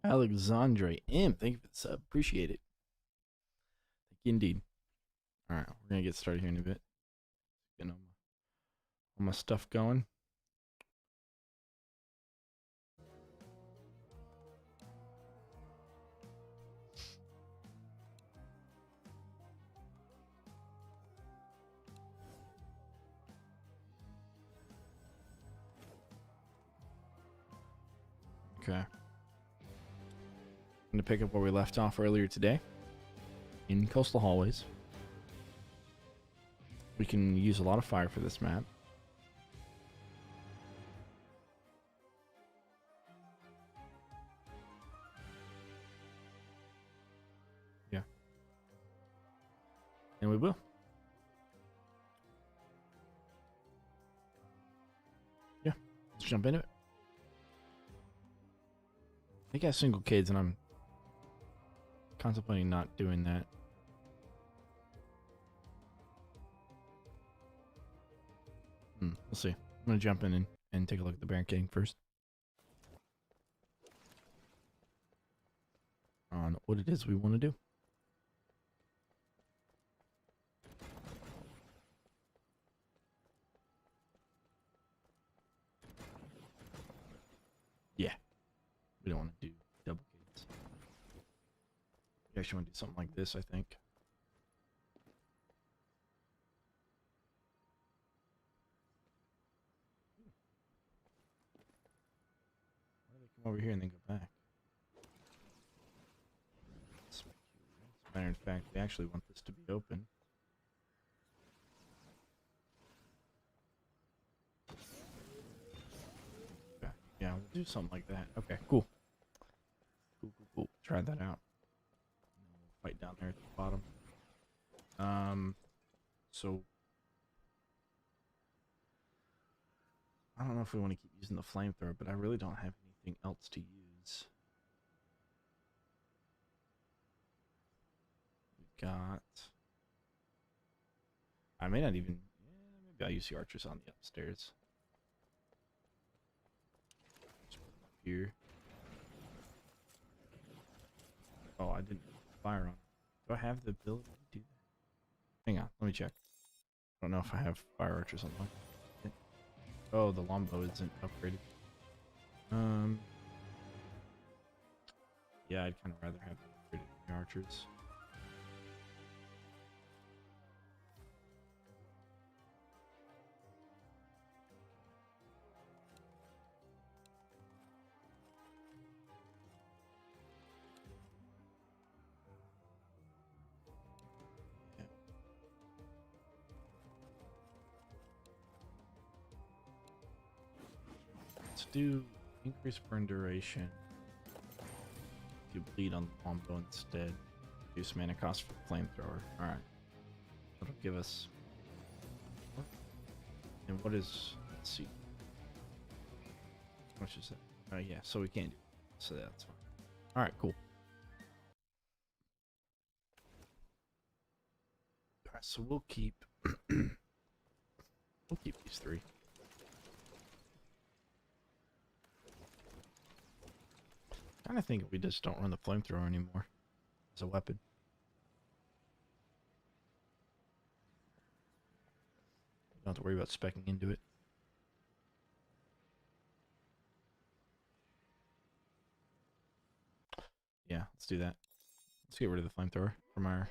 Alexandre M, thank you for the sub. Appreciate it. Thank you indeed. All right, we're gonna get started here in a bit. Getting all my stuff going. Okay. I'm gonna pick up where we left off earlier today in Coastal Hallways. We can use a lot of fire for this map. Yeah. And we will. Yeah. Let's jump into it. I think I have single kids and I'm contemplating not doing that. We'll see. I'm gonna jump in and take a look at the barricading first. On what it is we want to do. Yeah. We don't want to do double gates. We actually want to do something like this, I think. Why do they come over here and then go back? As a matter of fact, we actually want this to be open. Okay. Yeah, we'll do something like that. Okay, cool. Cool. Try that out. We'll fight down there at the bottom. So I don't know if we want to keep using the flamethrower, but I really don't have anything else to use. We got. I may not even. Yeah, maybe I'll use the archers on the upstairs. Just put them up here. Oh, I didn't fire on. Do I have the ability to do that? Hang on, let me check. I don't know if I have fire archers on. Oh, the longbow isn't upgraded. Yeah, I'd kind of rather have upgraded the archers. Yeah. Let's do increase burn duration. You bleed on the longbow instead. Reduce mana cost for the flamethrower. Alright. That'll give us. And what is. Let's see. How much is that? Yeah, so we can't do it. So that's fine. Alright, cool. Alright, so we'll keep. We'll keep these three. I kind of think we just don't run the flamethrower anymore as a weapon. Don't have to worry about speccing into it. Yeah, let's do that. Let's get rid of the flamethrower from our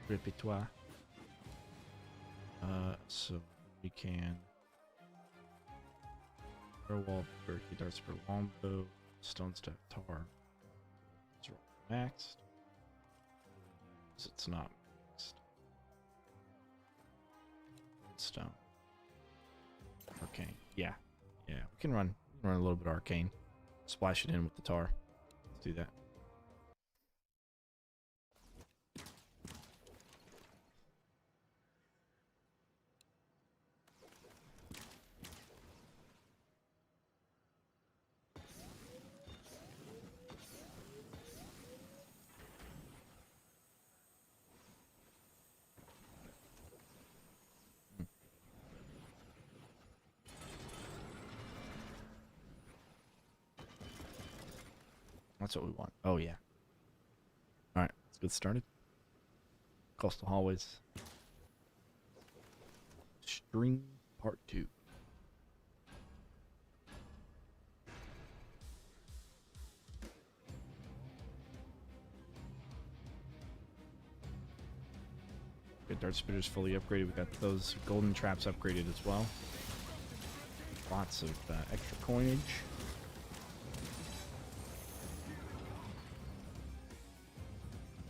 repertoire. So we can throw wall turkey darts for longbow, stone staff tar. It's maxed. It's not maxed. Stone. Arcane. Yeah. We can run a little bit of arcane. Splash it in with the tar. Let's do that. That's what we want. Oh, yeah. Alright, let's get started. Coastal Hallways. String Part 2. Good, Dart Spitter's fully upgraded. We got those golden traps upgraded as well. Lots of extra coinage.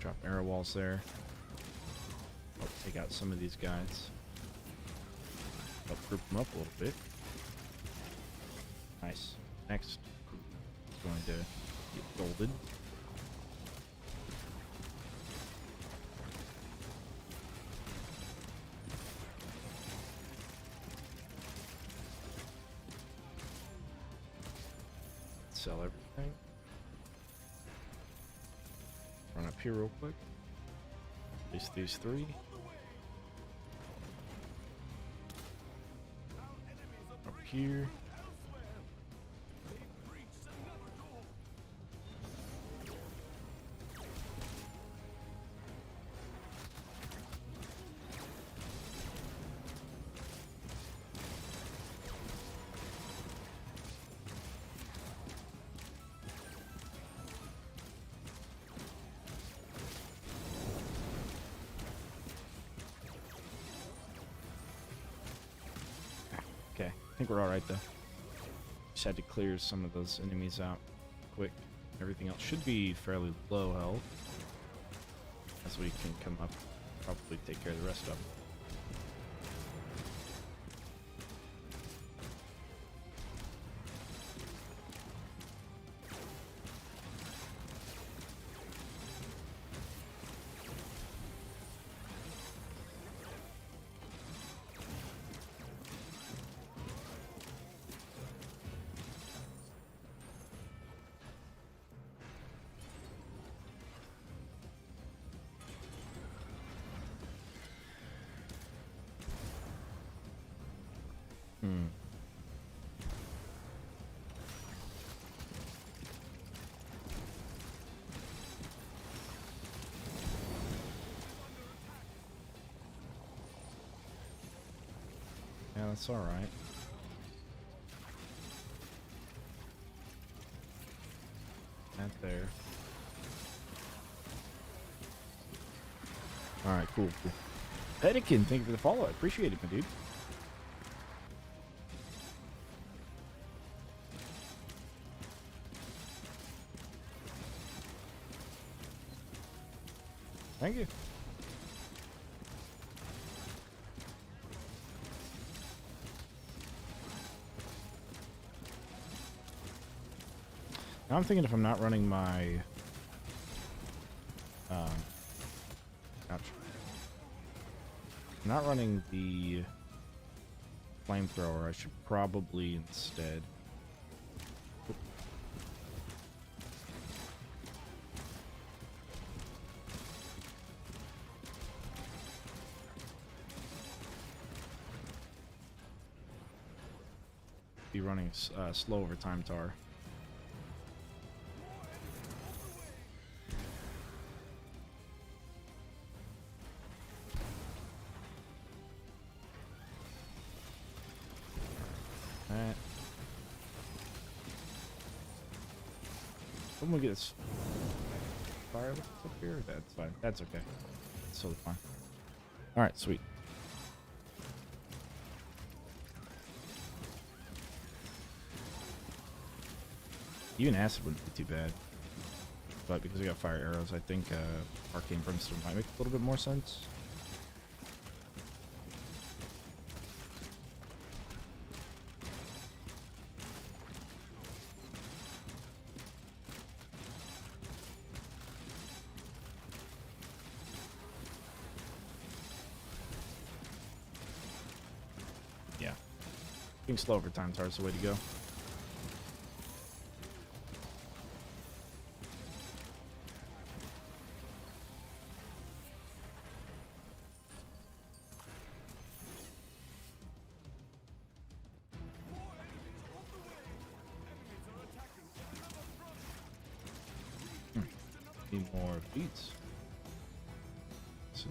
Drop arrow walls there. I'll take out some of these guys. Help group them up a little bit. Nice. Next, it's going to get golded. Sell everything. Run up here real quick. Place these 3. Up here. Okay, I think we're alright though. Just had to clear some of those enemies out quick. Everything else should be fairly low health. As we can come up, probably take care of the rest of them. Yeah, that's alright. That there. Alright, cool. Pedikin, thank you for the follow. I appreciate it, my dude. Thank you. Now I'm thinking if I'm not running my ouch. I'm not running the flamethrower, I should probably instead be running slow over time tar. Someone get this fire up here. That's fine. That's okay. It's totally fine. All right, sweet. Even acid wouldn't be too bad, but because we got fire arrows, I think arcane brimstone might make a little bit more sense. Being slow over time tar is the way to go. Need more beats. So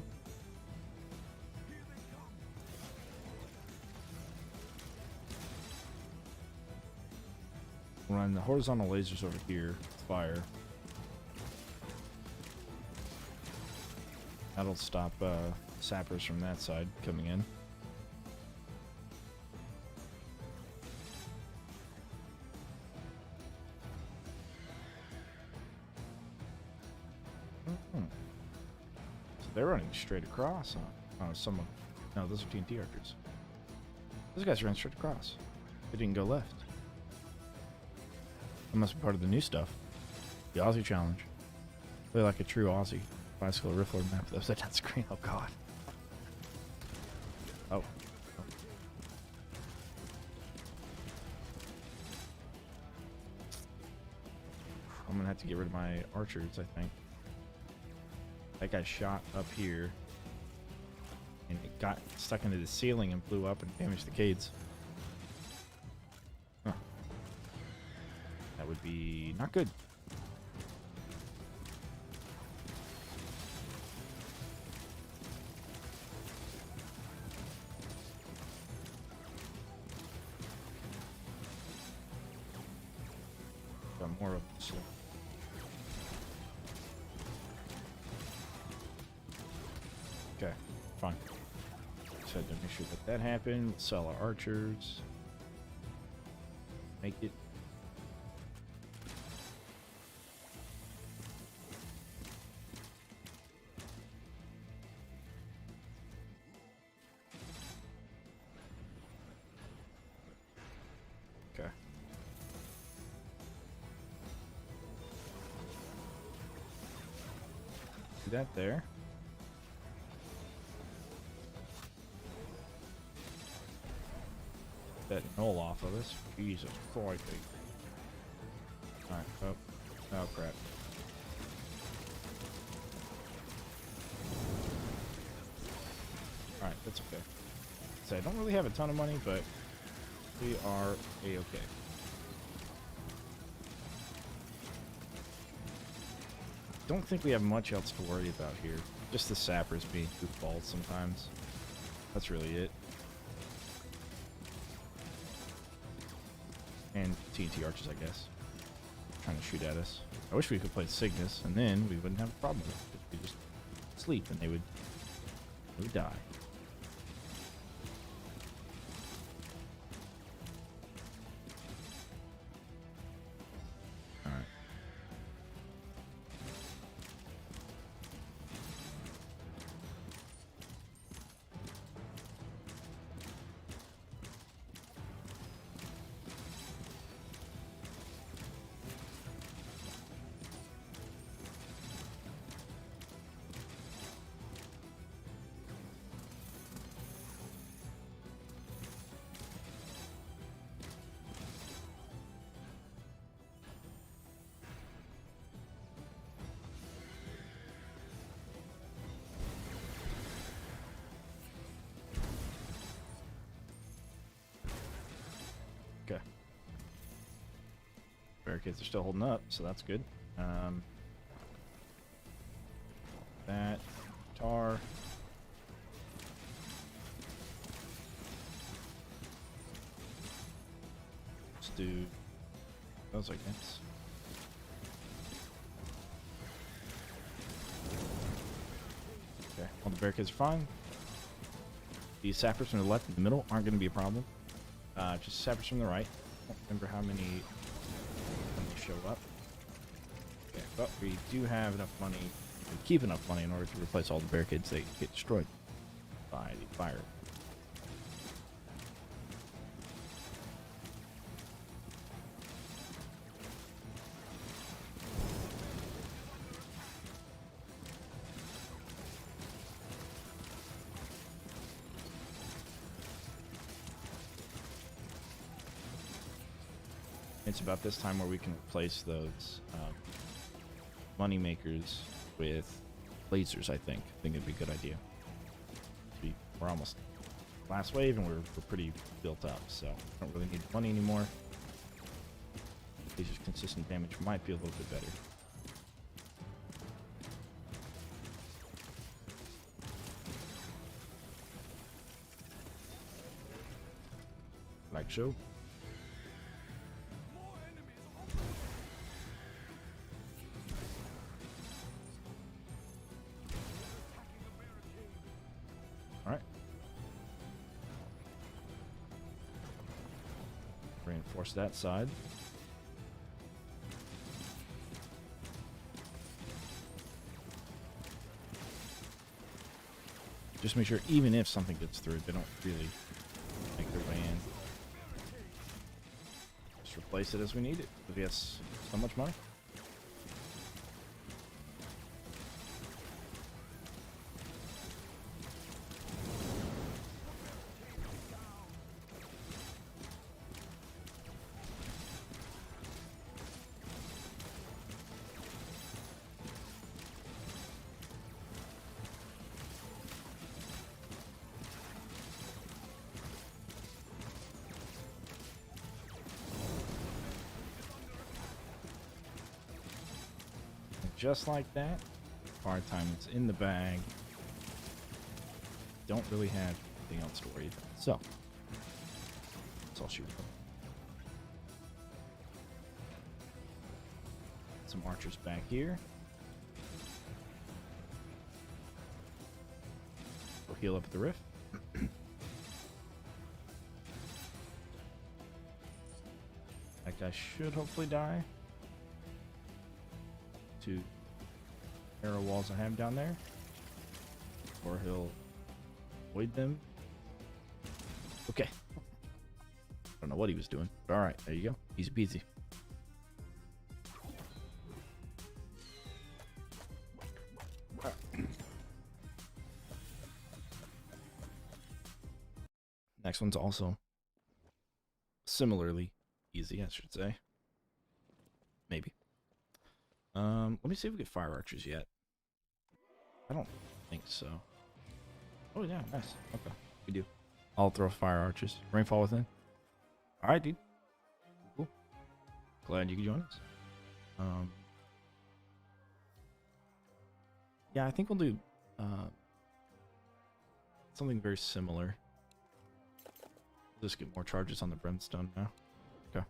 run the horizontal lasers over here. Fire. That'll stop sappers from that side coming in. So they're running straight across. Someone. No, those are TNT archers. Those guys ran straight across. They didn't go left. That must be part of the new stuff. The Aussie challenge. Play like a true Aussie. Bicycle riffler map. The upside down screen. Oh god. Oh. I'm gonna have to get rid of my archers, I think. That guy shot up here. And it got stuck into the ceiling and blew up and damaged the cades. Huh. That would be not good. Got more of this. Okay, fine. Just had to make sure that happened. Sell our archers. Make it. Okay. Do that there. That null off of us. Jesus Christ. Alright, oh crap. Alright, that's okay. So I don't really have a ton of money, but we are a-okay. Don't think we have much else to worry about here. Just the sappers being goofballs sometimes. That's really it. And TNT archers, I guess. Trying to shoot at us. I wish we could play Cygnus, and then we wouldn't have a problem with it. We just sleep, and they would die. Alright. Okay. Barricades are still holding up, so that's good. That tar. Let's do those, I guess. Okay, all the barricades are fine. The sappers from the left and the middle aren't going to be a problem. Just sappers from the right. I don't remember how many when they show up. Okay, but we do have enough money, we keep enough money in order to replace all the barricades that get destroyed by the fire. It's about this time where we can replace those money makers with lasers, I think. I think it'd be a good idea. We're almost last wave and we're pretty built up, so don't really need money anymore. Lasers consistent damage might be a little bit better. Like so. Alright. Reinforce that side. Just make sure, even if something gets through, they don't really make their way in. Just replace it as we need it, because we have so much money. Just like that, fire time is in the bag. Don't really have anything else to worry about. So, let's all shoot them. Some archers back here. We'll heal up at the rift. That guy should hopefully die. 2 arrow walls I have down there, or he'll avoid them. Okay. I don't know what he was doing, but all right, there you go. Easy peasy. Next one's also similarly easy, I should say. Maybe. Let me see if we get fire archers yet. I don't think so. Oh yeah, nice. Okay, we do. I'll throw fire archers. Rainfall within. All right, dude. Cool. Glad you could join us. Yeah, I think we'll do something very similar. Just get more charges on the brimstone now. Okay.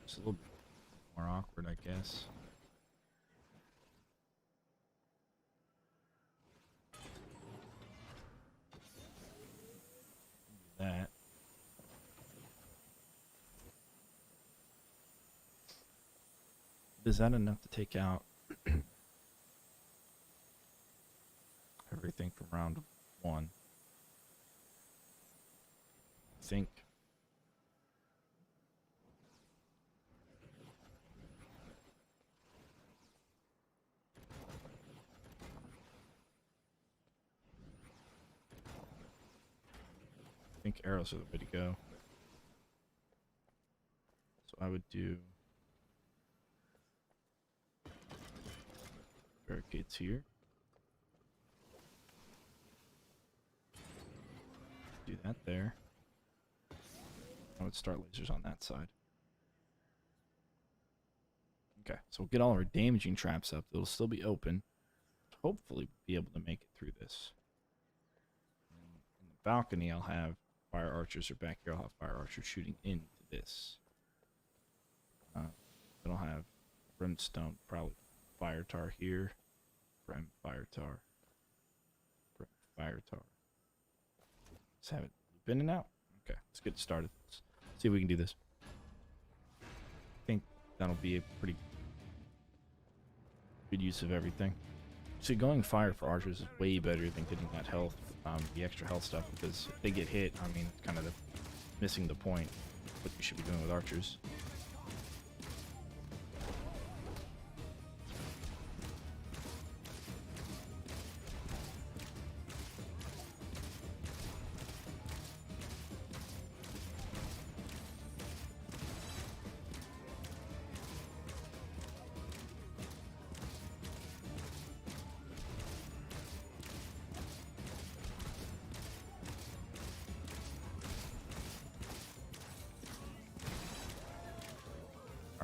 It's a little bit more awkward, I guess. That. Is that enough to take out everything from round 1? I think. I think arrows are the way to go. So I would do barricades here. Do that there. I would start lasers on that side. Okay, so we'll get all our damaging traps up. It'll still be open. Hopefully be able to make it through this. In the balcony, I'll have fire archers, or back here I'll have fire archers shooting into this. Then I'll have brimstone, probably fire tar here. Brim, fire tar. Brim, fire tar. Let's have it in and out. Okay, let's get started. Let's see if we can do this. I think that'll be a pretty good use of everything. See, going fire for archers is way better than getting that health, the extra health stuff, because if they get hit, I mean, it's kind of missing the point of what you should be doing with archers.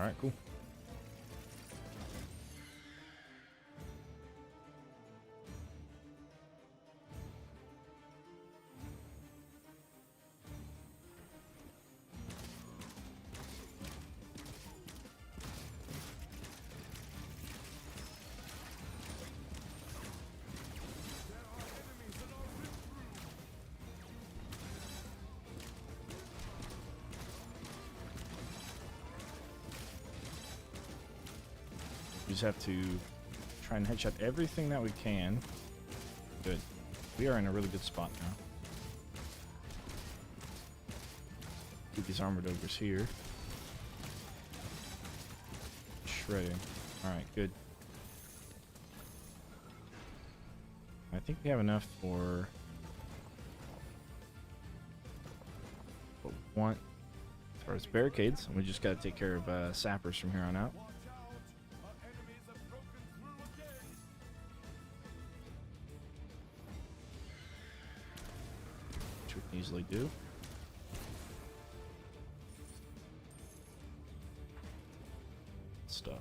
All right, cool. We just have to try and headshot everything that we can. Good. We are in a really good spot now. Keep these armored ogres here. Shredding. Alright, good. I think we have enough for what we want as far as barricades. We just got to take care of sappers from here on out. Which we can easily do. Stuff.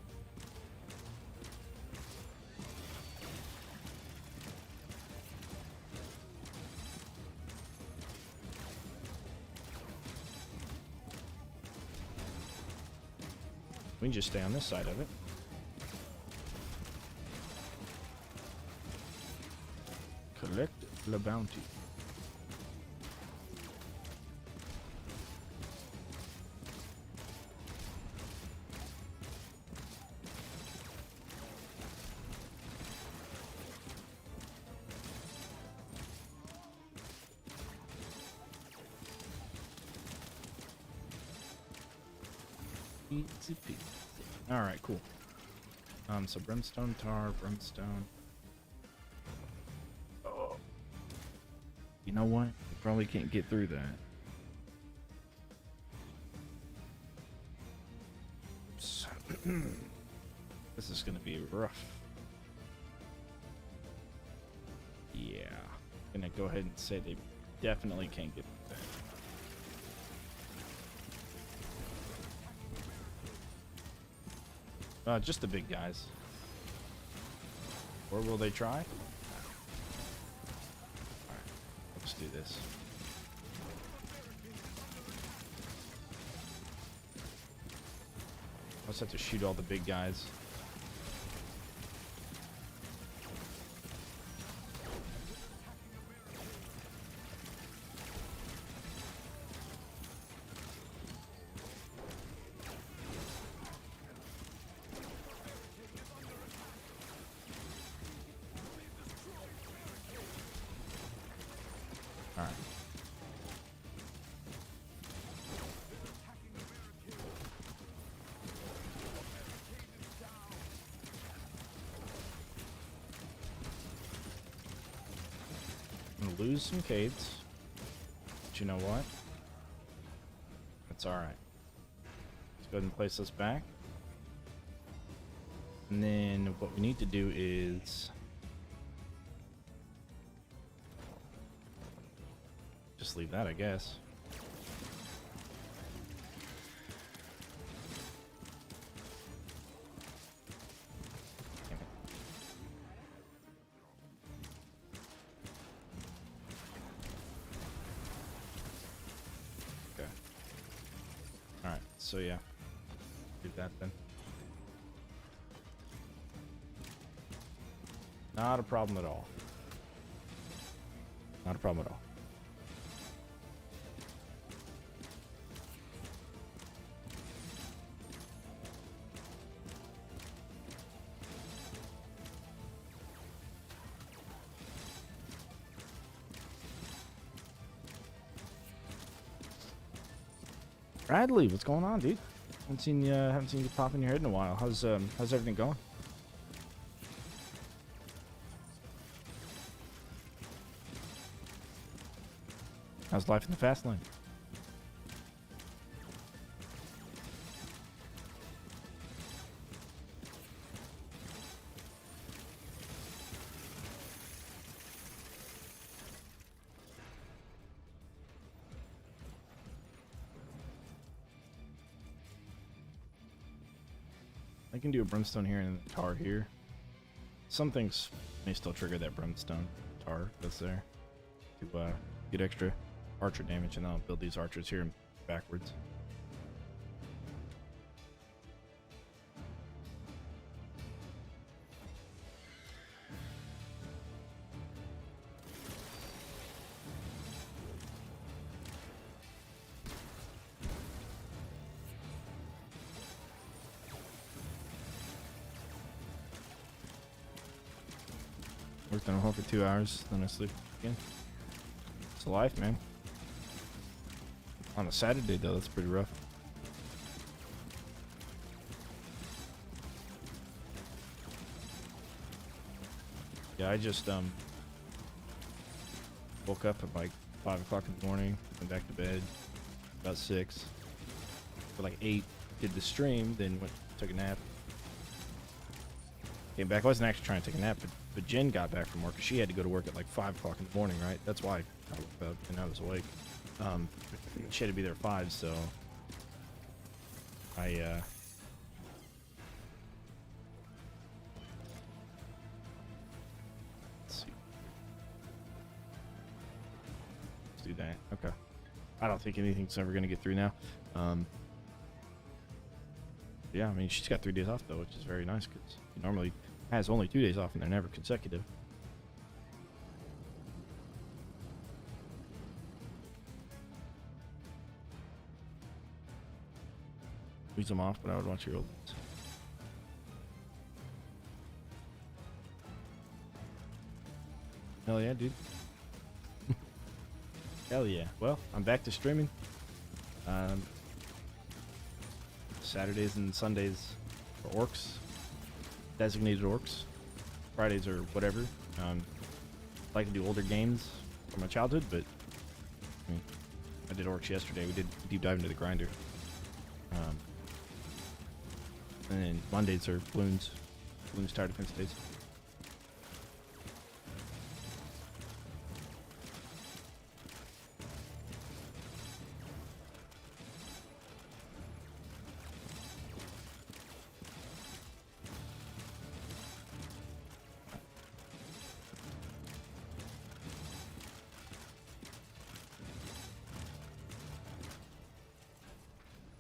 We can just stay on this side of it. Collect the bounty. Easy peasy. Alright, cool. So brimstone, tar, brimstone. Oh. You know what? We probably can't get through that. Oops. This is gonna be rough. Yeah. Gonna go ahead and say they definitely can't get through that. Just the big guys. Or will they try? Alright, let's do this. Let's have to shoot all the big guys. Alright. I'm gonna lose some cades. But you know what? That's alright. Let's go ahead and place this back. And then what we need to do is just leave that, I guess. Damn it. Okay. Alright, so yeah. Do that then. Not a problem at all. Not a problem at all. Bradley, what's going on, dude? Haven't seen you pop in your head in a while. How's everything going? How's life in the fast lane? I can do a brimstone here and a tar here. Some things may still trigger that brimstone tar that's there to get extra archer damage, and then I'll build these archers here backwards. Worked on a hole for 2 hours, then I sleep again. It's life, man. On a Saturday, though, that's pretty rough. Yeah, I just woke up at like 5 o'clock in the morning, went back to bed about 6. For like 8, did the stream, then went took a nap. Came back. I wasn't actually trying to take a nap, but Jen got back from work. She had to go to work at like 5 o'clock in the morning, right? That's why I woke up and I was awake. She had to be there at 5, so I let's see. Let's do that. Okay. I don't think anything's ever gonna get through now. Yeah, I mean, she's got 3 days off though, which is very nice because she normally has only 2 days off and they're never consecutive. Lose them off, but I would watch your old ones. Hell yeah, dude. Hell yeah. Well, I'm back to streaming. Saturdays and Sundays for orcs. Designated orcs. Fridays or whatever. I like to do older games from my childhood, but I mean, I did orcs yesterday. We did a deep dive into the grinder. And then Mondays are balloons. Balloons tower defense days.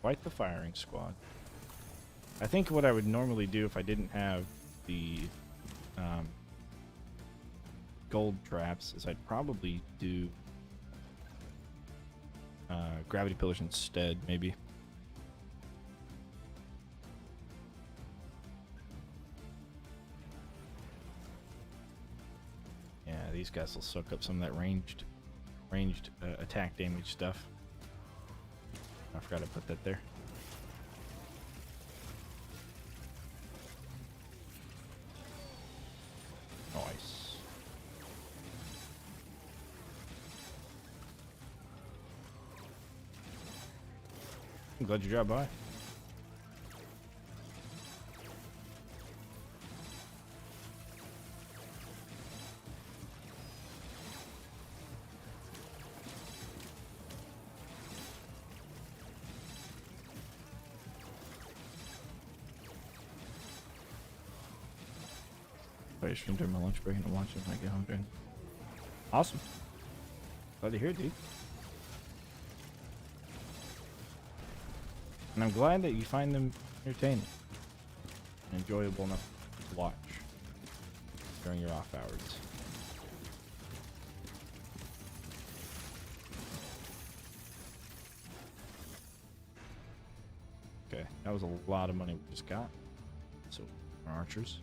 Quite the firing squad. I think what I would normally do if I didn't have the gold traps is I'd probably do gravity pillars instead, maybe. Yeah, these guys will soak up some of that ranged attack damage stuff. I forgot to put that there. Nice. I'm glad you dropped by. I stream during my lunch break and watch it when I get home during. Awesome. Glad to hear it, dude. And I'm glad that you find them entertaining and enjoyable enough to watch during your off hours. Okay, that was a lot of money we just got. So, our archers.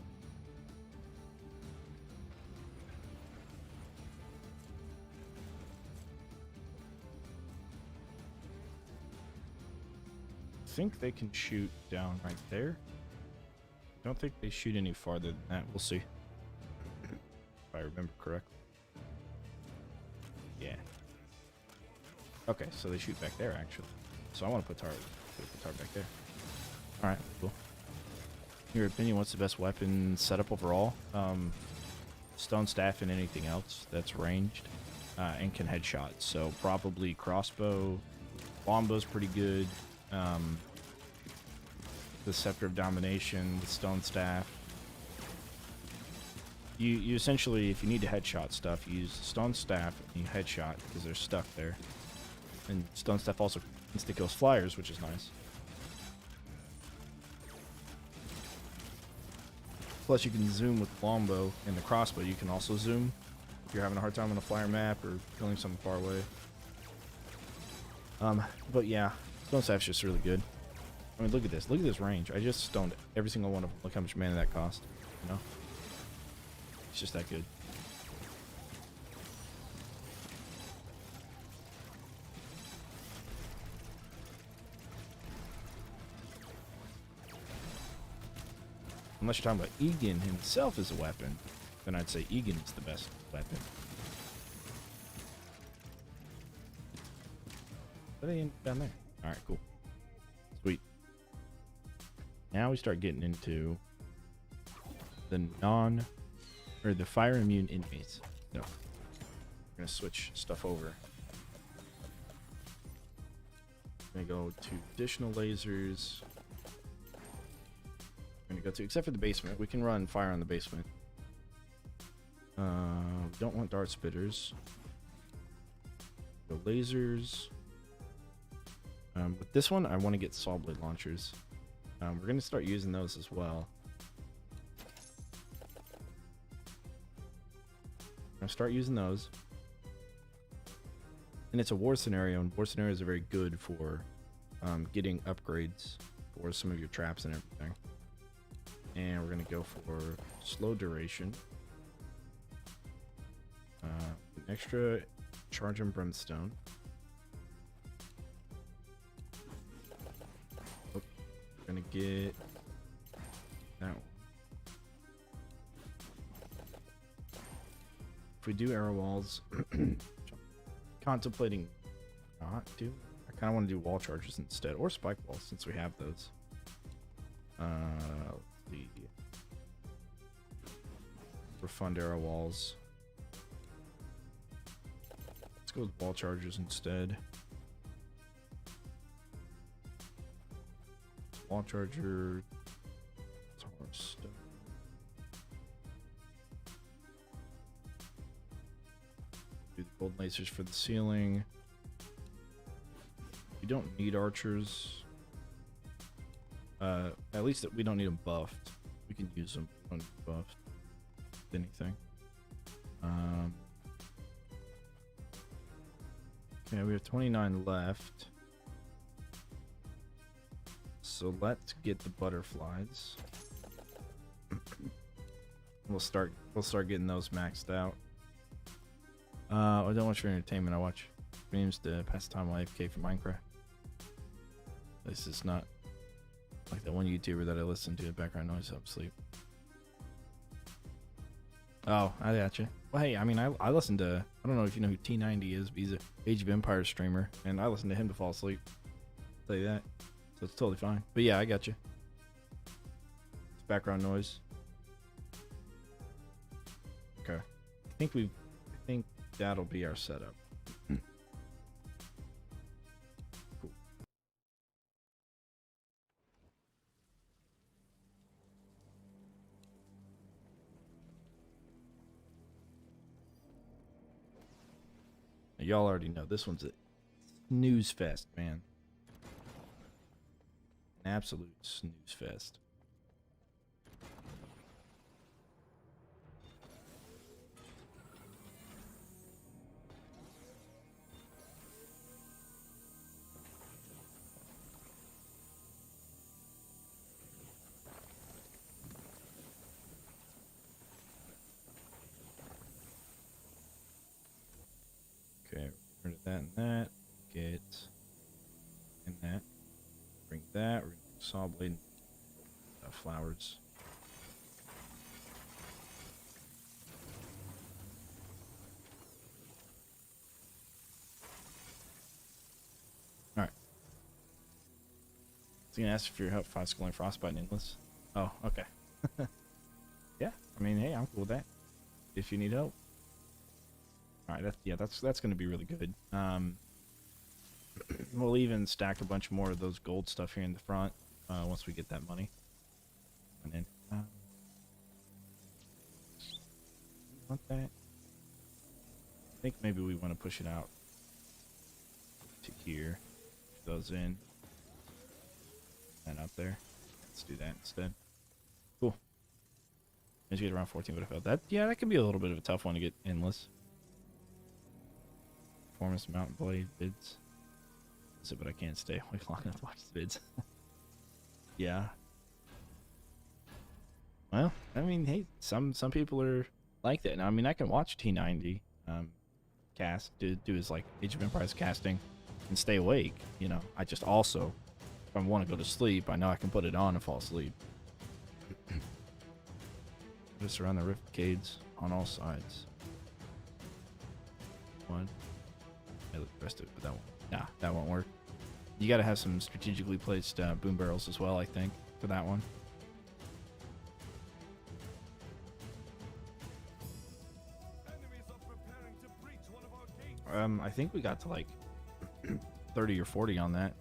I think they can shoot down right there. Don't think they shoot any farther than that. We'll see. If I remember correctly. Yeah. Okay, so they shoot back there actually. So I want to put tar back there. Alright, cool. In your opinion, what's the best weapon setup overall? Stone staff and anything else that's ranged and can headshot. So probably crossbow. Longbow's pretty good. the Scepter of Domination, the Stone Staff. You essentially, if you need to headshot stuff, you use the Stone Staff and you headshot because they're stuck there. And Stone Staff also insta-kills flyers, which is nice. Plus, you can zoom with the longbow and the crossbow. You can also zoom if you're having a hard time on a flyer map or killing something far away. But yeah, Stone Staff's just really good. I mean, look at this. Look at this range. I just stoned every single one of them. Look how much mana that cost. You know? It's just that good. Unless you're talking about Egan himself as a weapon, then I'd say Egan is the best weapon. But they end down there. Alright, cool. Sweet. Now we start getting into the the fire immune inmates. No. We're gonna switch stuff over. We're gonna go to additional lasers. We're gonna go to, except for the basement, we can run fire on the basement. We don't want dart spitters. Go lasers. With this one, I want to get saw blade launchers. We're gonna start using those as well. I'm gonna start using those. And it's a war scenario, and war scenarios are very good for getting upgrades for some of your traps and everything. And we're gonna go for slow duration. An extra charge and brimstone. Oh, we're gonna get that one. If we do arrow walls, contemplating not do. I kind of want to do wall charges instead, or spike walls since we have those. Let's see. Refund arrow walls. Let's go with wall charges instead. Wall charger. Stone. Do the gold lasers for the ceiling. We don't need archers. At least we don't need them buffed. We can use them. We don't need them buffed. Anything. Okay, we have 29 left. So let's get the butterflies. We'll start getting those maxed out. I don't watch for entertainment. I watch streams to pass the time while AFK for Minecraft. This is not like that one YouTuber that I listen to. Background noise, help sleep. Oh, I gotcha. Well, hey, I mean, I listen to, I don't know if you know who T90 is, but he's a Age of Empires streamer, and I listen to him to fall asleep. I'll tell you that. So it's totally fine. But yeah, I got you. It's background noise. Okay. I think that'll be our setup. Cool. Now, y'all already know this one's a snooze fest, man. An absolute snooze fest. Okay, rid of that and that. Get in that. Bring that. We're gonna saw blade flowers. Alright. I was gonna ask if you're help find schooling frostbite and endless. Oh, okay. Yeah, I mean, hey, I'm cool with that. If you need help. Alright, that's gonna be really good. We'll even stack a bunch more of those gold stuff here in the front. once we get that money. And then, want that? I think maybe we want to push it out to here. Those in. And up there. Let's do that instead. Cool. As you get around 14 would have felt that. Yeah, that could be a little bit of a tough one to get endless. Performance mountain blade bids. So, but I can't stay awake long enough to watch the vids. Yeah. Well, I mean, hey, some people are like that. Now, I mean, I can watch T90 cast, do his like Age of Empires casting, and stay awake. You know, I just also, if I want to go to sleep, I know I can put it on and fall asleep. Just around the riftcades on all sides. One. Yeah, the rest of it, but that won't. Nah, that won't work. You got to have some strategically placed boom barrels as well, I think, for that one. I think we got to like 30 or 40 on that.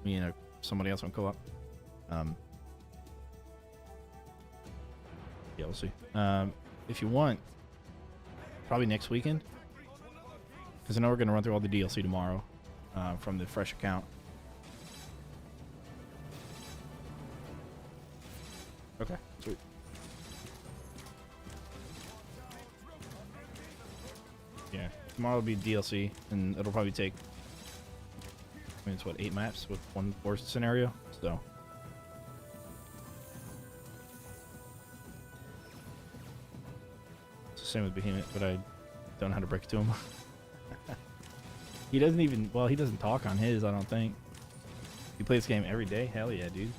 Me and somebody else on co-op. Yeah, we'll see. If you want, probably next weekend, because I know we're going to run through all the DLC tomorrow from the fresh account. Okay, sweet. Yeah, tomorrow will be DLC, and it'll probably take, I mean, it's what, 8 maps with 1 forced scenario, so. It's the same with Behemoth, but I don't know how to break it to him. He doesn't even, well, he doesn't talk on his, I don't think. He plays this game every day? Hell yeah, dude.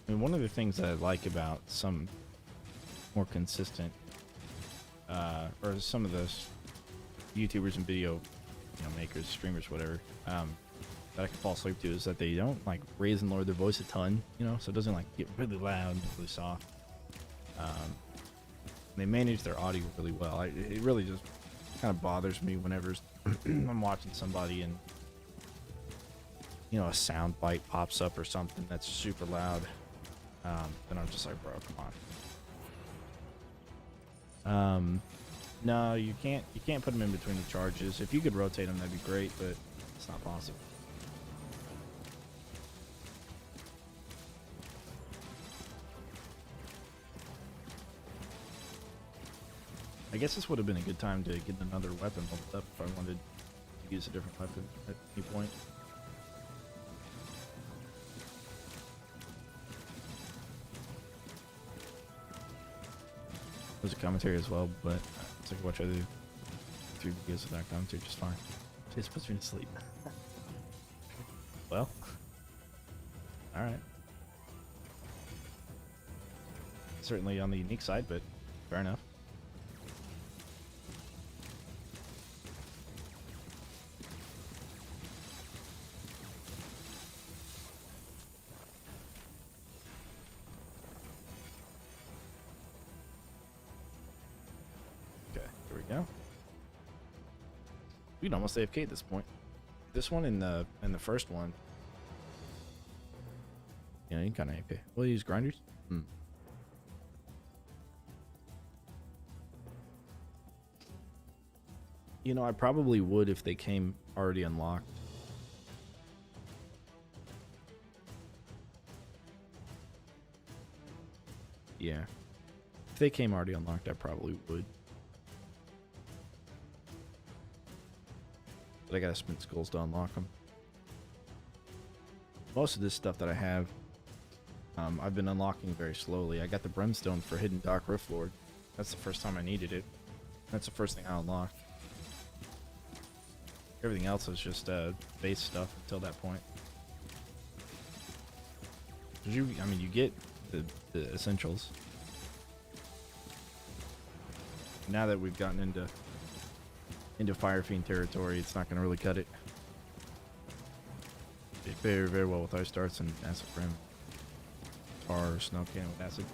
I mean, one of the things that I like about some more consistent, or some of those YouTubers and video, makers, streamers, whatever, that I can fall asleep to is that they don't like raise and lower their voice a ton, so it doesn't like get really loud and really soft. They manage their audio really well. It really just kind of bothers me whenever I'm watching somebody and a sound bite pops up or something that's super loud. Then I'm just like, bro, come on. No, you can't put them in between the charges. If you could rotate them, that'd be great, but it's not possible. I guess this would have been a good time to get another weapon built up if I wanted to use a different weapon at any point. There's a commentary as well, but it's like watch other 3 videos without commentary just fine. It just puts me to sleep. Well, alright. Certainly on the unique side, but fair enough. We can almost AFK at this point. This one and the first one. Yeah, you can kind of AFK. Will you use grinders? I probably would if they came already unlocked. Yeah. If they came already unlocked, I probably would. but I gotta spend skulls to unlock them. Most of this stuff that I have, I've been unlocking very slowly. I got the brimstone for Hidden Dock Riftlord. That's the first time I needed it. That's the first thing I unlocked. Everything else is just base stuff until that point. I mean, you get the essentials. Now that we've gotten into Fire Fiend territory, it's not going to really cut it. Did very, very well with Ice Darts and Acid Brim. Or Snow Cannon with Acid.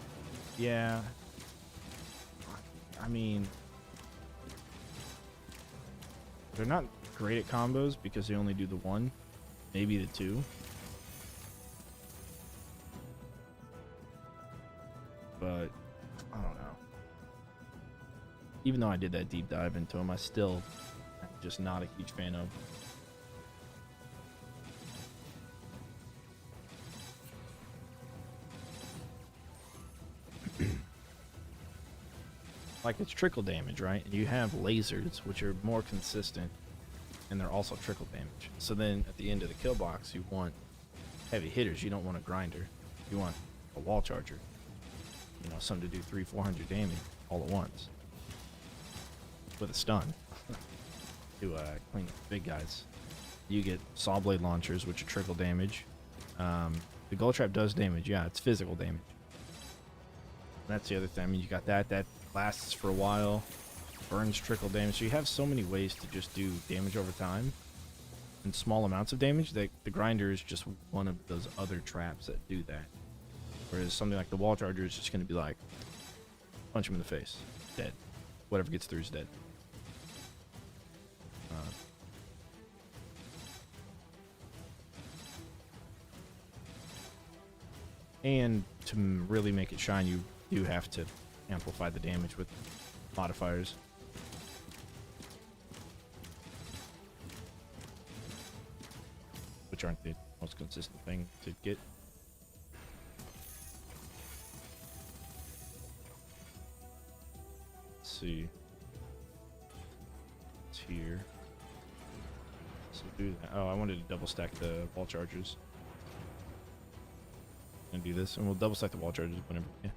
Yeah. I mean, they're not great at combos because they only do the one, maybe the two. But I don't know. Even though I did that deep dive into them, I still am just not a huge fan of. Like, it's trickle damage, right? And you have lasers, which are more consistent, and they're also trickle damage. So then at the end of the kill box, you want heavy hitters. You don't want a grinder. You want a wall charger. You know, something to do 300-400 damage all at once with a stun to clean up the big guys. You get saw blade launchers, which are trickle damage. The gold trap does damage. Yeah, it's physical damage. That's the other thing. I mean, you got that lasts for a while, burns trickle damage. So you have so many ways to just do damage over time and small amounts of damage that the grinder is just one of those other traps that do that. Whereas something like the wall charger is just going to be like, punch him in the face, dead. Whatever gets through is dead. And to really make it shine, you do have to amplify the damage with modifiers. Which aren't the most consistent thing to get. Let's see. It's here. So do that. Oh, I wanted to double stack the wall chargers. And do this, and we'll double stack the wall charges whenever. Yeah.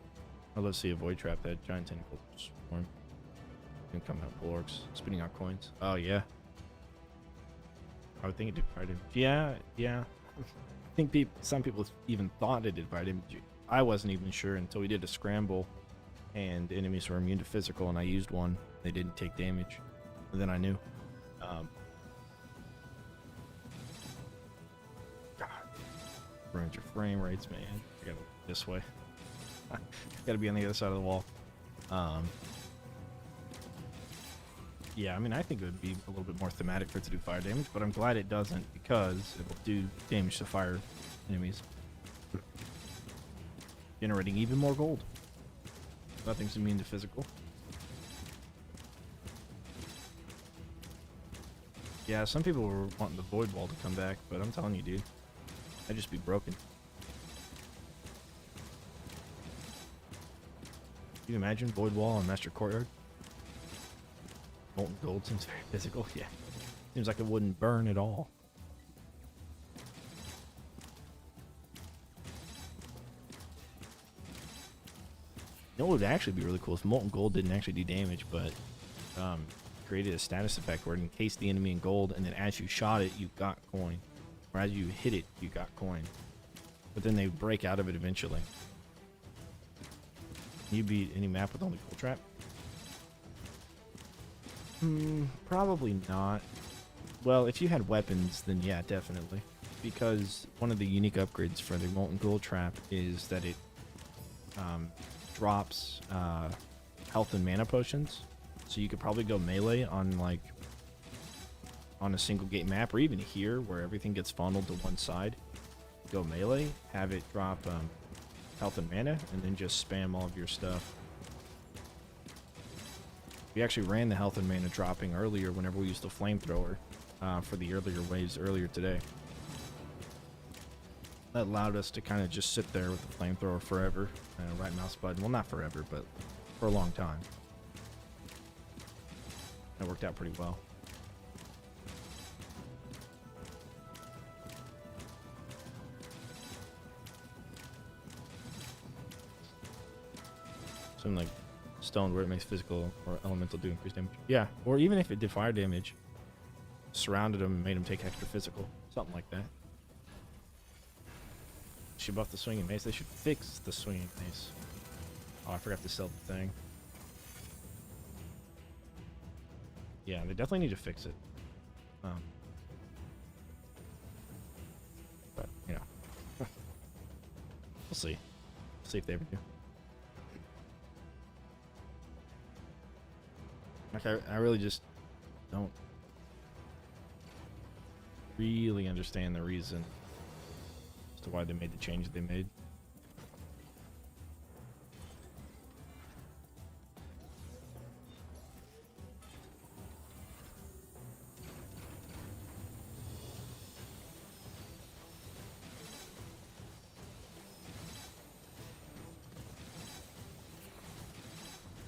Oh, let's see a void trap, that giant tentacle swarm. Can come out pull orcs, spitting out coins. Oh yeah. I would think it did fire damage. Yeah. I think some people even thought it did fire damage. I wasn't even sure until we did a scramble, and enemies were immune to physical, and I used one. They didn't take damage, and then I knew. God, ruins your frame rates, man. I gotta go this way. Gotta be on the other side of the wall. Yeah, I mean, I think it would be a little bit more thematic for it to do fire damage, but I'm glad it doesn't because it will do damage to fire enemies. Generating even more gold. Nothing's immune to physical. Yeah, some people were wanting the void wall to come back, but I'm telling you, dude, that'd just be broken. Can you imagine void wall on Master Courtyard? Molten gold seems very physical. Yeah, seems like it wouldn't burn at all. You know what would actually be really cool if molten gold didn't actually do damage, but created a status effect where it encased the enemy in gold, and then as you shot it, you got coin, or as you hit it, you got coin. But then they break out of it eventually. Can you beat any map with only gold trap? Probably not. Well, if you had weapons, then yeah, definitely. Because one of the unique upgrades for the molten gold trap is that it drops health and mana potions. So you could probably go melee on a single gate map, or even here where everything gets funneled to one side. Go melee, have it drop health and mana, and then just spam all of your stuff. We actually ran the health and mana dropping earlier whenever we used the flamethrower for the earlier waves earlier today. That allowed us to kind of just sit there with the flamethrower forever. Right mouse button. Well, not forever, but for a long time. That worked out pretty well. Something like stone where it makes physical or elemental do increased damage. Yeah, or even if it did fire damage, surrounded them and made them take extra physical. Something like that. She buffed the swinging mace. They should fix the swinging mace. Oh, I forgot to sell the thing. Yeah, they definitely need to fix it. But, you know. We'll see. See if they ever do. Like, I really just don't really understand the reason as to why they made the change they made.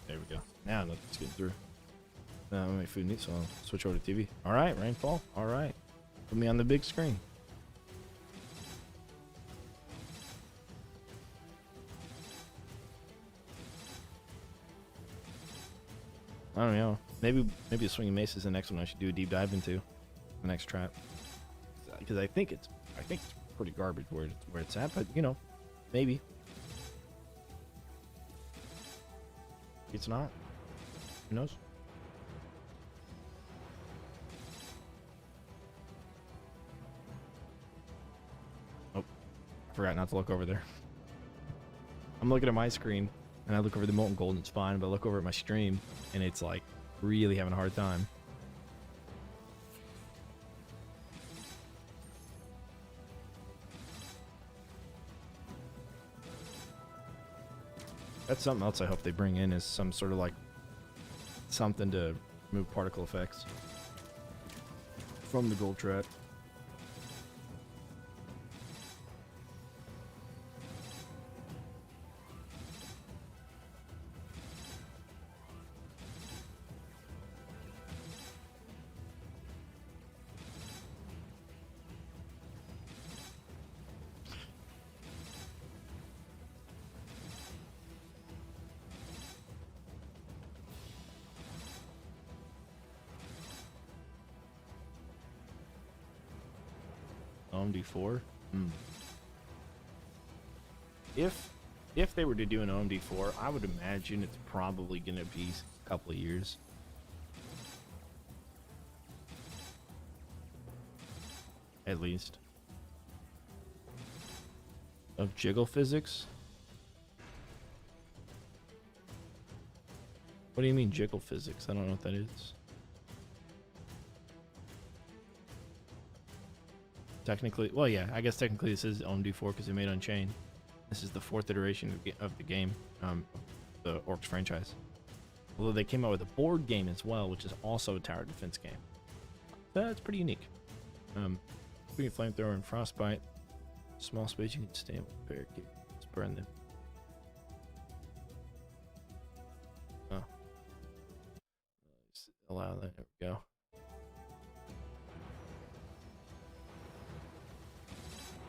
There we go. Now nothing's getting through. Now my food needs, so I'll switch over to TV. All right, Rainfall. All right. Put me on the big screen. I don't know. Maybe a swinging mace is the next one I should do a deep dive into. The next trap. Because I think it's pretty garbage where it's at, but you know, maybe. It's not. Who knows? Oh, I forgot not to look over there. I'm looking at my screen, and I look over the molten gold, and it's fine. But I look over at my stream, and it's like really having a hard time. That's something else I hope they bring in, is some sort of like something to remove particle effects from the gold trap. OMD4? If they were to do an OMD4, I would imagine it's probably going to be a couple of years. At least. Of jiggle physics? What do you mean jiggle physics? I don't know what that is. Technically, well, yeah, I guess technically this is OMD4 because they made Unchained. This is the 4th iteration of the game, the Orcs franchise. Although they came out with a board game as well, which is also a tower defense game. That's pretty unique. Putting a flamethrower and frostbite. Small space you can stand with barricade. Let's burn them. Oh. Just allow that. There we go.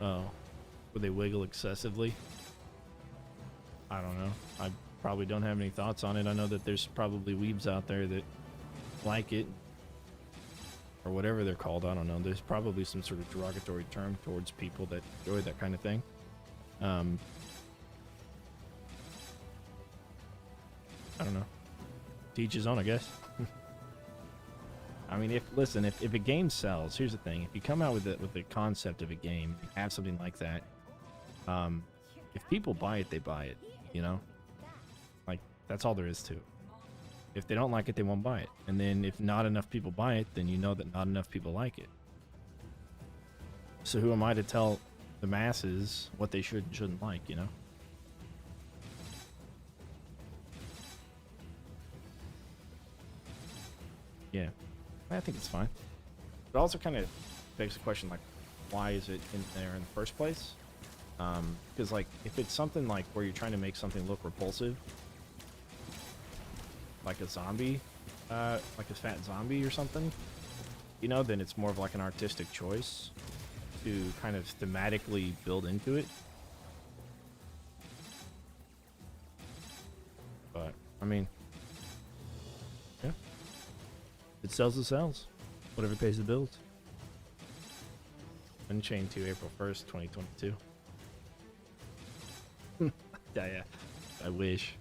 Oh, would they wiggle excessively? I don't know. I probably don't have any thoughts on it. I know that there's probably weebs out there that like it, or whatever they're called. I don't know. There's probably some sort of derogatory term towards people that enjoy that kind of thing. I don't know. To each his own, I guess. I mean, if a game sells, here's the thing: if you come out with the concept of a game, you have something like that. If people buy it, they buy it. You know, like that's all there is to it. If they don't like it, they won't buy it. And then if not enough people buy it, then you know that not enough people like it. So who am I to tell the masses what they should and shouldn't like? You know. Yeah. I think it's fine. It also kind of begs the question, like, why is it in there in the first place? Because, like, if it's something like where you're trying to make something look repulsive, like a zombie, like a fat zombie or something, you know, then it's more of like an artistic choice to kind of thematically build into it. But I mean, yeah. It sells, it sells. Whatever pays the bills. Unchained 2, April 1st, 2022. Yeah. I wish.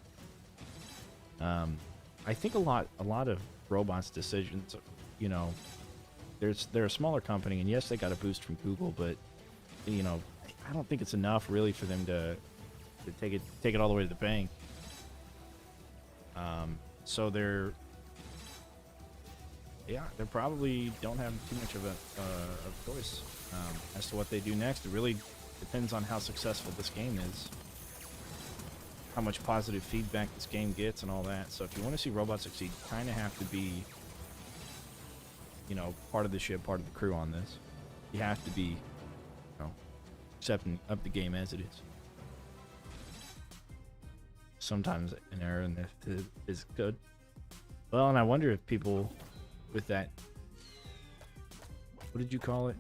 I think a lot of robots' decisions, you know, they're a smaller company, and yes, they got a boost from Google, but you know, I don't think it's enough really for them to take it all the way to the bank. So they probably don't have too much of a choice as to what they do next. It really depends on how successful this game is, how much positive feedback this game gets, and all that. So if you want to see robots succeed, you kind of have to be, you know, part of the ship, part of the crew on this. You have to be, you know, accepting of the game as it is. Sometimes an error in this is good. Well, and I wonder if people with that, what did you call it?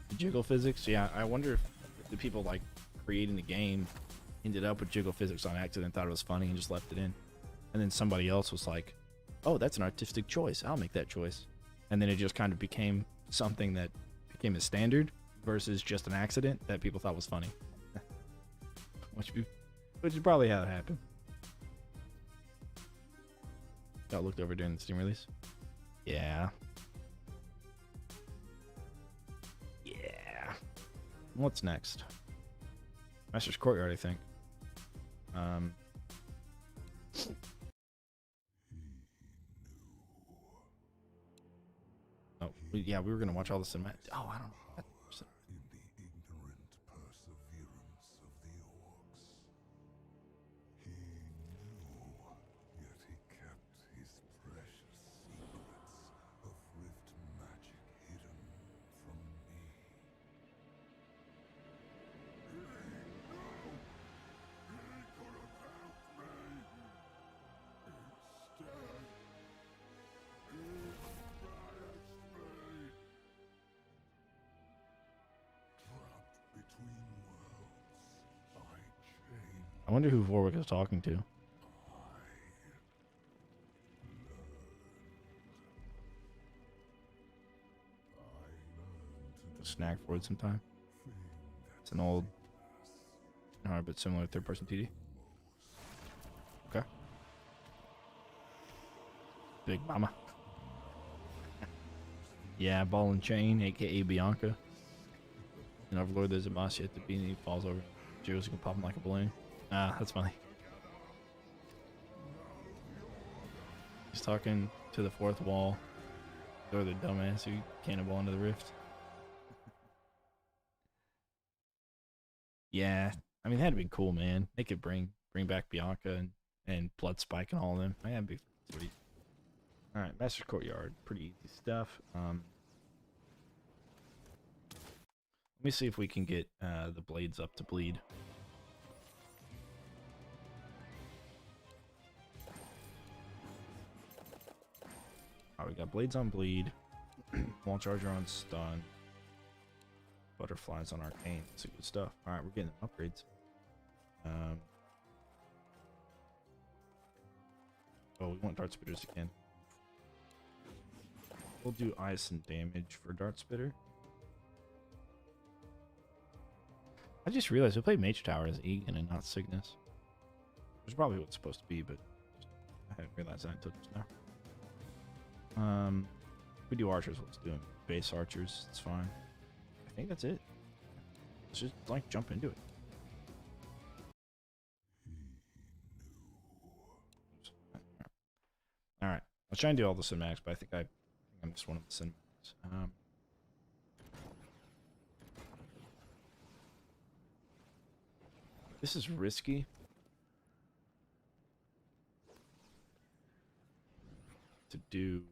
The jiggle physics? Yeah, I wonder if the people like creating the game ended up with jiggle physics on accident, thought it was funny, and just left it in. And then somebody else was like, oh, that's an artistic choice, I'll make that choice. And then it just kind of became something that became a standard versus just an accident that people thought was funny. Which is probably how it happened. Got looked over during the Steam release. Yeah. What's next? Master's Courtyard, I think. Oh, yeah, we were gonna watch all the cinematic. Oh, I don't know. In the ignorant perseverance of the orcs. He knew, yet he kept his precious secrets of rift magic hidden from me. He knew! He could have helped me! Instead, he banished me! Trapped between worlds, I chained. I wonder who Warwick is talking to. Snack for it sometime. It's an old, but similar third-person TD. Okay. Big Mama. Yeah, Ball and Chain, aka Bianca. And Overlord, there's a boss yet to beat, and he falls over. Jiggles, you can pop him like a balloon. Ah, that's funny. He's talking to the fourth wall. Or the dumbass who cannonball into the rift. Yeah, I mean, that'd be cool, man. They could bring back Bianca and Blood Spike and all of them. Man, that'd be sweet. All right, Master's Courtyard, pretty easy stuff. Let me see if we can get the blades up to bleed. Alright, we got blades on bleed, wall charger on stun, butterflies on arcane. That's good stuff. Alright, we're getting upgrades. Oh, we want dart spitters again. We'll do ice and damage for dart spitter. I just realized we played Mage Tower as Egan and not Cygnus. Which is probably what it's supposed to be, but I hadn't realized that until just now. If we do archers, let's do them. Base archers, it's fine. I think that's it. Let's just like jump into it. Alright. I'll try and do all the cinematics, but I think I missed one of the cinematics. This is risky. To do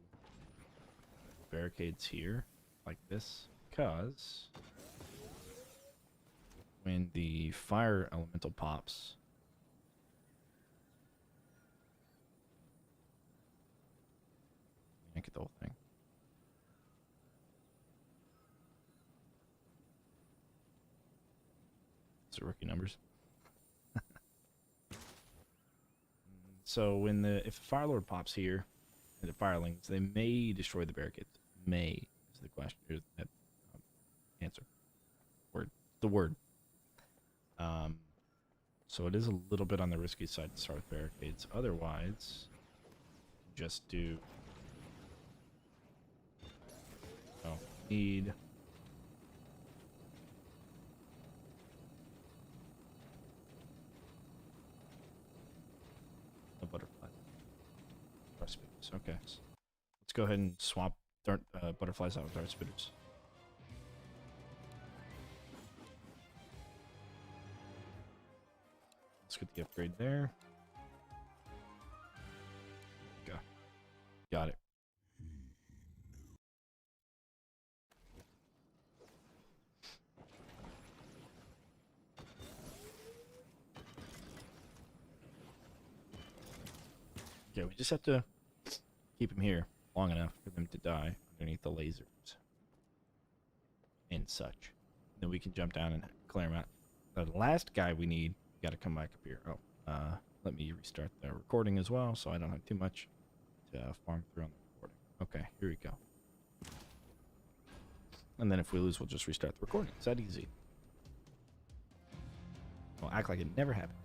barricades here like this, because when the fire elemental pops, I get the whole thing. It's rookie numbers. So when if the Fire Lord pops here, and the firelings, they may destroy the barricades. May is the question. Is that answer? Word. The word. So it is a little bit on the risky side to start with barricades. Otherwise, just do. Oh, need. A butterfly. Okay. Let's go ahead and swap butterflies out with dart spitters. Let's get the upgrade there. Go. Got it. Yeah, we just have to keep him here long enough for them to die underneath the lasers and such. Then we can jump down and clear him out. The last guy we need, got to come back up here. Oh, let me restart the recording as well, so I don't have too much to farm through on the recording. Okay, here we go. And then if we lose, we'll just restart the recording. It's that easy. We'll act like it never happened.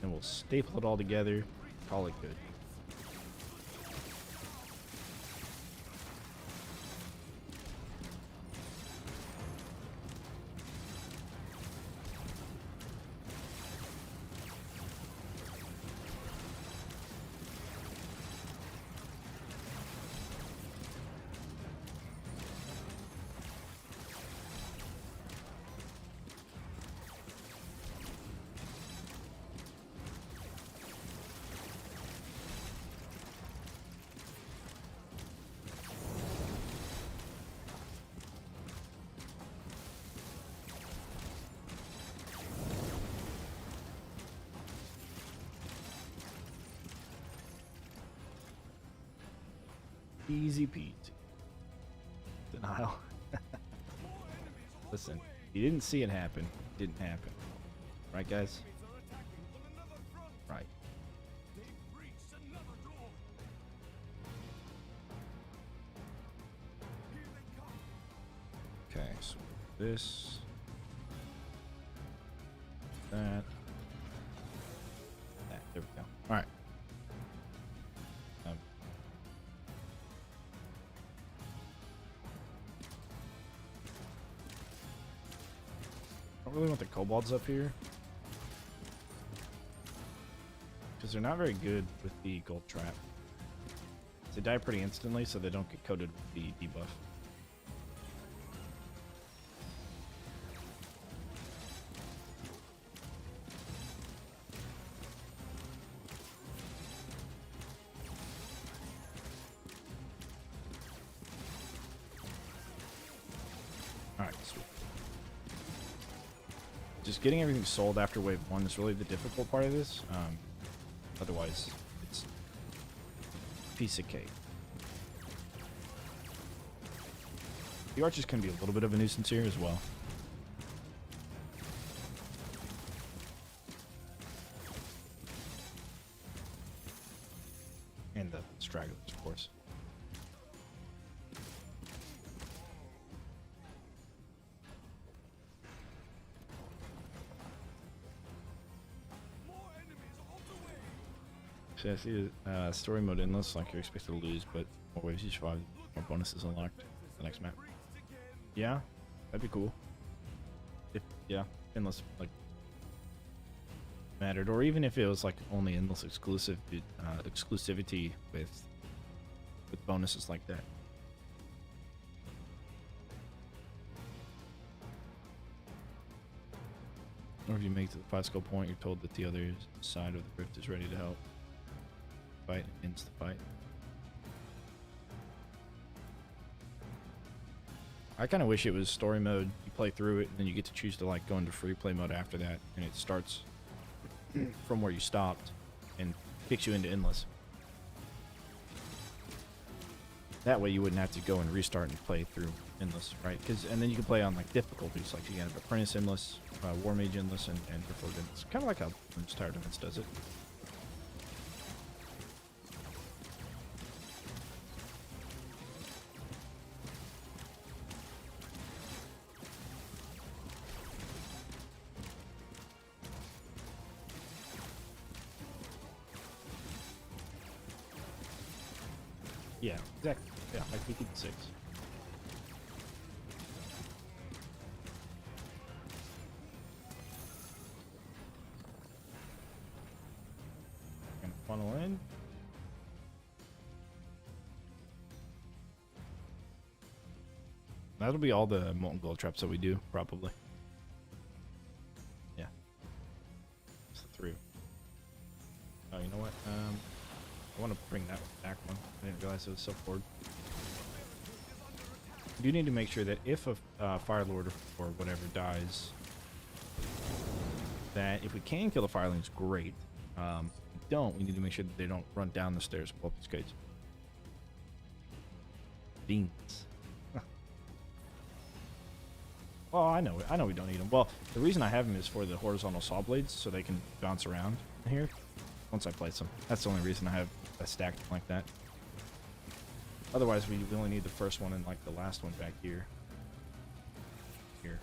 And we'll staple it all together, call it good. Easy peasy. Denial. Listen, you didn't see it happen. It didn't happen. Right, guys? Right. Okay, so this. That. There we go. Alright. I don't really want the kobolds up here because they're not very good with the gold trap. They die pretty instantly, so they don't get coated with the debuff. Alright, sweet. Just getting everything sold after wave 1 is really the difficult part of this. Otherwise, it's a piece of cake. The archers can be a little bit of a nuisance here as well. And the stragglers, of course. So I see story mode endless, like you're expected to lose, but more waves you survive, more bonuses unlocked. The next map. Yeah, that'd be cool. If endless like mattered, or even if it was like only endless exclusivity with bonuses like that. Or if you make it to the 5 skill point, you're told that the other side of the rift is ready to help. Fight ends the fight. I kind of wish it was story mode. You play through it, and then you get to choose to like go into free play mode after that, and it starts from where you stopped and kicks you into endless. That way you wouldn't have to go and restart and play through endless, right? And then you can play on like difficulties, like you can have apprentice endless, war mage endless, and difficult endless. Kind of like how Star Defense does it. Yeah, exactly. Yeah, like pt2. Gonna funnel in. That'll be all the molten gold traps that we do, probably. Yeah. It's the 3. Oh, you know what? I want to bring that back one. I didn't realize it was so forward. You do need to make sure that if a Fire Lord or whatever dies, that if we can kill the Firelings, great. If we don't, we need to make sure that they don't run down the stairs and blow up these gates. Beans. Well, I know we don't need them. Well, the reason I have them is for the horizontal saw blades, so they can bounce around here once I place them. That's the only reason I have a stacked like that. Otherwise, we only need the first one and like the last one back here. Here.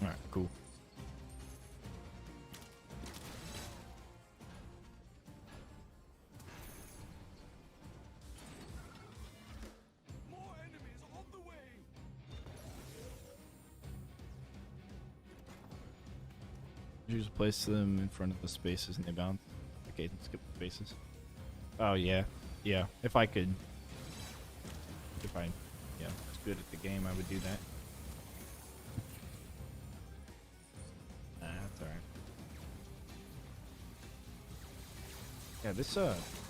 Alright, cool. More enemies on the way. You just place them in front of the spaces and they bounce. Okay, then skip the spaces. Oh yeah, yeah. If I was good at the game, I would do that. Nah, that's alright. Yeah, this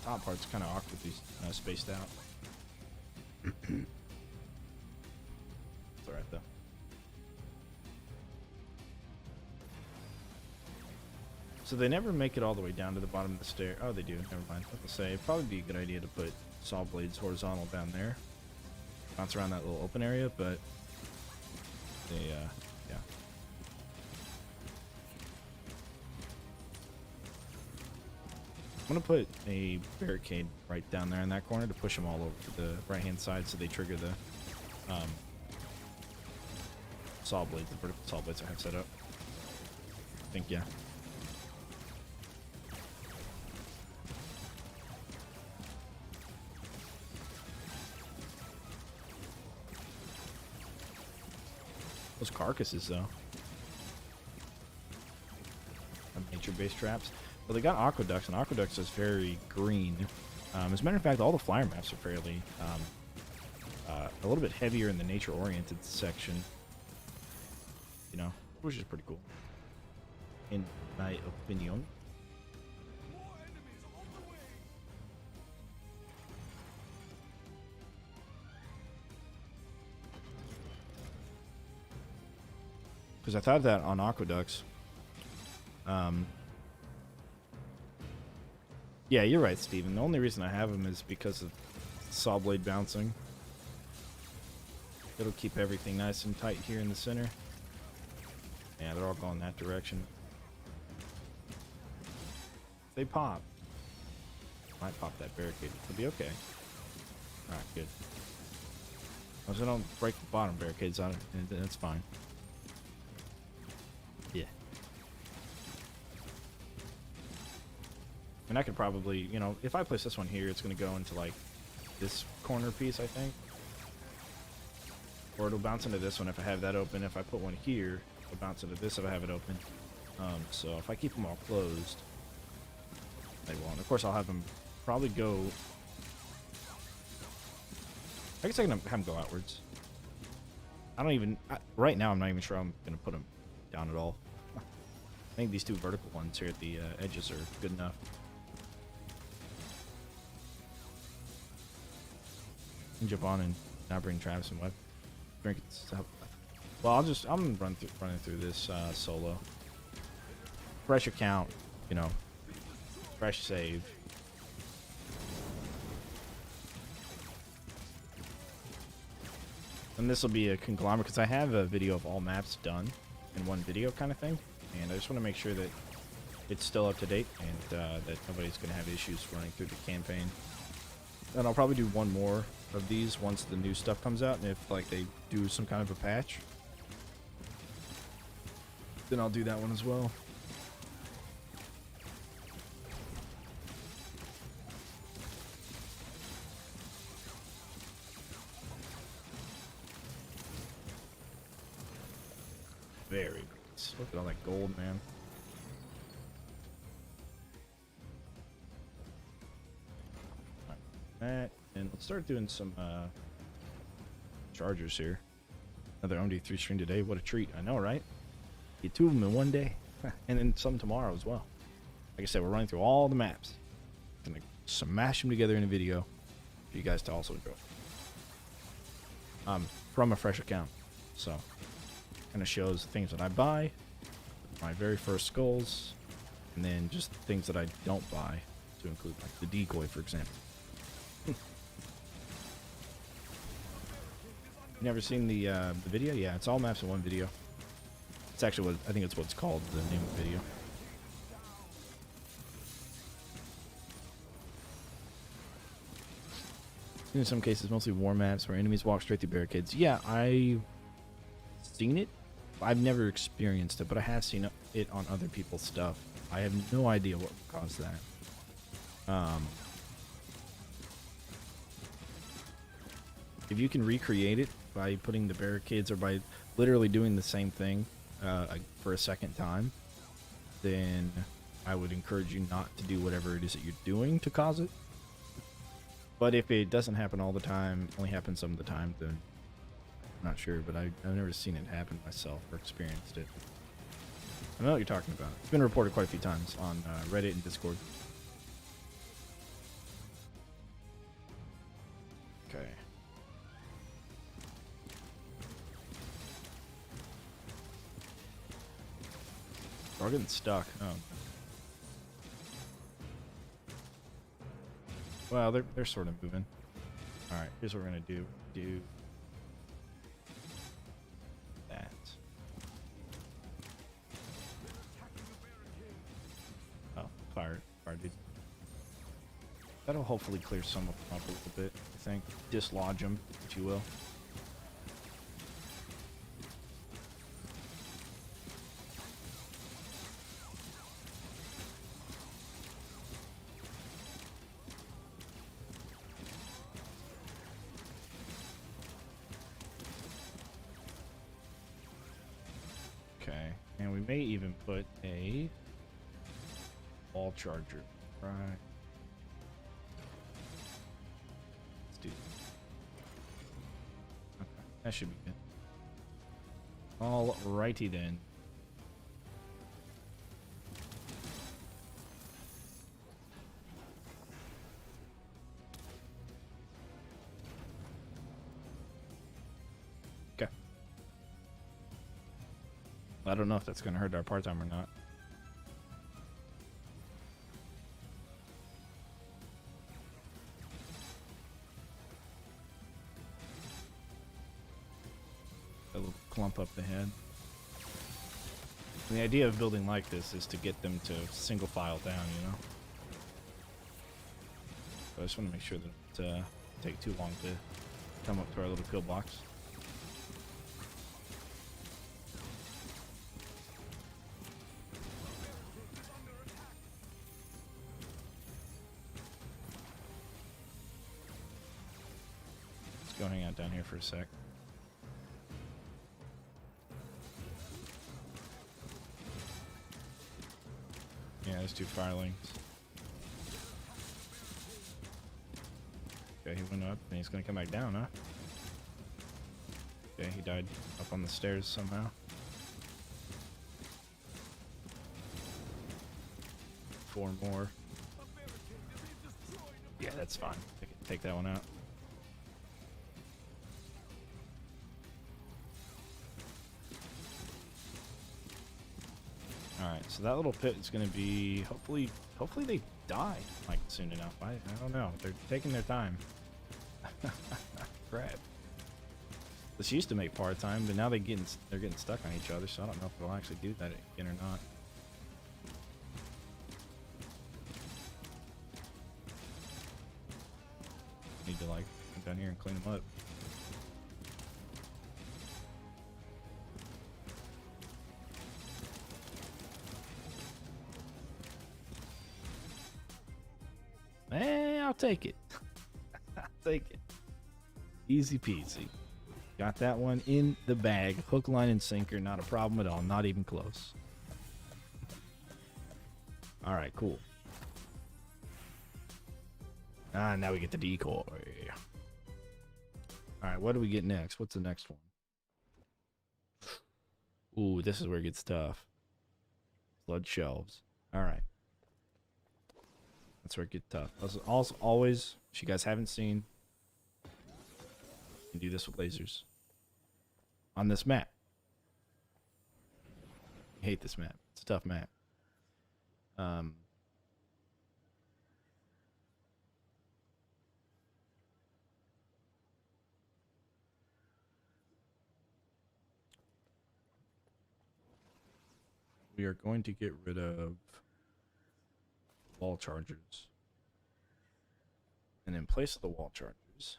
top part's kind of awkwardly spaced out. It's alright though. So they never make it all the way down to the bottom of the stair. Oh, they do. Never mind. I was gonna say, it'd probably be a good idea to put saw blades horizontal down there. Bounce around that little open area, but they, yeah. I'm gonna put a barricade right down there in that corner to push them all over to the right-hand side so they trigger the saw blades, the vertical saw blades I have set up. I think, yeah. Those carcasses, though. Nature-based traps. Well, they got aqueducts, and aqueducts is very green. As a matter of fact, all the flyer maps are fairly a little bit heavier in the nature-oriented section. You know, which is pretty cool, in my opinion. More enemies on the way. Because I thought that on aqueducts. Yeah, you're right, Steven. The only reason I have them is because of saw blade bouncing. It'll keep everything nice and tight here in the center. Yeah, they're all going that direction. They pop. Might pop that barricade. It'll be okay. Alright, good. As long as I don't break the bottom barricades on it, that's fine. Yeah. And I could probably, you know, if I place this one here, it's going to go into, like, this corner piece, I think. Or it'll bounce into this one if I have that open. If I put one here, it'll bounce into this if I have it open. So if I keep them all closed, They won't. Of course, I'll have them probably go. I guess I can have them go outwards. I don't even. Right now, I'm not even sure I'm gonna put them down at all. I think these two vertical ones here at the edges are good enough. And jump on and now bring Travis and Webb. Drink it. Well, I'm running through this solo. Fresh account, you know. Fresh save. And this will be a conglomerate because I have a video of all maps done in one video kind of thing. And I just want to make sure that it's still up to date and that nobody's going to have issues running through the campaign. And I'll probably do one more of these once the new stuff comes out. And if like they do some kind of a patch, then I'll do that one as well. Very nice. Look at all that gold, man. That, and let's start doing some chargers here. Another OMD3 stream today. What a treat. I know, right? Get 2 of them in one day. And then some tomorrow as well. Like I said, we're running through all the maps. Gonna smash them together in a video for you guys to also enjoy. From a fresh account. So kind of shows things that I buy, my very first skulls, and then just things that I don't buy, to include like the decoy, for example. You never seen the video? Yeah, it's all maps in one video. It's actually what I think it's what's called the name of the video. In some cases, mostly war maps where enemies walk straight through barricades. Yeah, I've seen it. I've never experienced it, but I have seen it on other people's stuff. I have no idea what caused that. If you can recreate it by putting the barricades or by literally doing the same thing for a second time, then I would encourage you not to do whatever it is that you're doing to cause it. But if it doesn't happen all the time, only happens some of the time, then I'm not sure, but I've never seen it happen myself or experienced it. I know what you're talking about. It's been reported quite a few times on Reddit and Discord. Okay. We're getting stuck. Oh. Well, they're sort of moving. All right, here's what we're gonna do. Do that. Oh, fire, dude. That'll hopefully clear some of them up a little bit. I think dislodge them, if you will. And we may even put a wall charger. Right. Let's do that. Okay, that should be good. All righty then. I don't know if that's going to hurt our part-time or not. A little clump up the head. And the idea of building like this is to get them to single file down, you know? So I just want to make sure that it doesn't take too long to come up to our little pillbox. Go hang out down here for a sec. Yeah, there's 2 firelings. Okay, he went up and he's gonna come back down, huh? Okay, he died up on the stairs somehow. Four more. Yeah, that's fine. I can take that one out. Alright, so that little pit is going to be, hopefully they die, like, soon enough. I don't know. They're taking their time. Crap. This used to make part-time, but now they're getting stuck on each other, so I don't know if they'll actually do that again or not. Need to, like, come down here and clean them up. I'll take it. I'll take it. Easy peasy. Got that one in the bag. Hook, line, and sinker. Not a problem at all. Not even close. Alright, cool. Now we get the decoy. Alright, what do we get next? What's the next one? Ooh, this is where it gets tough. Flood shelves. Alright. That's where it gets tough. Also, always, if you guys haven't seen, you can do this with lasers. On this map. I hate this map. It's a tough map. We are going to get rid of wall chargers. And in place of the wall chargers,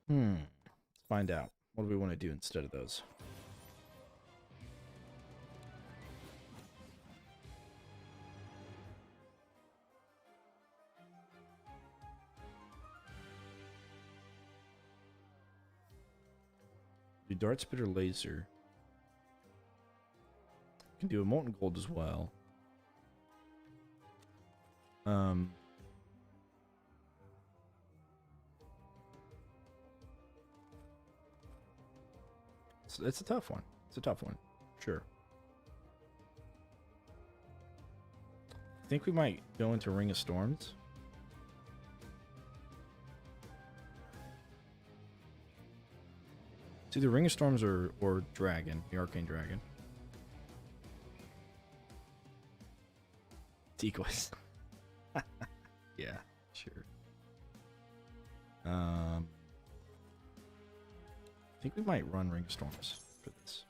let's find out. What do we want to do instead of those? Do dart spitter laser. Can do a molten gold as well. It's a tough one. It's a tough one. Sure. I think we might go into Ring of Storms. It's either Ring of Storms or Dragon, the Arcane Dragon. Decoys. Yeah, sure. I think we might run Ring of Storms for this.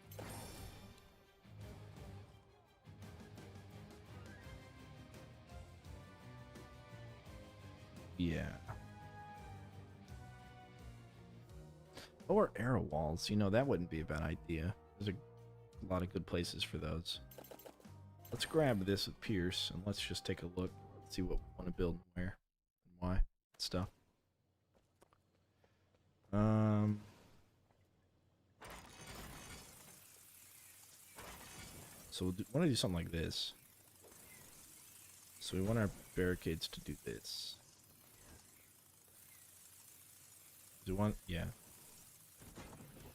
Yeah. Or arrow walls. You know, that wouldn't be a bad idea. There's a lot of good places for those. Let's grab this with Pierce and let's just take a look. Let's see what we want to build and where and why. Stuff. So we'll want to do something like this. So we want our barricades to do this. Do we want, yeah.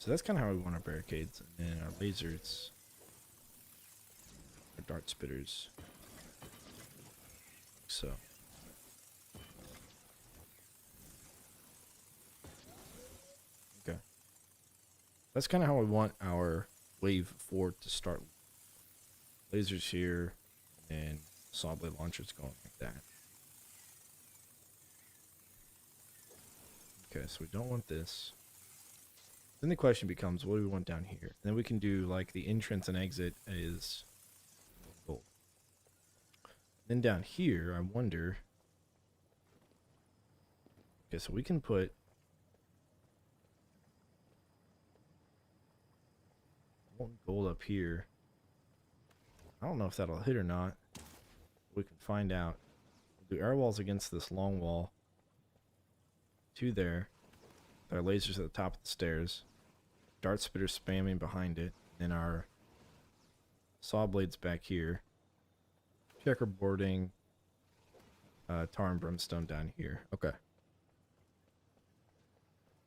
So that's kind of how we want our barricades, and then our lasers, our dart spitters. So. Okay. That's kind of how we want our wave 4 to start. Lasers here, and saw blade launchers going like that. Okay, so we don't want this. Then the question becomes, what do we want down here? And then we can do like the entrance and exit is gold. Then down here, I wonder. Okay, so we can put one gold up here. I don't know if that'll hit or not. We can find out. We'll do air walls against this long wall. 2 there. Our lasers at the top of the stairs. Dart spitter spamming behind it. And our saw blades back here. Checkerboarding tar and brimstone down here. Okay.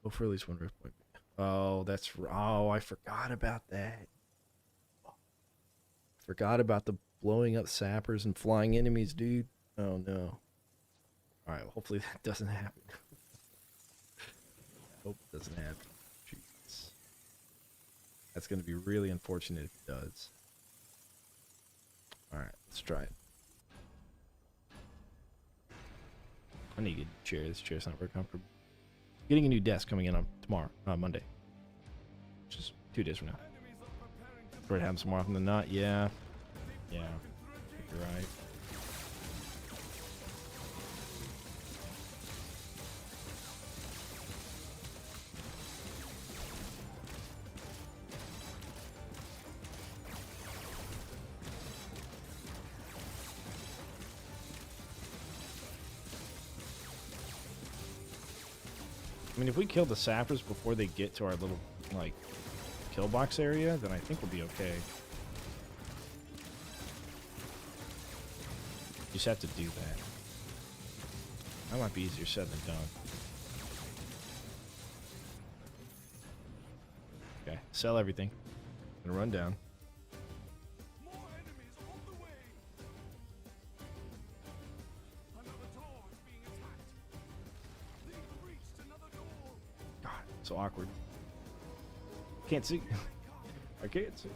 Go for at least one rift point. Oh, oh, I forgot about that. Forgot about the blowing up sappers and flying enemies, dude. Oh no. Alright, well, hopefully that doesn't happen. Hope it doesn't happen. Jeez. That's gonna be really unfortunate if it does. Alright, let's try it. I need to get a chair. This chair's not very comfortable. Getting a new desk coming in on tomorrow, Monday. Which is 2 days from now. Sure, it happens more often than not. Yeah. Yeah. You're right. I mean, if we kill the sappers before they get to our little, like, kill box area, then I think we'll be okay. You just have to do that. That might be easier said than done. Okay, sell everything. Gonna run down. More enemies on the way. Another door is being attacked. They've reached another door. God, so awkward. Can't see. I can't see.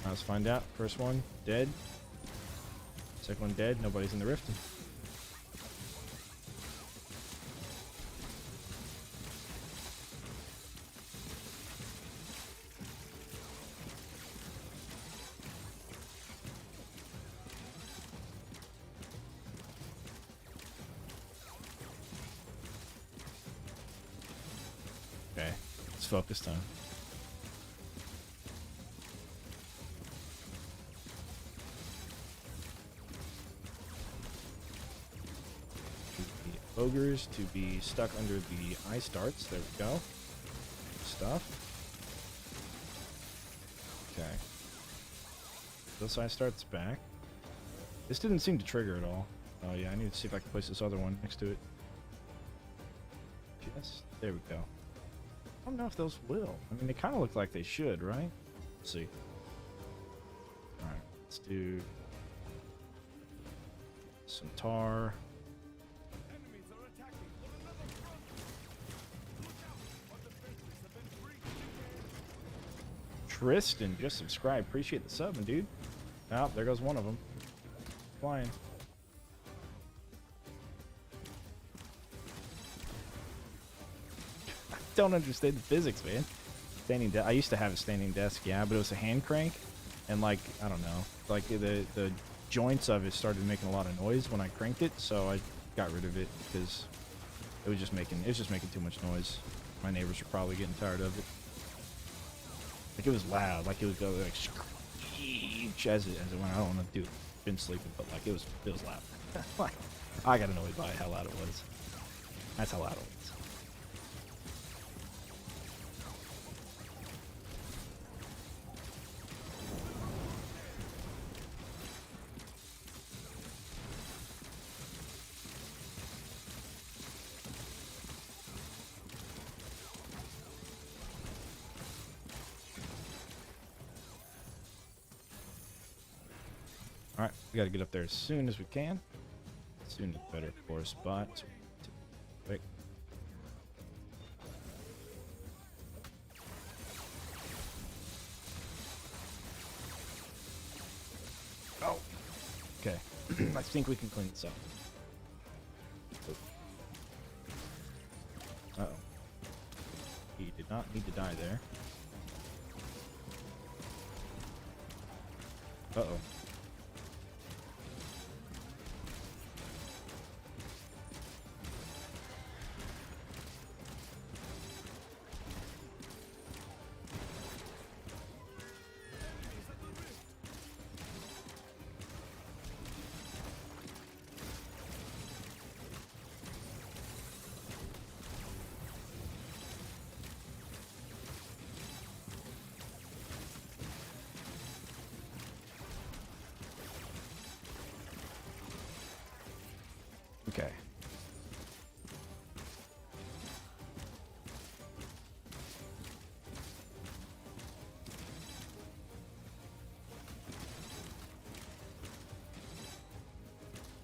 Let's find out. First one, dead. Second one dead. Nobody's in the rift. Okay, it's focus time. Ogres to be stuck under the ice darts. There we go. Stuff. Okay. This ice darts back. This didn't seem to trigger at all. Oh yeah, I need to see if I can place this other one next to it. Yes, there we go. I don't know if those will. I mean, they kind of look like they should, right? Let's see. Alright, let's do some tar. Enemies are attacking on another front. Look out! Our defenses have been breached. Tristan just subscribed. Appreciate the sub, dude. Oh, there goes one of them. Flying. I don't understand the physics, man. Standing I used to have a standing desk, yeah, but it was a hand crank, and like I don't know, like the joints of it started making a lot of noise when I cranked it, so I got rid of it because it was just making too much noise. My neighbors were probably getting tired of it. Like it was loud, like it would go like screech as it went. I don't know, dude, been sleeping, but like it was loud. Like I got annoyed by how loud it was. That's how loud it was. Alright, we gotta get up there as soon as we can. Soon is better for a spot. So quick. Oh! Okay. I think we can clean this up. Uh-oh. He did not need to die there. Uh-oh.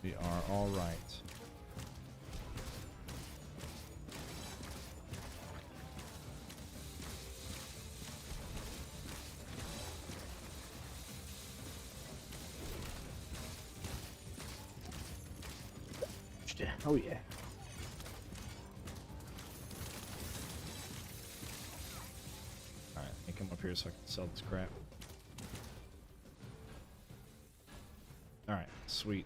We are all right. Oh yeah. Alright, let me come up here so I can sell this crap. Alright, sweet.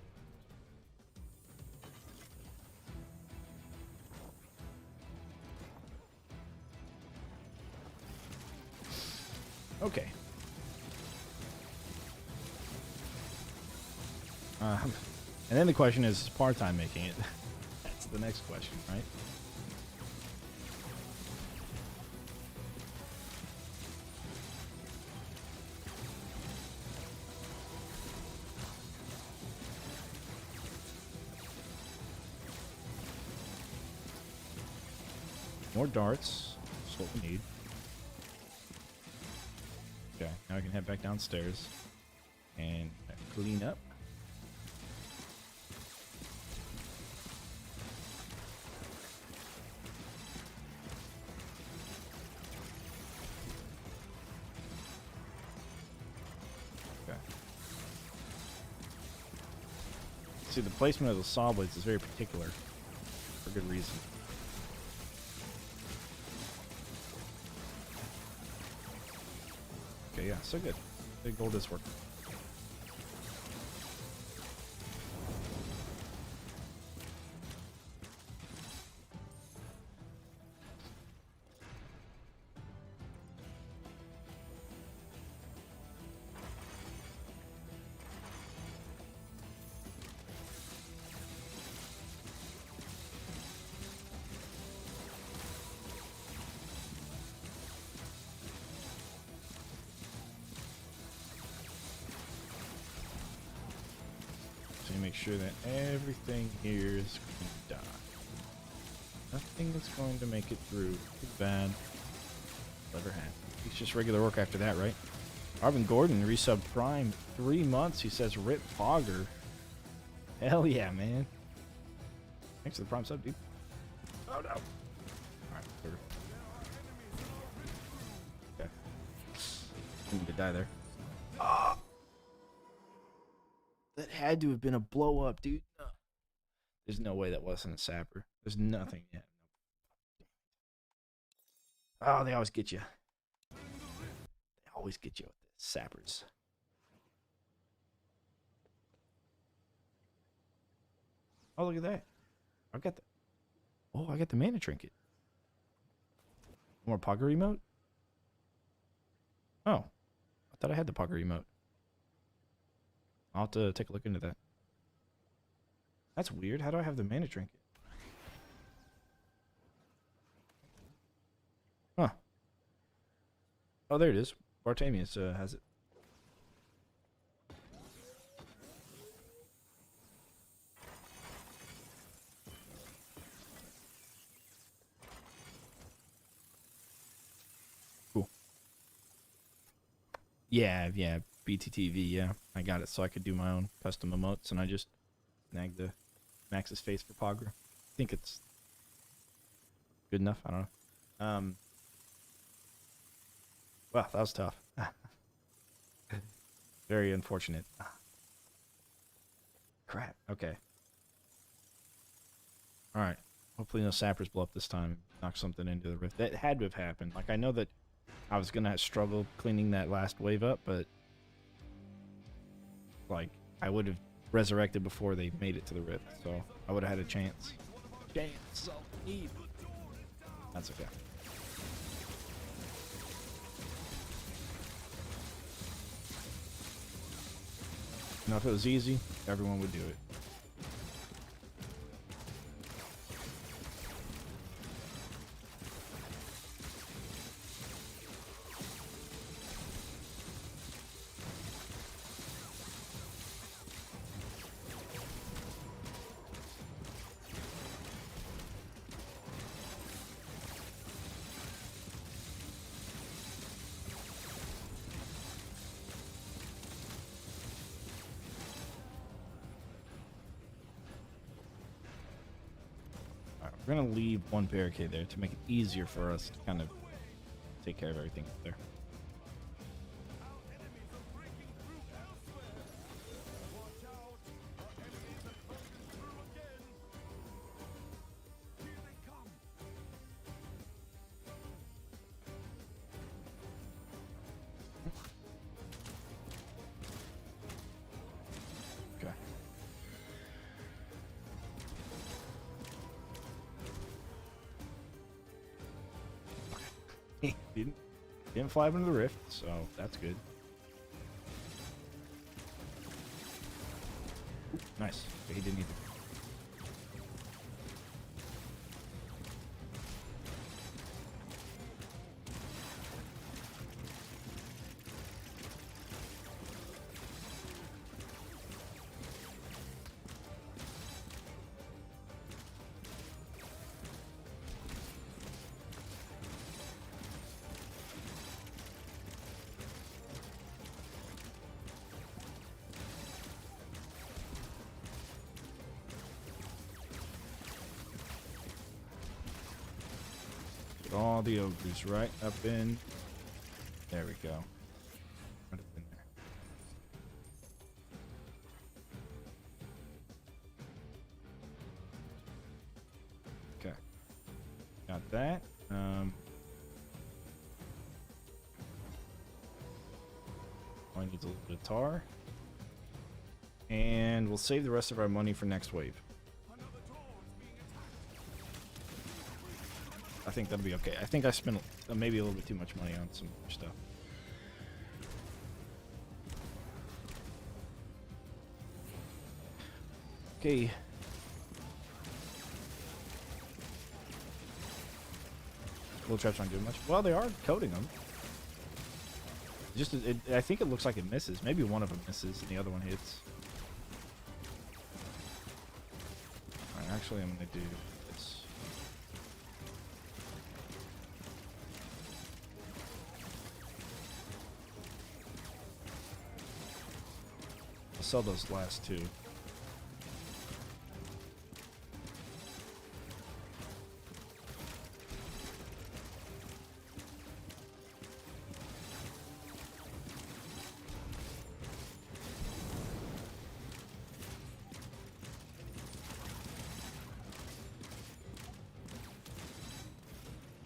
Okay. And then the question is part-time making it? That's the next question, right? More darts. That's what we need. Okay, now I can head back downstairs and clean up. Okay. See, the placement of the saw blades is very particular for good reason. Okay, yeah, so good. Big gold is working. So you make sure that everything here is going to die. Nothing is going to make it through. Too bad. Never happened. It's just regular work after that, right? Arvin Gordon, resub Prime, 3 months. He says, rip Fogger. Hell yeah, man. Thanks for the Prime sub, dude. Oh, no. Alright, whatever. Okay. Didn't to die there. Ah! That had to have been a blow up, dude. There's no way that wasn't a sapper. There's nothing yet. Oh, they always get you. They always get you with the sappers. Oh, look at that. I got the... Oh, I got the mana trinket. More Pogger emote? Oh. I thought I had the Pogger emote. I'll have to take a look into that. That's weird. How do I have the mana trinket? Huh. Oh, there it is. Bartamius has it. Cool. Yeah, BTTV, yeah. I got it so I could do my own custom emotes, and I just snagged the Max's face for Pogger. I think it's good enough. I don't know. Well, that was tough. Very unfortunate. Crap. Okay. Alright. Hopefully no sappers blow up this time. Knock something into the rift. That had to have happened. Like, I know that I was going to struggle cleaning that last wave up, but... Like, I would have resurrected before they made it to the rift, so I would have had a chance. Chance of need. That's okay. You know, if it was easy, everyone would do it. We're gonna leave one barricade there to make it easier for us to kind of take care of everything up there. Our enemies are breaking through elsewhere. Watch out! Our enemies are broken through again. Here they come. Okay. He didn't fly up into the rift, so that's good. Ooh, nice. Okay, he didn't either. Get all the ogres right up in. There we go. Right up in there. Okay. Got that. Only needs a little bit of tar. And we'll save the rest of our money for next wave. Another door's being attacked. I think that'll be okay. I think I spent maybe a little bit too much money on some stuff. Okay. Little traps aren't doing much. Well, they are coating them. Just, I think it looks like it misses. Maybe one of them misses and the other one hits. Alright, actually, I'm gonna do this. I'll sell those last two.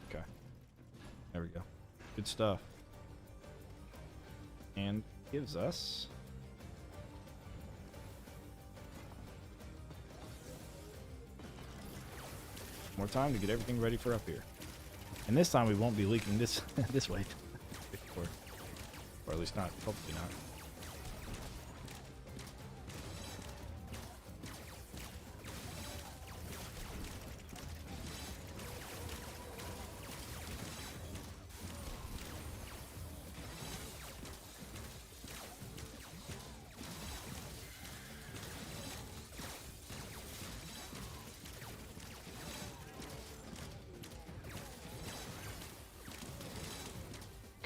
Okay. There we go. Good stuff. And gives us more time to get everything ready for up here. And this time we won't be leaking this this way. Or at least not, hopefully not.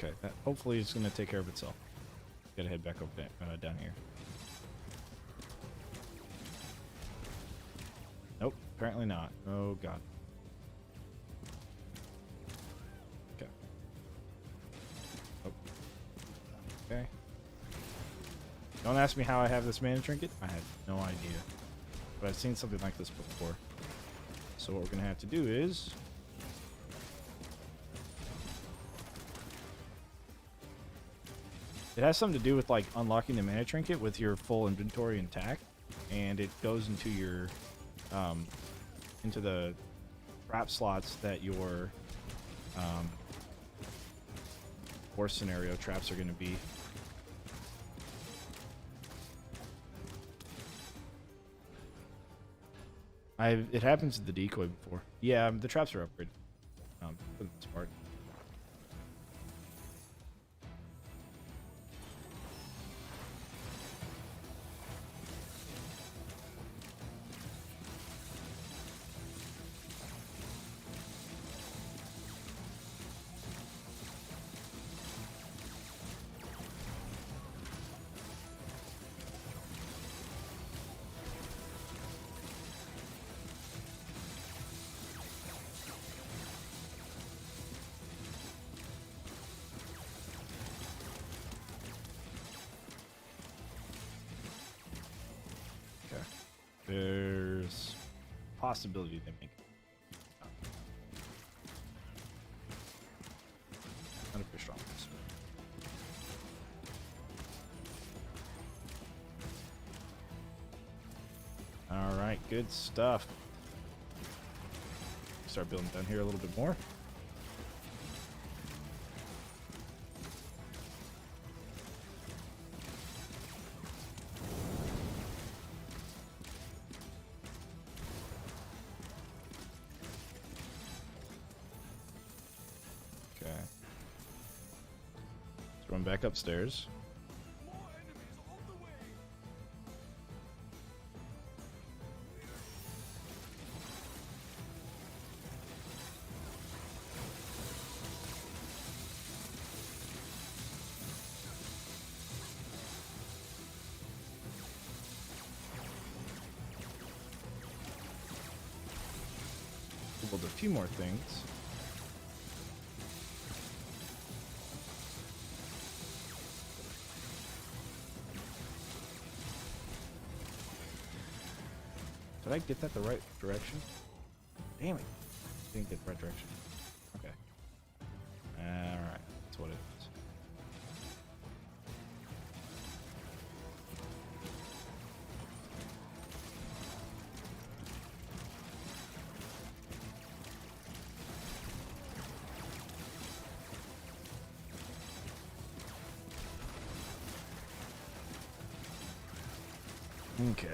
Okay, that hopefully it's going to take care of itself. Gotta head back over down here. Nope, apparently not. Oh god. Okay. Oh. Okay. Don't ask me how I have this mana trinket. I have no idea. But I've seen something like this before. So what we're going to have to do is it has something to do with like unlocking the mana trinket with your full inventory intact, and it goes into your into the trap slots that your worst scenario traps are going to be. It happens to the decoy before. Yeah, the traps are upgraded for the most part. possibility they make it. Not a pretty strong possibility. All right, good stuff. Start building down here a little bit more. Okay. Let's run back upstairs. More enemies on the way. We'll build a few more things. Did I get that the right direction? Damn it. Didn't get the right direction. Okay. Alright, that's what it is. Okay.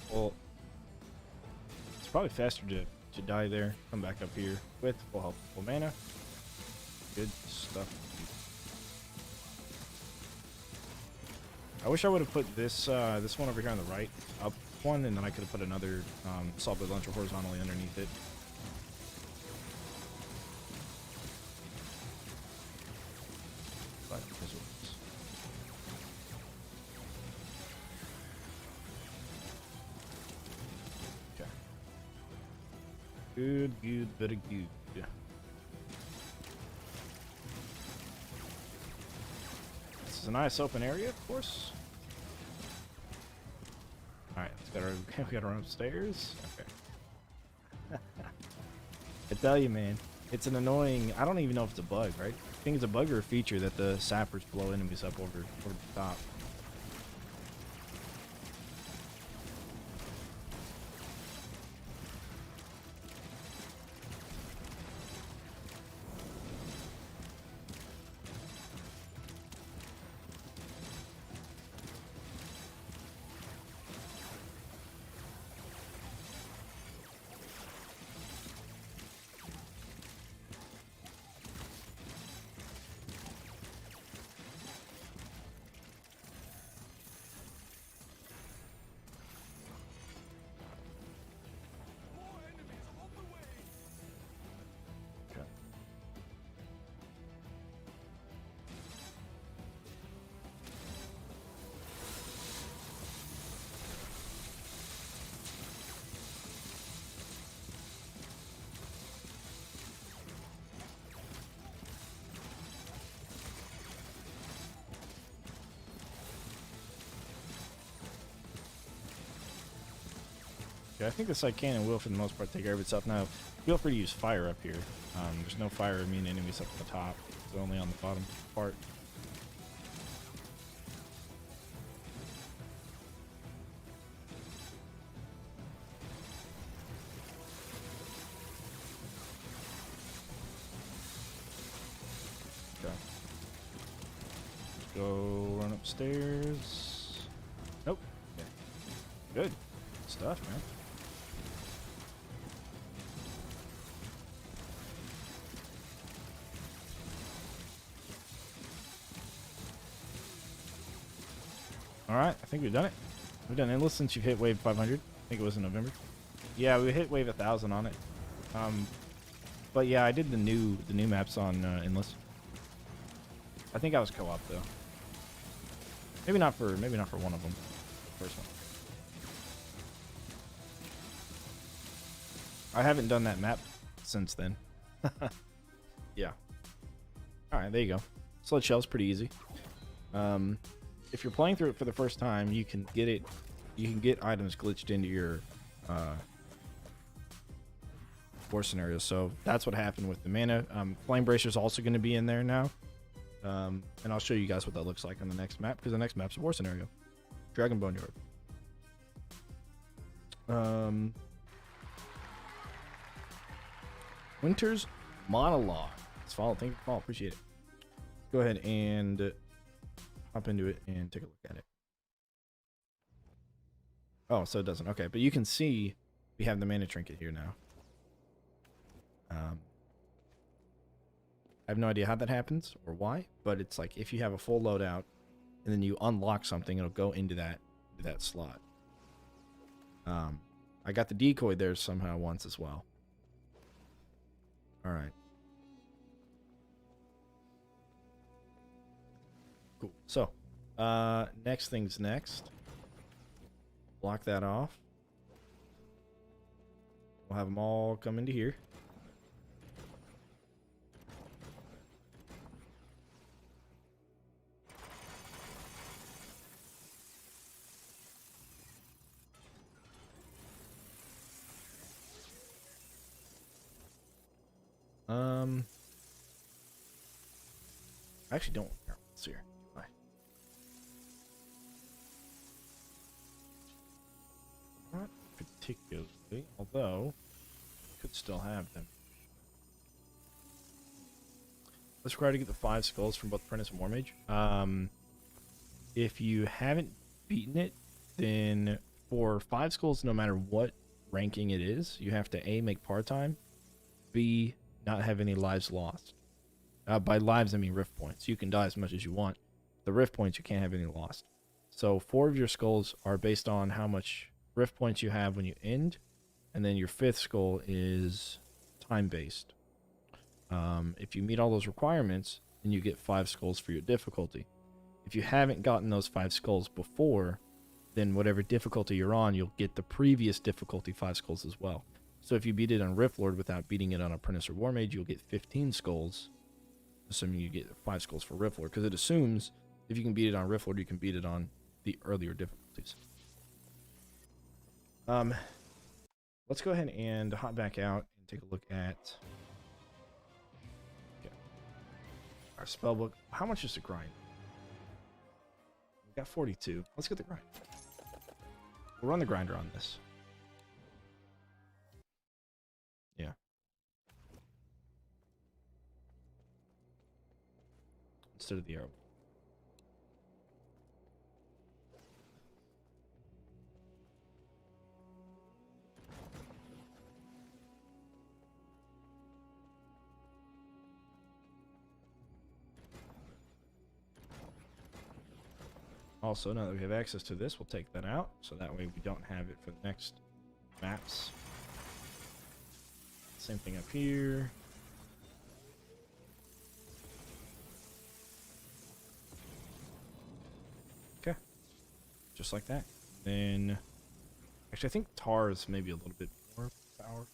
Well, it's probably faster to die there. Come back up here with full health, full mana. Good stuff. I wish I would have put this this one over here on the right up one, and then I could have put another assault blade launcher horizontally underneath it. But here's what it is. Okay. Good, good, very good. Yeah. This is a nice open area, of course. Alright, we gotta run upstairs. Okay. I tell you, man, it's an annoying. I don't even know if it's a bug, right? I think it's a bug or a feature that the sappers blow enemies up over the top. More enemies on the way. Okay. Yeah, I think this side can and will, for the most part, take care of itself. Now, feel free to use fire up here. There's no fire immune enemies up at the top. It's only on the bottom part. Okay. Let's go run upstairs. Nope. Okay. Good stuff, man. All right, I think we've done it. We've done endless since you've hit wave 500. I think it was in November. Yeah, we hit wave 1,000 on it. But yeah, I did the new maps on endless. I think I was co-op though. Maybe not for one of them. First one. I haven't done that map since then. Yeah. All right, there you go. Sled shell's pretty easy. If you're playing through it for the first time, you can get it. You can get items glitched into your war scenarios. So that's what happened with the mana. Flame Bracer's also going to be in there now. And I'll show you guys what that looks like on the next map, because the next map's a war scenario. Dragon Boneyard. Winter's Monologue. It's follow. Thank you for follow. Appreciate it. Go ahead and hop into it and take a look at it. Oh, so it doesn't. Okay, but you can see we have the mana trinket here now. I have no idea how that happens or why, but it's like if you have a full loadout and then you unlock something, it'll go into that slot. I got the decoy there somehow once as well. All right. Cool. So, next thing's next. Block that off. We'll have them all come into here. I actually don't care what's here. Bye. Not particularly, although could still have them. Let's require to get the 5 skulls from both Apprentice and War Mage. If you haven't beaten it, then for 5 skulls, no matter what ranking it is, you have to A, make part time, B, not have any lives lost. By lives, I mean rift points. You can die as much as you want. The rift points, you can't have any lost. So 4 of your skulls are based on how much rift points you have when you end, and then your 5th skull is time-based. If you meet all those requirements, then you get 5 skulls for your difficulty. If you haven't gotten those 5 skulls before, then whatever difficulty you're on, you'll get the previous difficulty 5 skulls as well. So if you beat it on Rift Lord without beating it on Apprentice or War Mage, you'll get 15 skulls, assuming you get 5 skulls for Rift Lord, because it assumes if you can beat it on Rift Lord, you can beat it on the earlier difficulties. Let's go ahead and hop back out and take a look at our spellbook. How much is the grind? We got 42. Let's get the grind. We'll run the grinder on this. Yeah. Instead of the arrow. Also, now that we have access to this, we'll take that out, so that way we don't have it for the next maps. Same thing up here. Okay. Just like that. Then, actually, I think tar is maybe a little bit more power.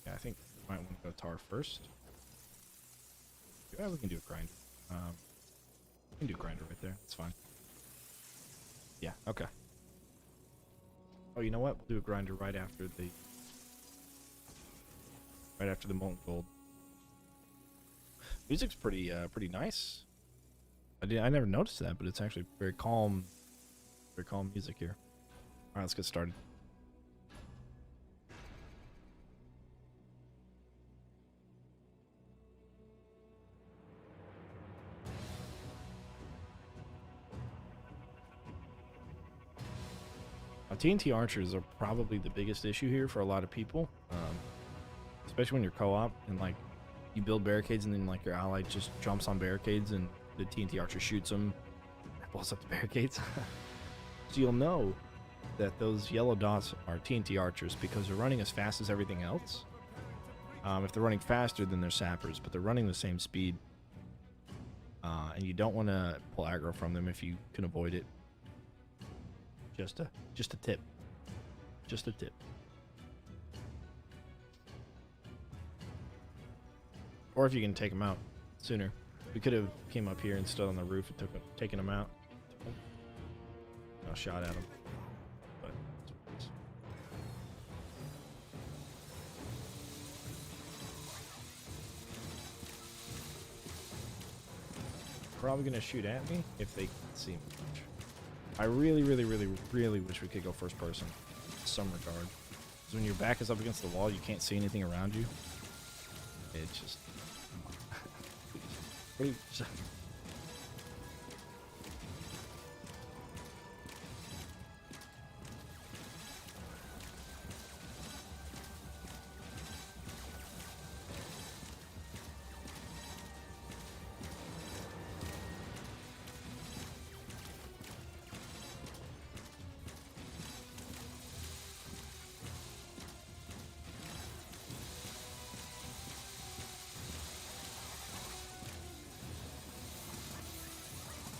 Yeah, I think we might want to go tar first. Yeah, we can do a grinder. We can do grinder right there. That's fine. Yeah, okay. Oh, you know what? We'll do a grinder right after the molten gold. Music's pretty nice. I never noticed that, but it's actually very calm music here. All right, let's get started. TNT archers are probably the biggest issue here for a lot of people, especially when you're co-op and like you build barricades and then like your ally just jumps on barricades and the TNT archer shoots them blows up the barricades. So you'll know that those yellow dots are TNT archers because they're running as fast as everything else. If they're running faster, then they're sappers, but they're running the same speed. And you don't want to pull aggro from them if you can avoid it. Just a tip. Just a tip. Or if you can take them out sooner. We could have came up here and stood on the roof and taken them out. No shot at them. But that's what it is. Probably gonna shoot at me if they see me. I really wish we could go first person in some regard. Because when your back is up against the wall, you can't see anything around you. It's just... What do you...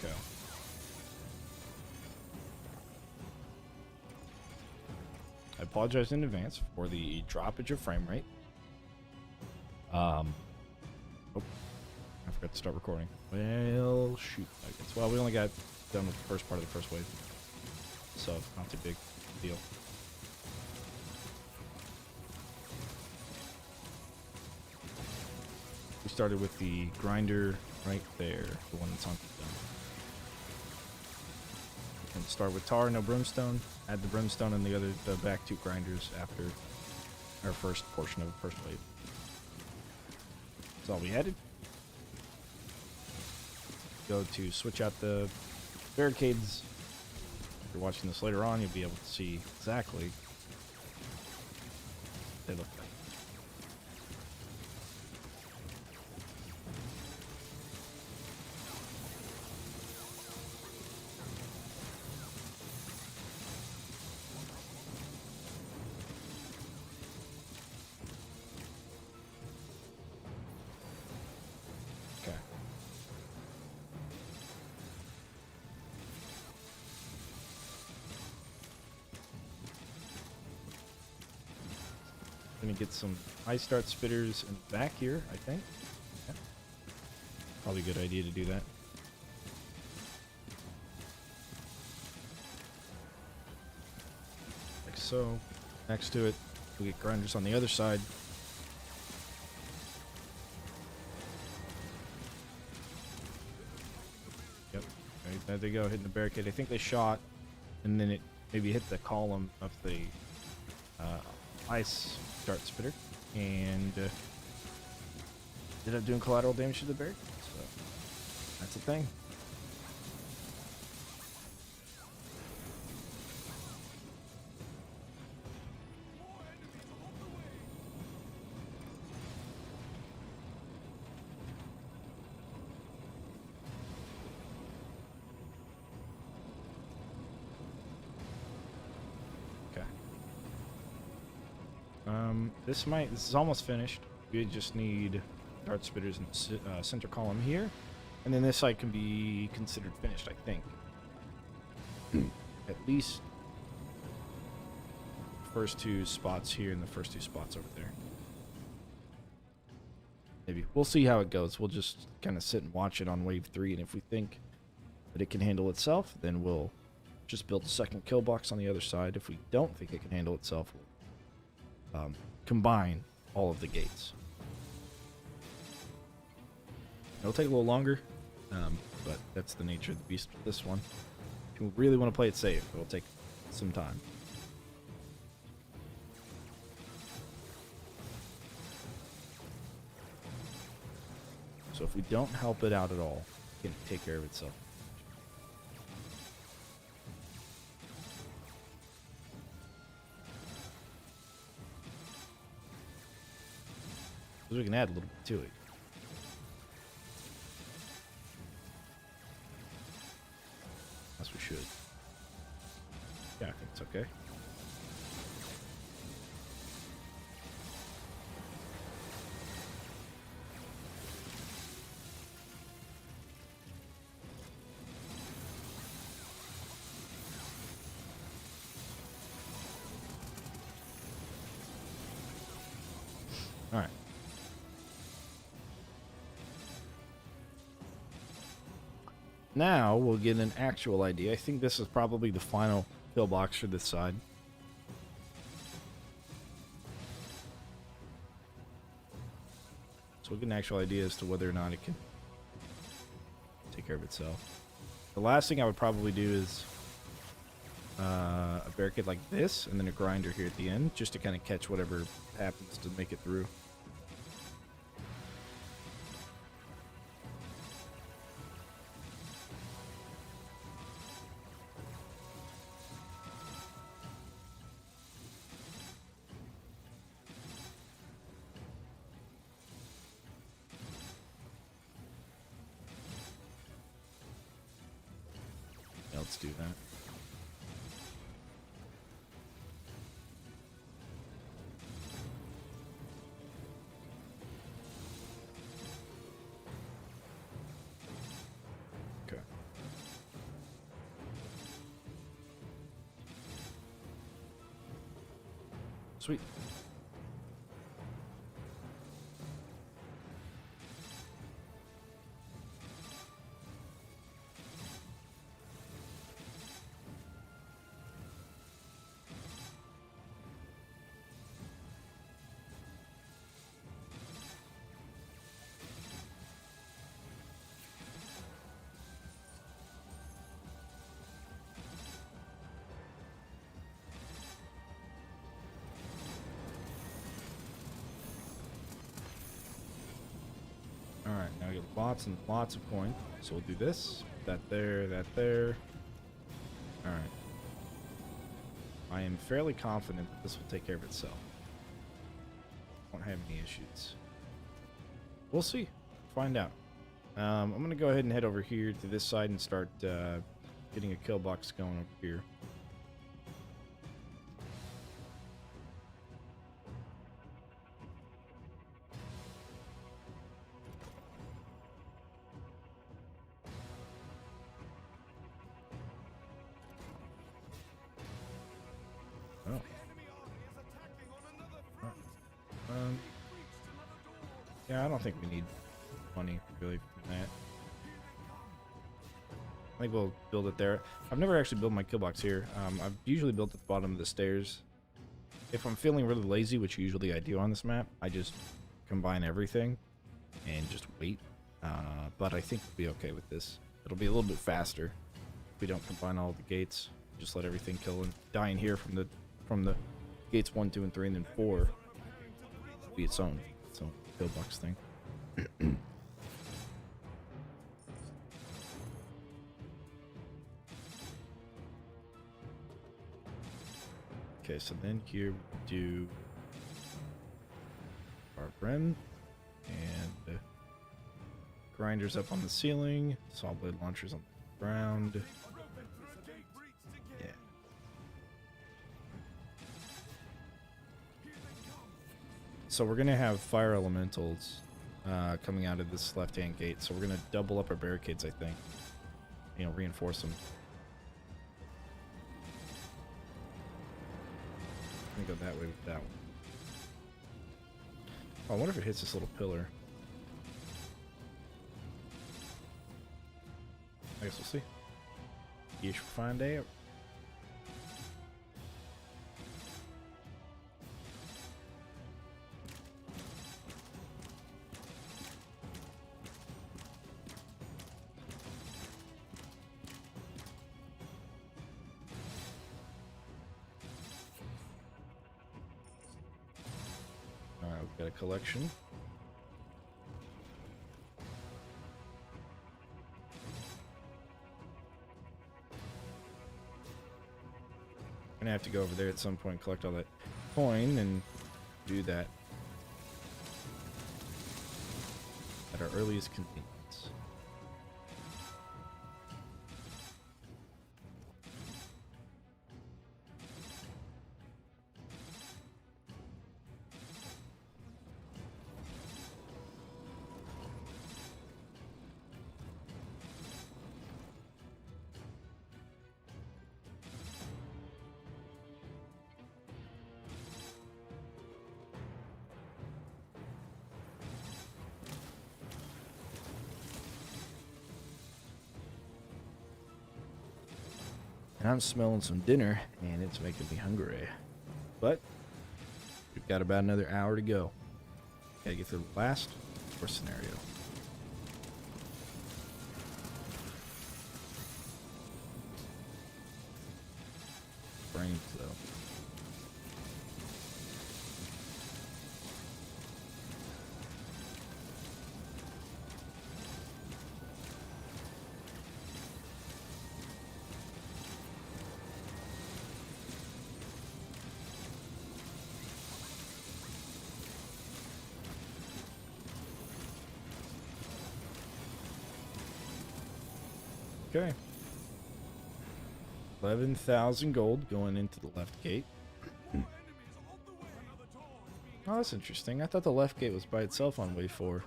Okay. I apologize in advance for the droppage of frame rate. Oh, I forgot to start recording. Well, shoot. I guess. Well, we only got done with the first part of the first wave, so not too big deal. We started with the grinder right there, the one that's on the down. And start with tar, no brimstone. Add the brimstone and the back two grinders after our first portion of the first wave. That's all we added. Go to switch out the barricades. If you're watching this later on, you'll be able to see exactly what they look like. Gonna get some ice dart spitters in the back here, I think. Yeah. Probably a good idea to do that. Like so. Next to it, we get grinders on the other side. Yep. Right, there they go, hitting the barricade. I think they shot, and then it maybe hit the column of the ice dart spitter, and ended up doing collateral damage to the barricade. So that's a thing. This is almost finished. We just need dart spitters in the center column here, and then this side can be considered finished, I think. At least first two spots here and the first two spots over there. Maybe we'll see how it goes. We'll just kind of sit and watch it on wave 3, and if we think that it can handle itself, then we'll just build a second kill box on the other side. If we don't think it can handle itself, we'll combine all of the gates. It'll take a little longer, but that's the nature of the beast with this one. If you really want to play it safe, it'll take some time. So if we don't help it out at all, it can take care of itself. We can add a little bit to it. guess we should. Yeah, I think it's okay. All right. Now we'll get an actual idea. I think this is probably the final kill box for this side. So we'll get an actual idea as to whether or not it can take care of itself. The last thing I would probably do is a barricade like this, and then a grinder here at the end, just to kind of catch whatever happens to make it through. Yeah, let's do that. Okay. Sweet. Alright, now we get lots and lots of coin. So we'll do this, that there, that there. Alright. I am fairly confident that this will take care of itself. Won't have any issues. We'll see. Find out. I'm going to go ahead and head over here to this side and start getting a kill box going over here. Oh. Yeah, I don't think we need money really from that. I think we'll build it there. I've never actually built my kill box here. I've usually built at the bottom of the stairs. If I'm feeling really lazy, which usually I do on this map, I just combine everything and just wait. But I think we'll be okay with this. It'll be a little bit faster if we don't combine all the gates. Just let everything kill and die in here from the gates 1, 2, and 3, and then 4. Be its own kill box thing. Okay, so then here we do our brim and grinders up on the ceiling, saw blade launchers on the ground. Yeah. So we're gonna have fire elementals coming out of this left-hand gate. So we're gonna double up our barricades, I think. You know, reinforce them. I'm gonna go that way with that one. Oh, I wonder if it hits this little pillar. I guess we'll see. You should find out. Alright, we've got a collection. I'm gonna have to go over there at some point, collect all that coin, and do that at our earliest convenience. And I'm smelling some dinner, and it's making me hungry. But we've got about another hour to go. Gotta get through the last scenario. Brains, though. Okay. 11,000 gold going into the left gate. Oh, that's interesting. I thought the left gate was by itself on wave 4.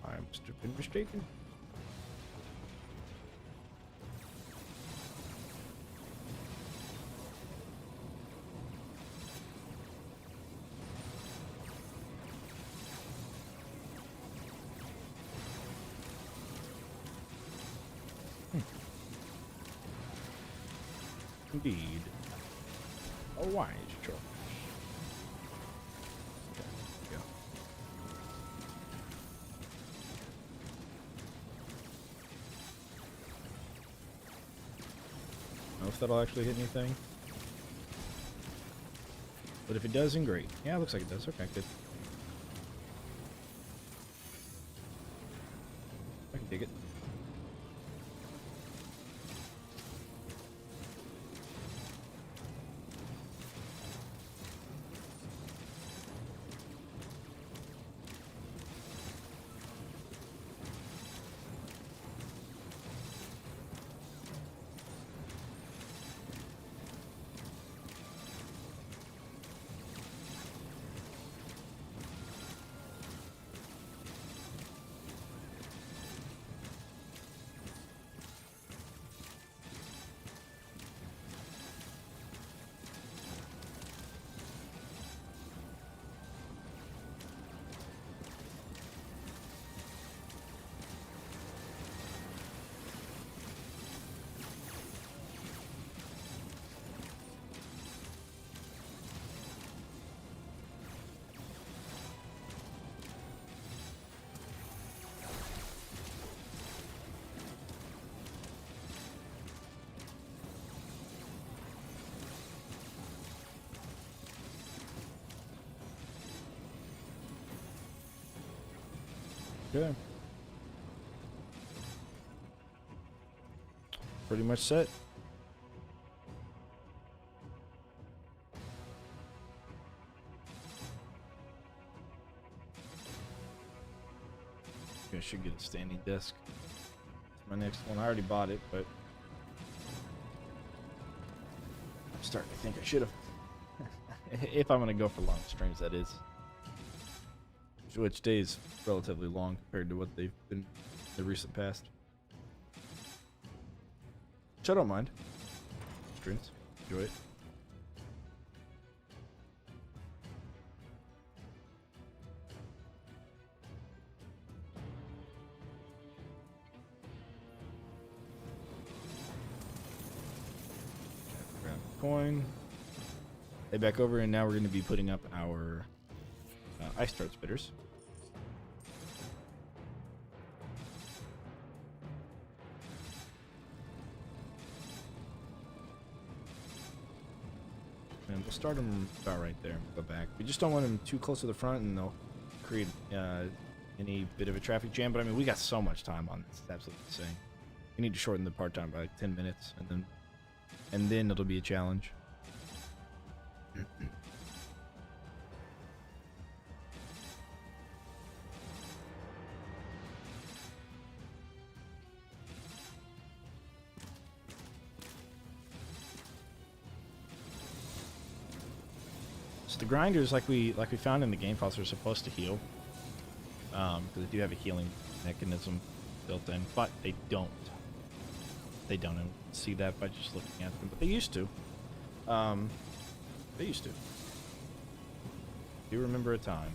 I must have been mistaken. Indeed. A wise choice. Okay, go. I don't know if that'll actually hit anything. But if it does, then great. Yeah, it looks like it does. Okay, good. I can dig it. Okay. Pretty much set. I should get a standing desk. It's my next one. I already bought it, but I'm starting to think I should have. If I'm going to go for long streams, that is. Which stays relatively long compared to what they've been in the recent past. Which I don't mind. Streams. Enjoy it. Grab a coin. Head back over, and now we're going to be putting up our ice dart spitters. And we'll start them about right there. Go back. We just don't want them too close to the front, and they'll create any bit of a traffic jam. But I mean, we got so much time on this. It's absolutely insane. We need to shorten the part time by like 10 minutes, and then it'll be a challenge. So the grinders, like we found in the game files, are supposed to heal, because they do have a healing mechanism built in, but they don't. They don't see that by just looking at them, but they used to. They used to. Do you remember a time?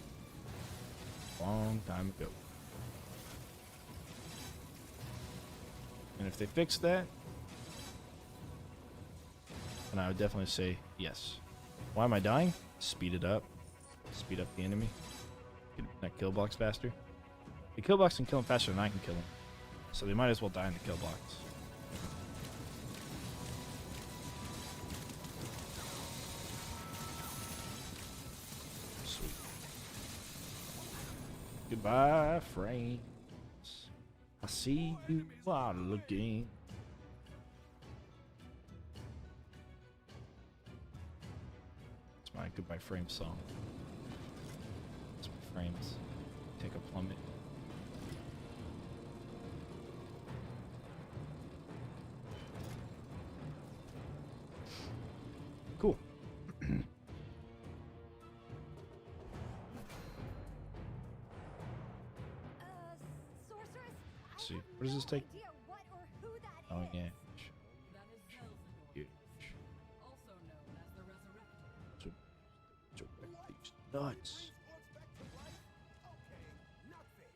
Long time ago. And if they fix that, then I would definitely say yes. Why am I dying? Speed it up. Speed up the enemy. Get that kill blocks faster. The kill blocks can kill him faster than I can kill him. So they might as well die in the kill blocks. Sweet. Goodbye, frames. I see you while looking. It's my goodbye frame song. It's my frames. Take a plummet. Cool. Sorceress, Let's see. What does this take? idea what or who that Oh, is. yeah. That is Zelzador, Huge. also known as the Resurrector. Direct these nuts. Orcs back to life? Okay, not fair.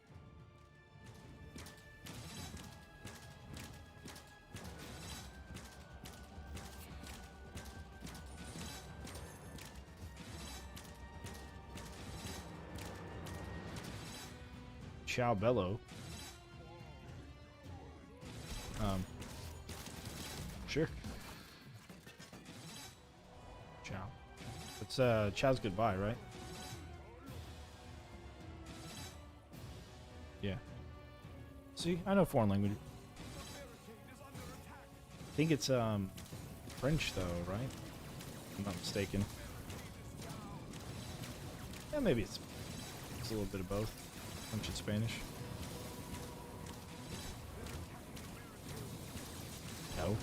Chow Bello. Sure. Chow. It's Chow's goodbye, right? Yeah. See, I know foreign language. I think it's French though, right? If I'm not mistaken. Yeah, maybe it's a little bit of both. French and Spanish. No.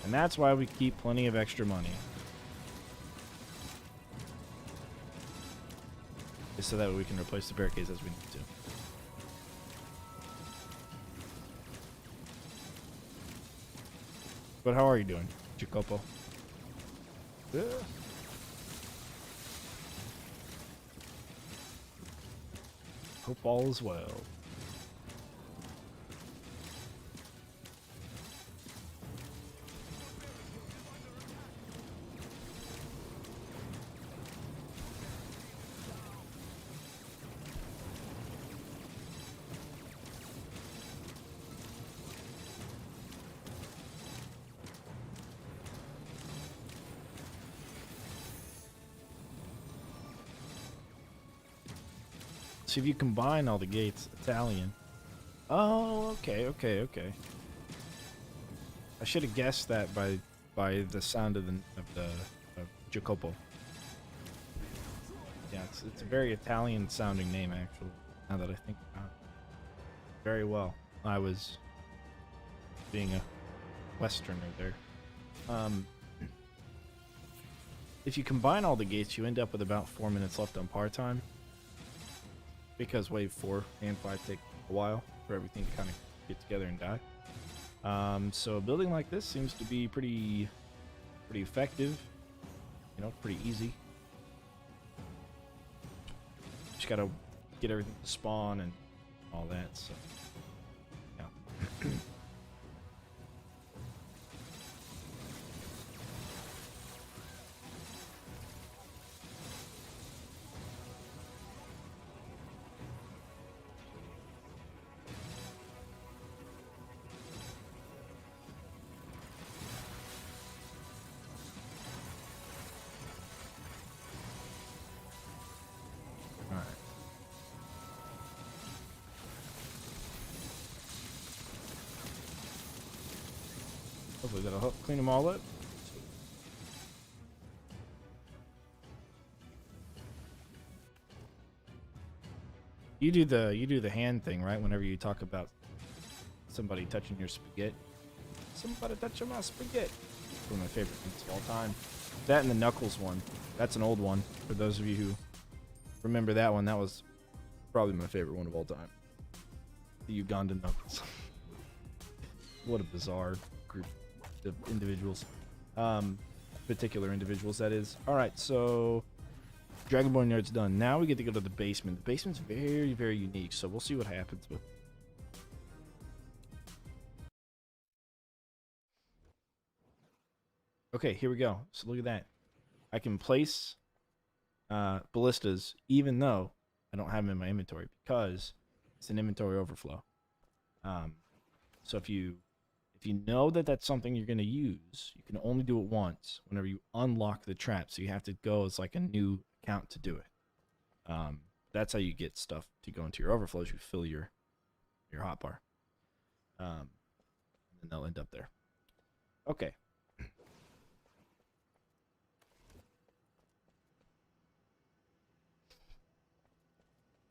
And that's why we keep plenty of extra money. Just so that we can replace the barricades as we need to. But how are you doing, Jacopo? Yeah. Hope all is well. See if you combine all the gates. Italian. Oh, okay. I should have guessed that by the sound of Jacopo. Yeah, it's a very Italian sounding name actually. Now that I think about it. Very well. I was being a Westerner there. If you combine all the gates, you end up with about 4 minutes left on par time. Because wave 4 and 5 take a while for everything to kind of get together and die. So a building like this seems to be pretty effective. You know, pretty easy. Just gotta get everything to spawn and all that. So yeah. Hopefully that'll help clean them all up. You do the hand thing, right? Whenever you talk about somebody touching your spaghetti. Somebody touching my spaghetti. One of my favorite things of all time. That and the Knuckles one. That's an old one. For those of you who remember that one, that was probably my favorite one of all time. The Ugandan Knuckles. What a bizarre group of individuals. Particular individuals, that is. Alright, so Dragonborn Yard's done. Now we get to go to the basement. The basement's very, very unique, so we'll see what happens with. Okay, here we go. So look at that. I can place ballistas even though I don't have them in my inventory because it's an inventory overflow. So if you know that that's something you're going to use, you can only do it once whenever you unlock the trap. So you have to go as like a new account to do it. That's how you get stuff to go into your overflows. You fill your hotbar. And they'll end up there. Okay.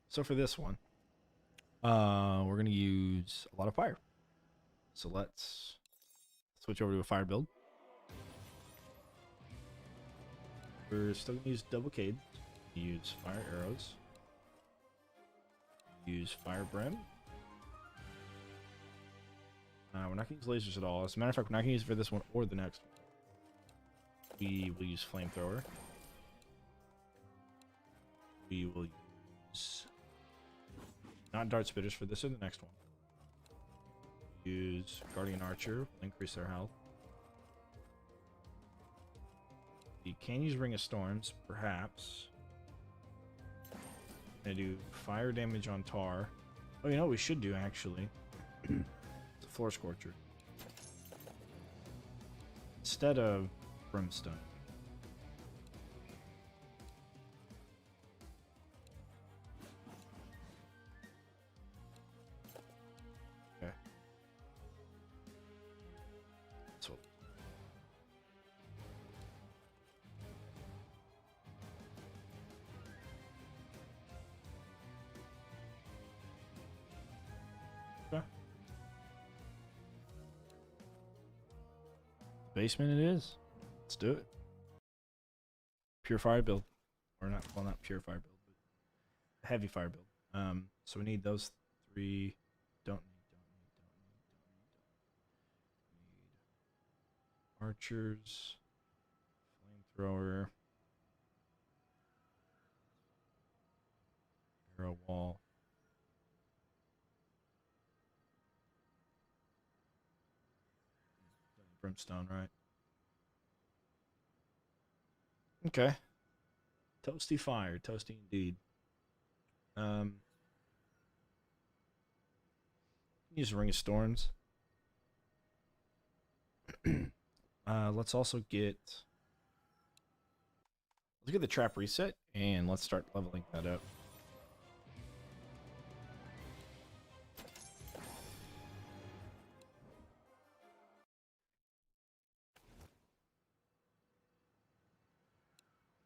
So for this one, we're going to use a lot of fire. So let's switch over to a fire build. We're still going to use double cades. Use fire arrows. Use fire brim. We're not going to use lasers at all. As a matter of fact, we're not going to use it for this one or the next one. We will use flamethrower. We will use not dart spitters for this or the next one. Use guardian archer. Will increase their health. We can use ring of storms, perhaps. Gonna do fire damage on tar. Oh, you know what we should do actually? It's a floor scorcher instead of brimstone. Okay. So. Okay. Basement it is. Let's do it. Pure fire build. Or not, well, not pure fire build, but heavy fire build. So we need those three. Don't need archers, flamethrower, arrow wall. Brimstone, right? Okay. Toasty fire, toasty indeed. Use Ring of Storms. Let's also get. Let's get the trap reset and let's start leveling that up.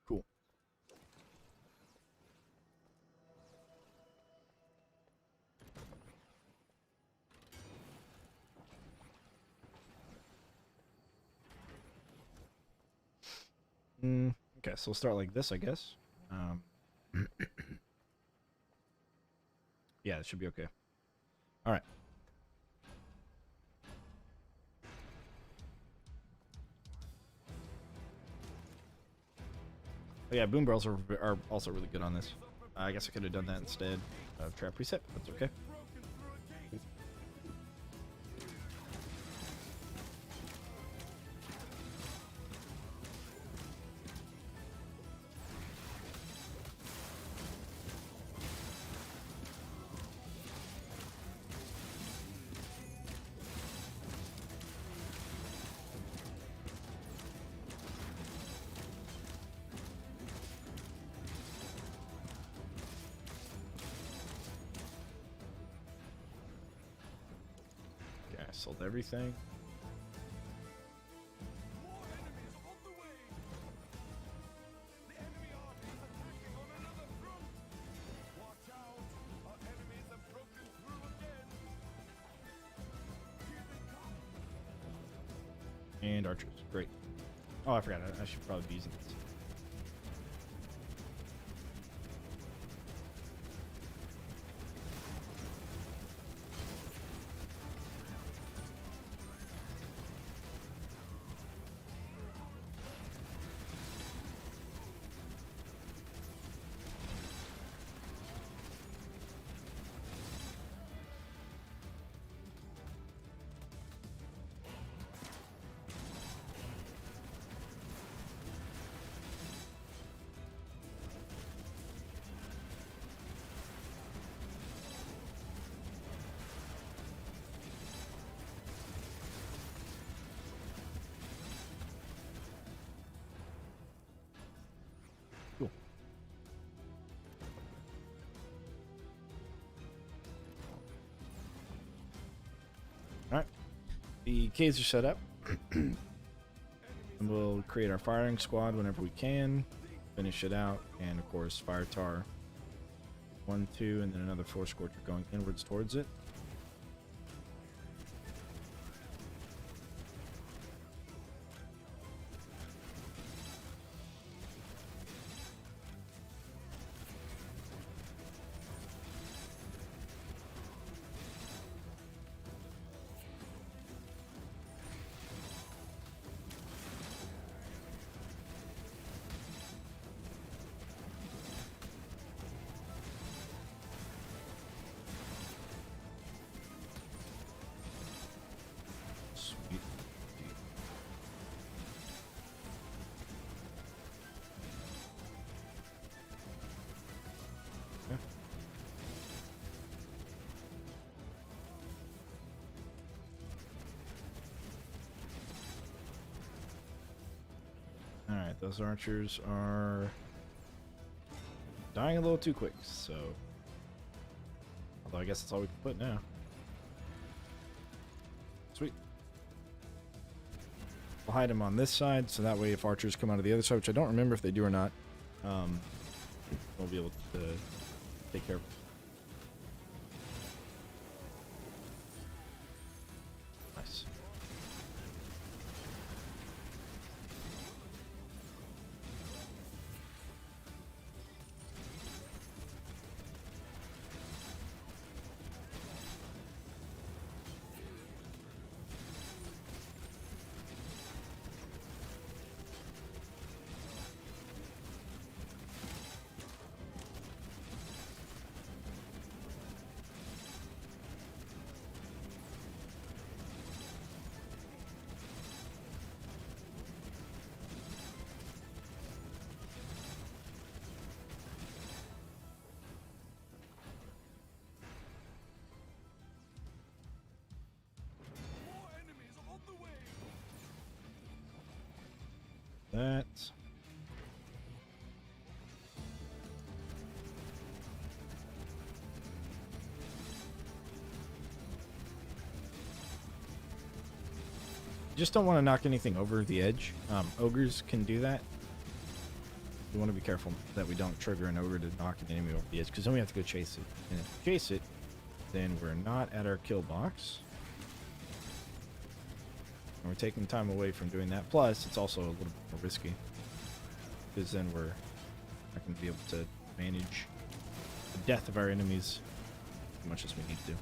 Cool. Okay, so we'll start like this, I guess. Yeah, it should be okay. All right. Oh, yeah, boom barrels are also really good on this. I guess I could have done that instead of trap reset. That's okay. Okay, I sold everything. More enemies on the way. The enemy army is attacking on another front. Watch out! Our enemies have broken through again. Here they come. And archers. Great. Oh, I forgot. I should probably be using this. The caves are set up. And we'll create our firing squad whenever we can. Finish it out. And of course, fire tar. 1, 2, and then another 4 scorcher going inwards towards it. Sweet. Okay. Alright, those archers are dying a little too quick, so... Although I guess that's all we can put now. Sweet. We'll hide them on this side, so that way if archers come out of the other side, which I don't remember if they do or not, we'll be able to take care of them. Nice. More enemies on the way. That. Just don't want to knock anything over the edge. Ogres can do that. We want to be careful that we don't trigger an ogre to knock an enemy over the edge, because then we have to go chase it. And if we chase it, then we're not at our kill box. And we're taking time away from doing that. Plus, it's also a little bit more risky, because then we're not going to be able to manage the death of our enemies as much as we need to.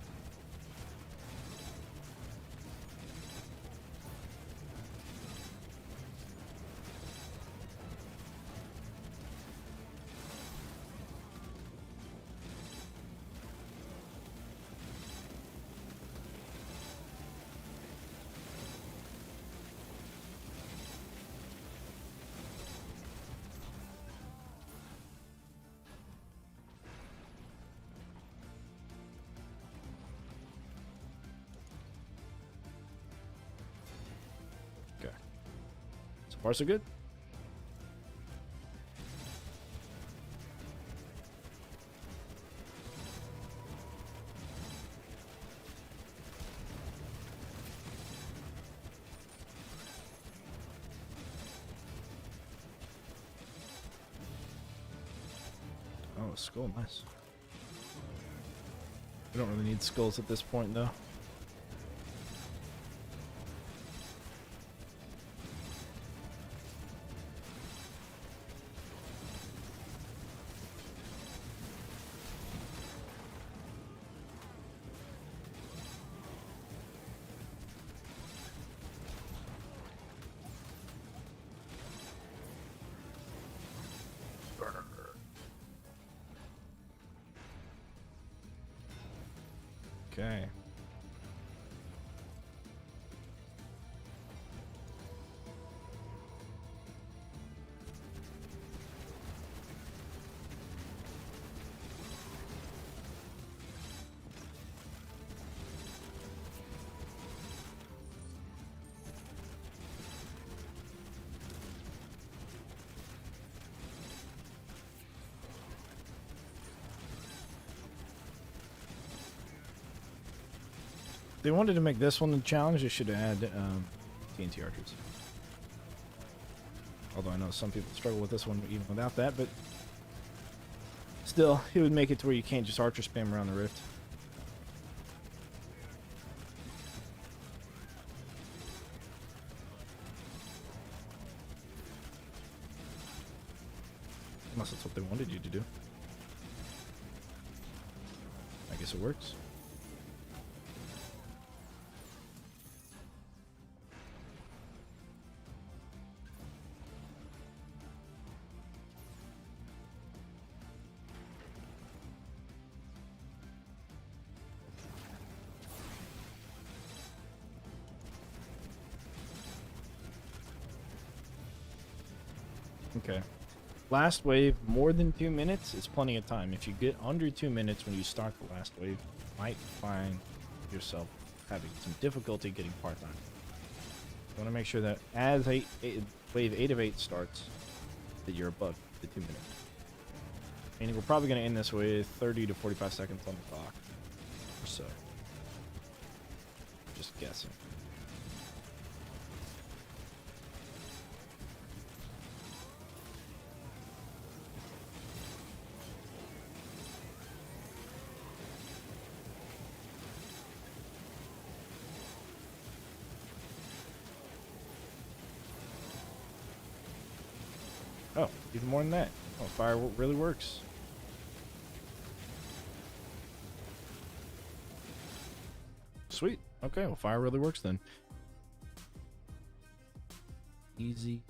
So far, so good. Oh, a skull, nice. We don't really need skulls at this point, though. Okay. they wanted to make this one a challenge, they should add TNT archers. Although I know some people struggle with this one even without that, but still, it would make it to where you can't just archer spam around the rift. Unless that's what they wanted you to do. I guess it works. Okay. Last wave, more than 2 minutes is plenty of time. If you get under 2 minutes when you start the last wave, you might find yourself having some difficulty getting part-time. You want to make sure that as wave 8 of 8 starts, that you're above the 2 minutes. And we're probably going to end this with 30 to 45 seconds on the clock or so. Just guessing. Oh, even more than that. Oh, fire really works. Sweet. Okay, well, fire really works then. Easy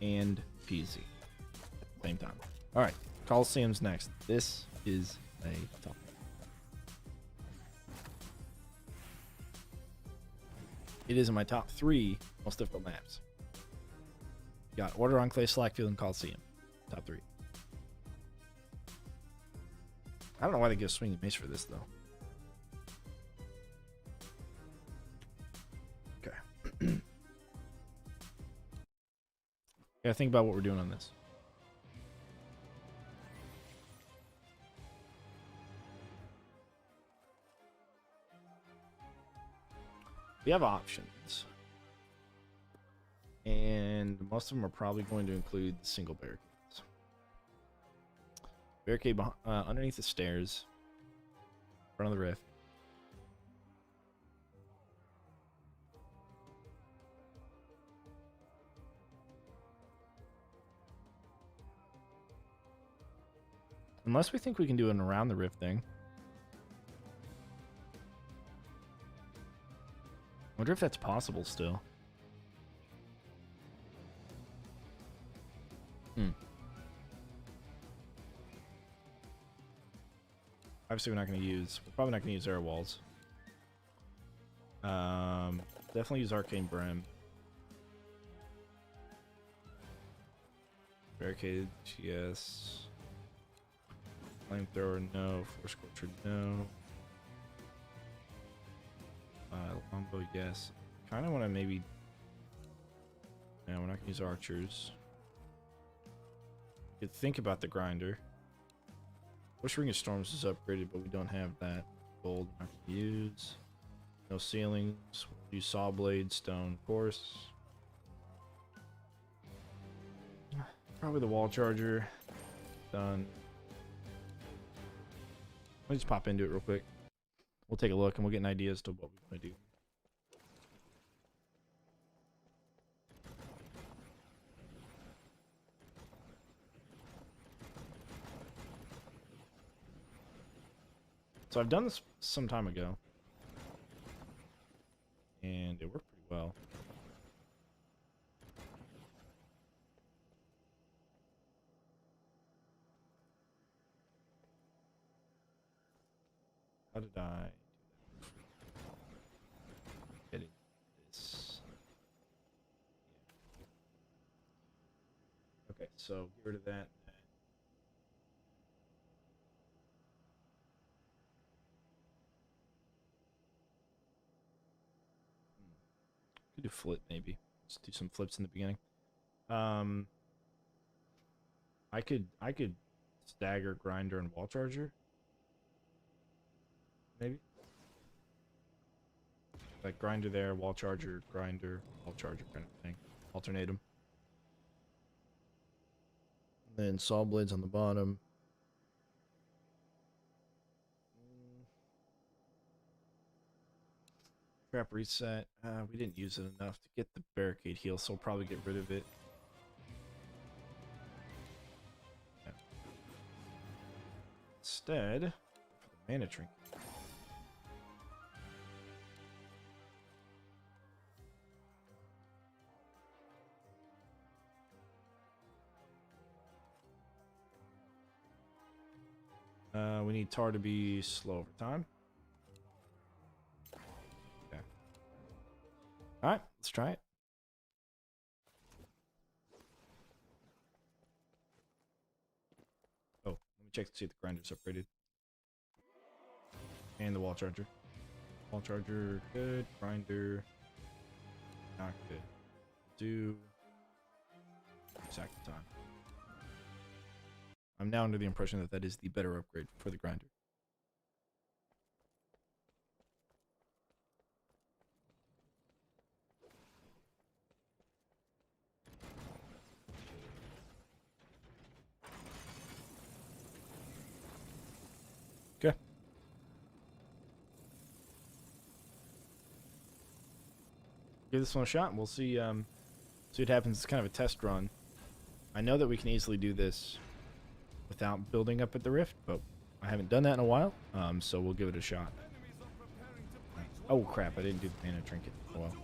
and peasy at the same time. All right, Coliseum's next. This is a tough one. It is in my top 3 most difficult maps. Got Order, Enclave, Slackfield, and Coliseum. Top 3. I don't know why they give Swinging Mace for this, though. Okay. Gotta think about what we're doing on this. We have options. And most of them are probably going to include single barricades. Barricade underneath the stairs, in front of the rift. Unless we think we can do an around the rift thing. Wonder if that's possible still. Obviously, we're probably not going to use air walls. Definitely use Arcane Brim. Barricade, yes. Flamethrower, no. Force Scorcher, no. Longbow, yes. Kind of want to maybe... No, we're not going to use archers. Could think about the grinder. Wish Ring of Storms is upgraded, but we don't have that. Gold, not going to use. No ceilings. We'll use Saw Blade, Stone, of course. Probably the Wall Charger. Done. Let me just pop into it real quick. We'll take a look and we'll get an idea as to what we're going to do. So I've done this some time ago, and it worked pretty well. How did I edit this? Yeah. Okay, so get rid of that. Could do flip maybe. Let's do some flips in the beginning. I could stagger grinder and wall charger. Maybe. Like grinder there, wall charger, grinder, wall charger kind of thing. Alternate them. Then saw blades on the bottom. Trap reset. We didn't use it enough to get the barricade heal, so we'll probably get rid of it. Yeah. Instead, for the mana trinket. We need Tar to be slow over time. Okay. Alright, let's try it. Oh, let me check to see if the grinder's upgraded. And the wall charger. Wall charger, good. Grinder, not good. Do exact time. I'm now under the impression that that is the better upgrade for the grinder. Okay. Give this one a shot and we'll see what happens. It's kind of a test run. I know that we can easily do this without building up at the rift, but I haven't done that in a while, so we'll give it a shot. Oh crap, I didn't do the mana trinket. Oh well.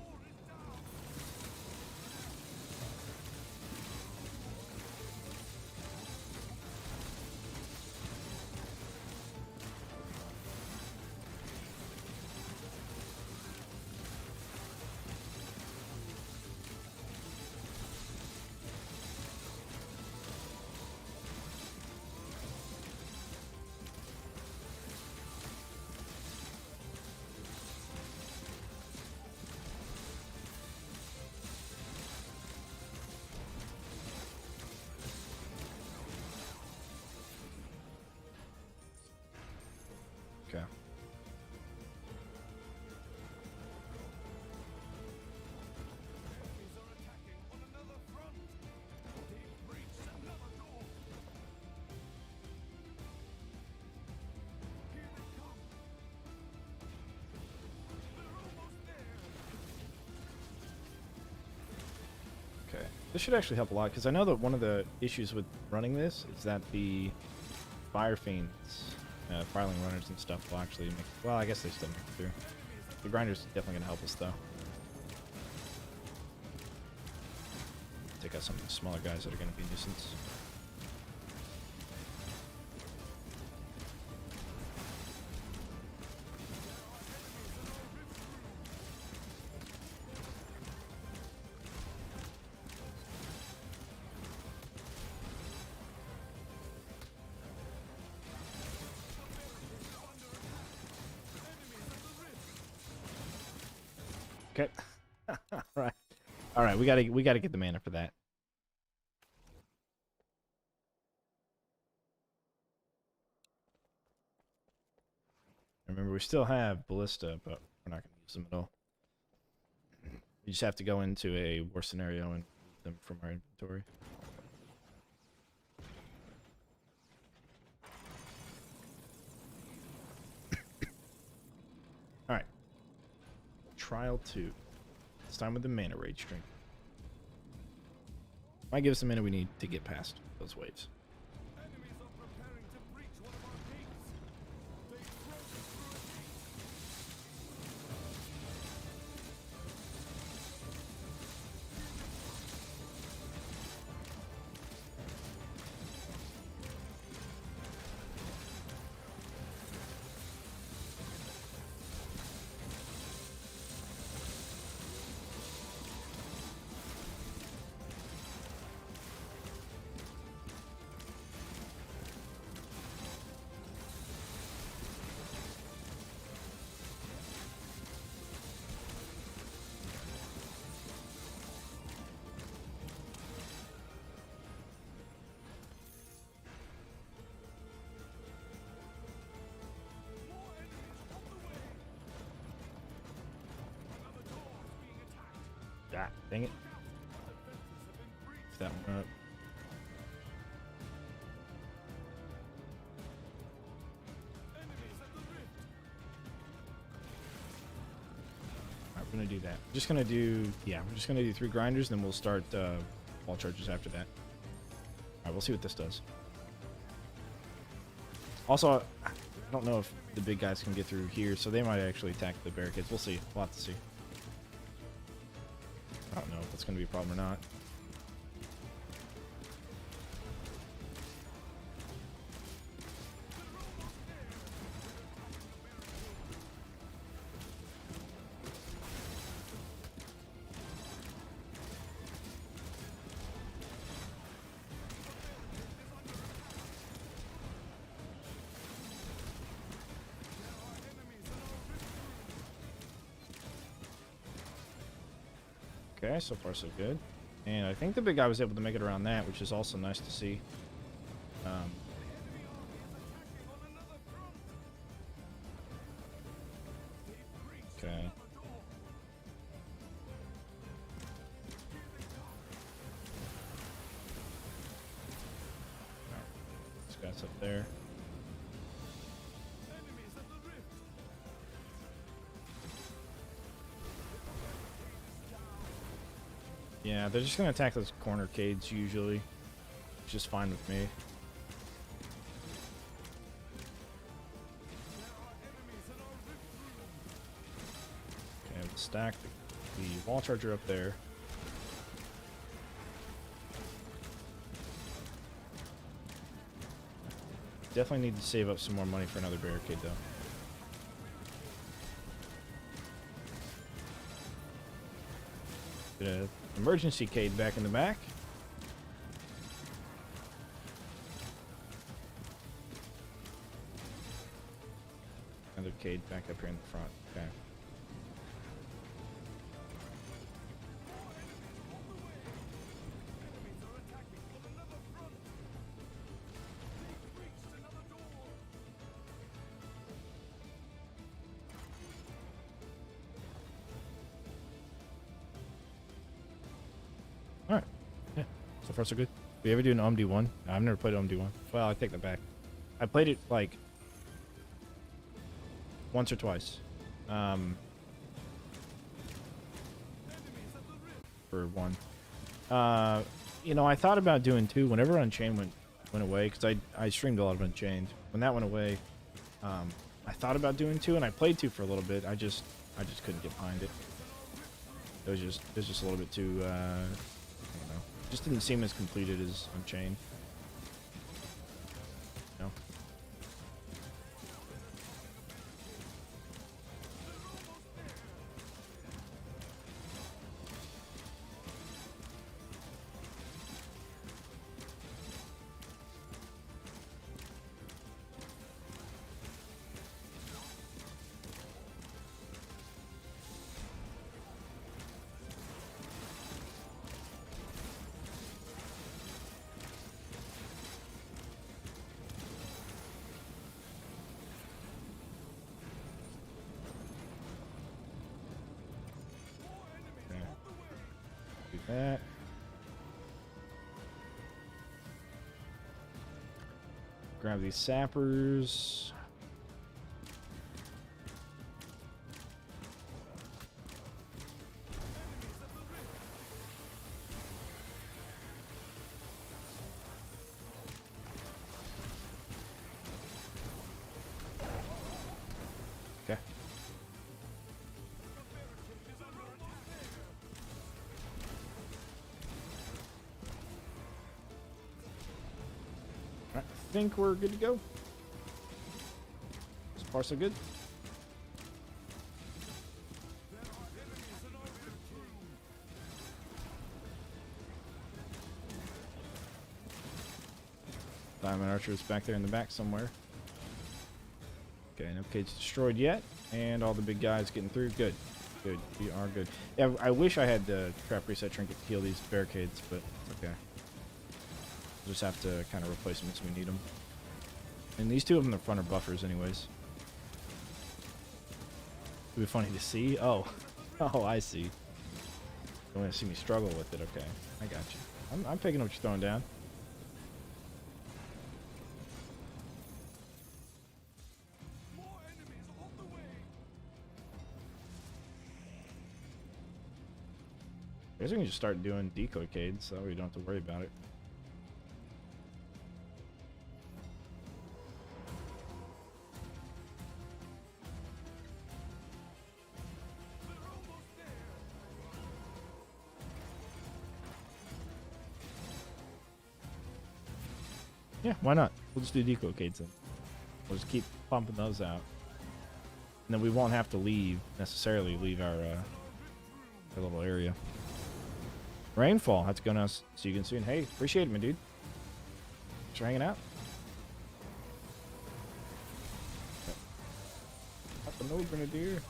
Okay. Enemies are attacking on another front. They've breached another door. Here they come. They're almost there. Okay. This should actually help a lot, because I know that one of the issues with running this is that the fire fiends, fireling runners and stuff will actually make... Well, I guess they still make it through. The grinder's definitely going to help us, though. Take out some of the smaller guys that are going to be a nuisance. Okay. Right. All right, we gotta get the mana for that. Remember, we still have ballista, but we're not gonna use them at all. We just have to go into a worse scenario and move them from our inventory. All right. Trial 2. It's time with the mana rage drink. Might give us the mana we need to get past those waves. Enemies are preparing to breach one of our gates. They've broken through a gate. God dang it. That one up. Alright, we're gonna do that. Just gonna do, yeah, we're just gonna do 3 grinders, then we'll start wall charges after that. Alright, we'll see what this does. Also, I don't know if the big guys can get through here, so they might actually attack the barricades. We'll see. We'll have to see. I don't know if that's gonna be a problem or not. Okay, so far so good. And I think the big guy was able to make it around that, which is also nice to see. Okay. This guy's up there. Yeah, they're just gonna attack those corner cades usually. It's just fine with me. Okay, we'll stack the wall charger up there. Definitely need to save up some more money for another barricade though. Get an emergency cade back in the back. Another cade back up here in the front. Okay. Alright. Yeah. So far so good. Do you ever do an OMD1? No, I've never played OMD1. Well, I take that back. I played it like once or twice. For one. You know, I thought about doing 2 whenever Unchained went away, because I streamed a lot of Unchained. When that went away, I thought about doing 2, and I played 2 for a little bit. I just couldn't get behind it. It was just a little bit too I don't know. Just didn't seem as completed as Unchained. You know? Do that. Grab these sappers. Okay. I think we're good to go. So far so good. Diamond Archer is back there in the back somewhere. Okay, no cage destroyed yet, and all the big guys getting through. Good, good, we are good. Yeah, I wish I had the trap reset trinket to heal these barricades, but it's okay. We'll just have to kind of replace them as we need them. And these 2 of them in the front are buffers anyways. It'd be funny to see. Oh, oh, I see. You want to see me struggle with it? Okay, I got you. I'm picking what you're throwing down. More enemies on the way. I guess we can just start doing decoy cades, so we don't have to worry about it. They're almost there. Yeah, why not? We'll just do decoy cades then. We'll just keep pumping those out. And then we won't have to necessarily leave our little area. Rainfall, how's it going? See you again soon. Hey, appreciate it, my dude. Thanks for hanging out. Up the node, Grenadier.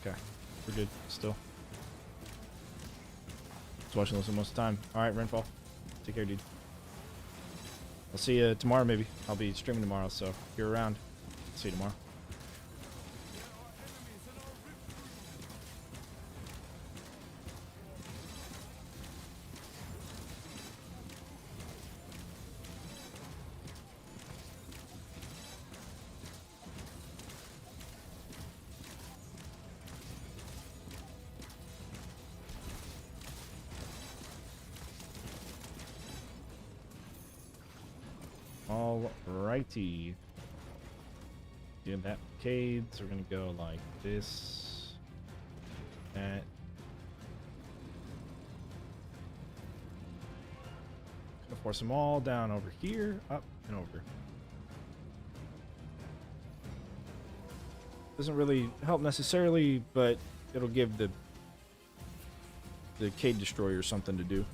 Okay, we're good still. Just watching this most of the time. Alright, Rainfall. Take care, dude. I'll see you tomorrow, maybe. I'll be streaming tomorrow, so if you're around, see you tomorrow. Alrighty. Doing that arcades. We're gonna go like this. That. Gonna force them all down over here, up and over. Doesn't really help necessarily, but it'll give the Cade Destroyer something to do.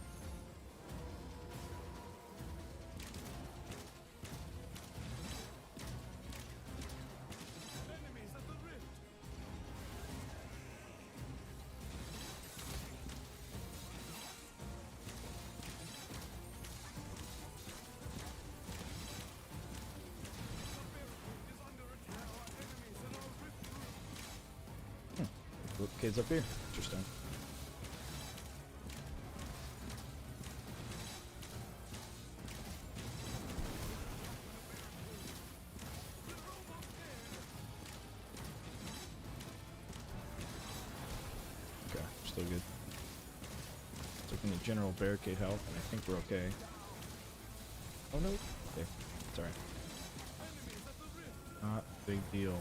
Kids up here. Interesting. Okay, still good. Taking the general barricade health, and I think we're okay. Oh no. Okay, it's alright. Not a big deal.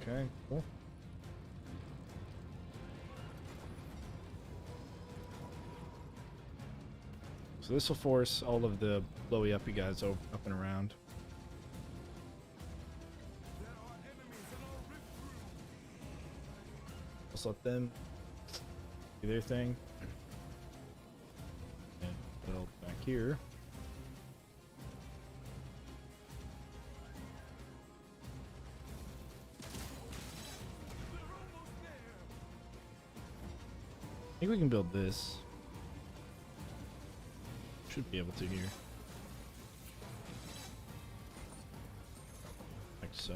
Okay, cool. So this will force all of the blowy uppy guys up and around. Let's let them do their thing. And build back here. I think we can build this. Should be able to here. Like so.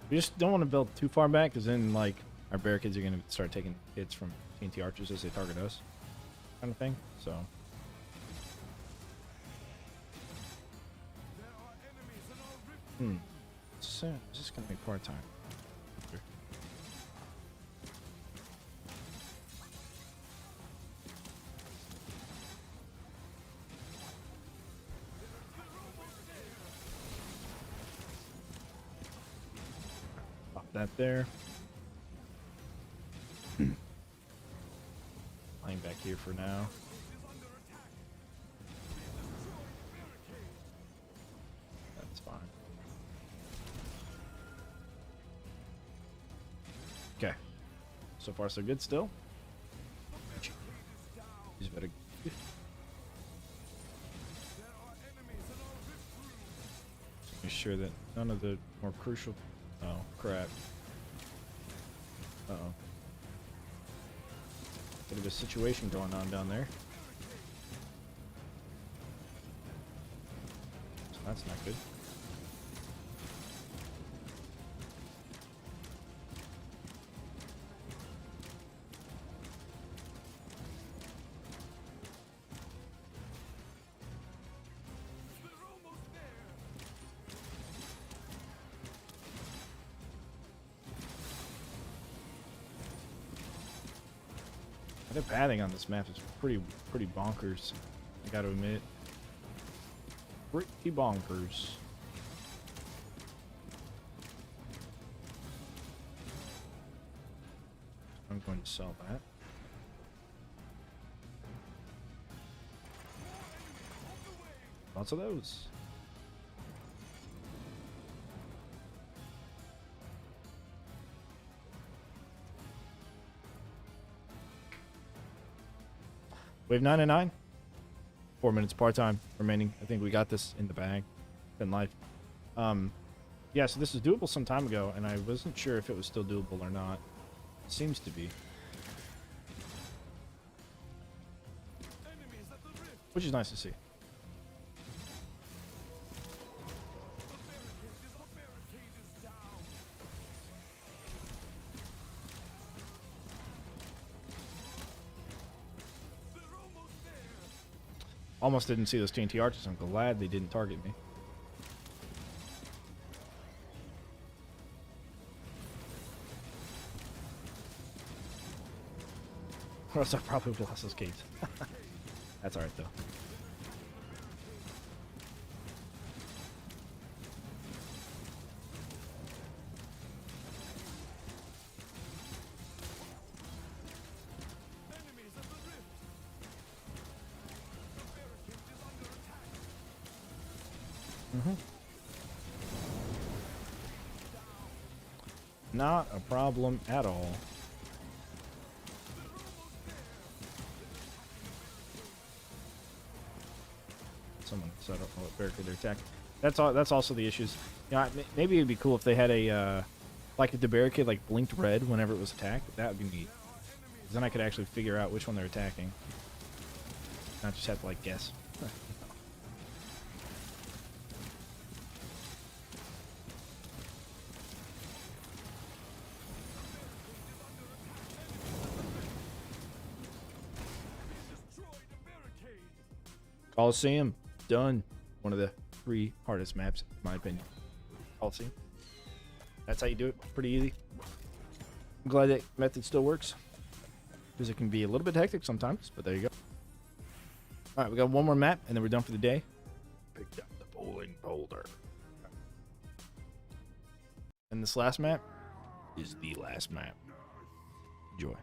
We just don't want to build too far back, because then like our barricades are going to start taking hits from TNT archers as they target us, kind of thing. So. So is this going to be part time? that there. Lying back here for now. That's fine. Okay. So far, so good still. He's better. Make sure that none of the more crucial. Oh, crap. Uh oh. Bit of a situation going on down there. So that's not good. The padding on this map is pretty bonkers. I gotta admit, pretty bonkers. I'm going to sell that. Lots of those. Wave 9 and 9. 4 minutes part-time remaining. I think we got this in the bag. In life. Yeah, so this was doable some time ago, and I wasn't sure if it was still doable or not. It seems to be. Which is nice to see. Almost didn't see those TNT archers. I'm glad they didn't target me. Or else I probably would have lost those gates. That's alright though. Not a problem at all. Someone set up a barricade their attack. That's all. That's also the issues. You know, maybe it'd be cool if they had a like if the barricade like blinked red whenever it was attacked. That would be neat. 'Cause then I could actually figure out which one they're attacking. Not just have to like guess. Coliseum, done. One of the 3 hardest maps, in my opinion. Coliseum. That's how you do it. Pretty easy. I'm glad that method still works. Because it can be a little bit hectic sometimes, but there you go. Alright, we got one more map, and then we're done for the day. Picked up the bowling boulder. And this last map is the last map. Enjoy.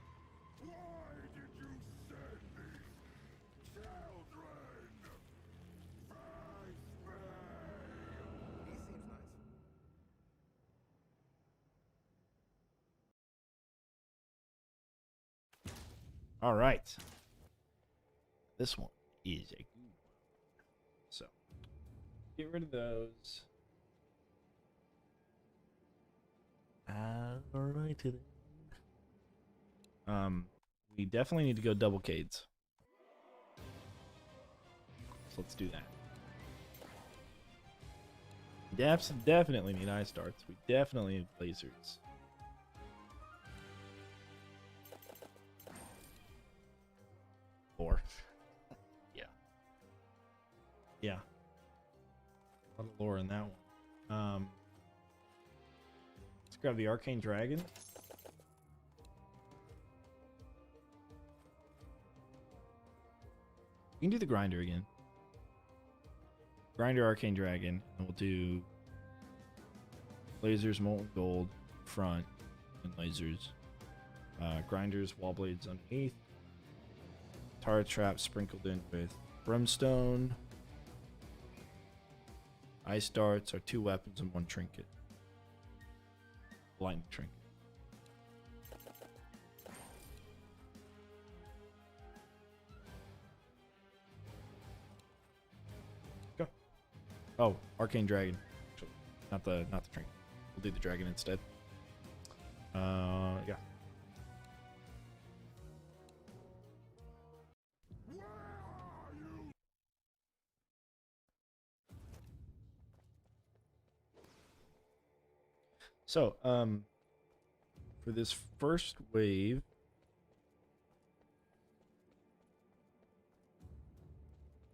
All right. This one is a good one. So, get rid of those. All right. We definitely need to go double cades. So let's do that. Definitely need eye starts. We definitely need lasers. Lore. Yeah. A lot of lore in that one. Let's grab the arcane dragon. We can do the grinder again. Grinder arcane dragon, and we'll do lasers, molten gold, front and lasers. Grinders, wall blades underneath. Tar trap sprinkled in with brimstone. Ice darts are 2 weapons and 1 trinket. Lightning trinket. Go. Oh, arcane dragon. Actually, not the trinket. We'll do the dragon instead. Yeah. So, for this first wave,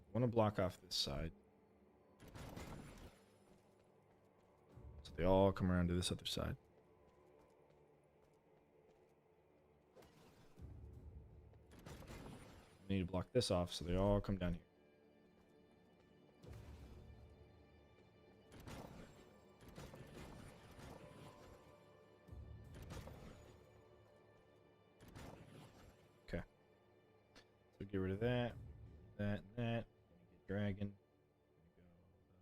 I want to block off this side. So they all come around to this other side. I need to block this off so they all come down here. So get rid of that, and that. Get dragon. Go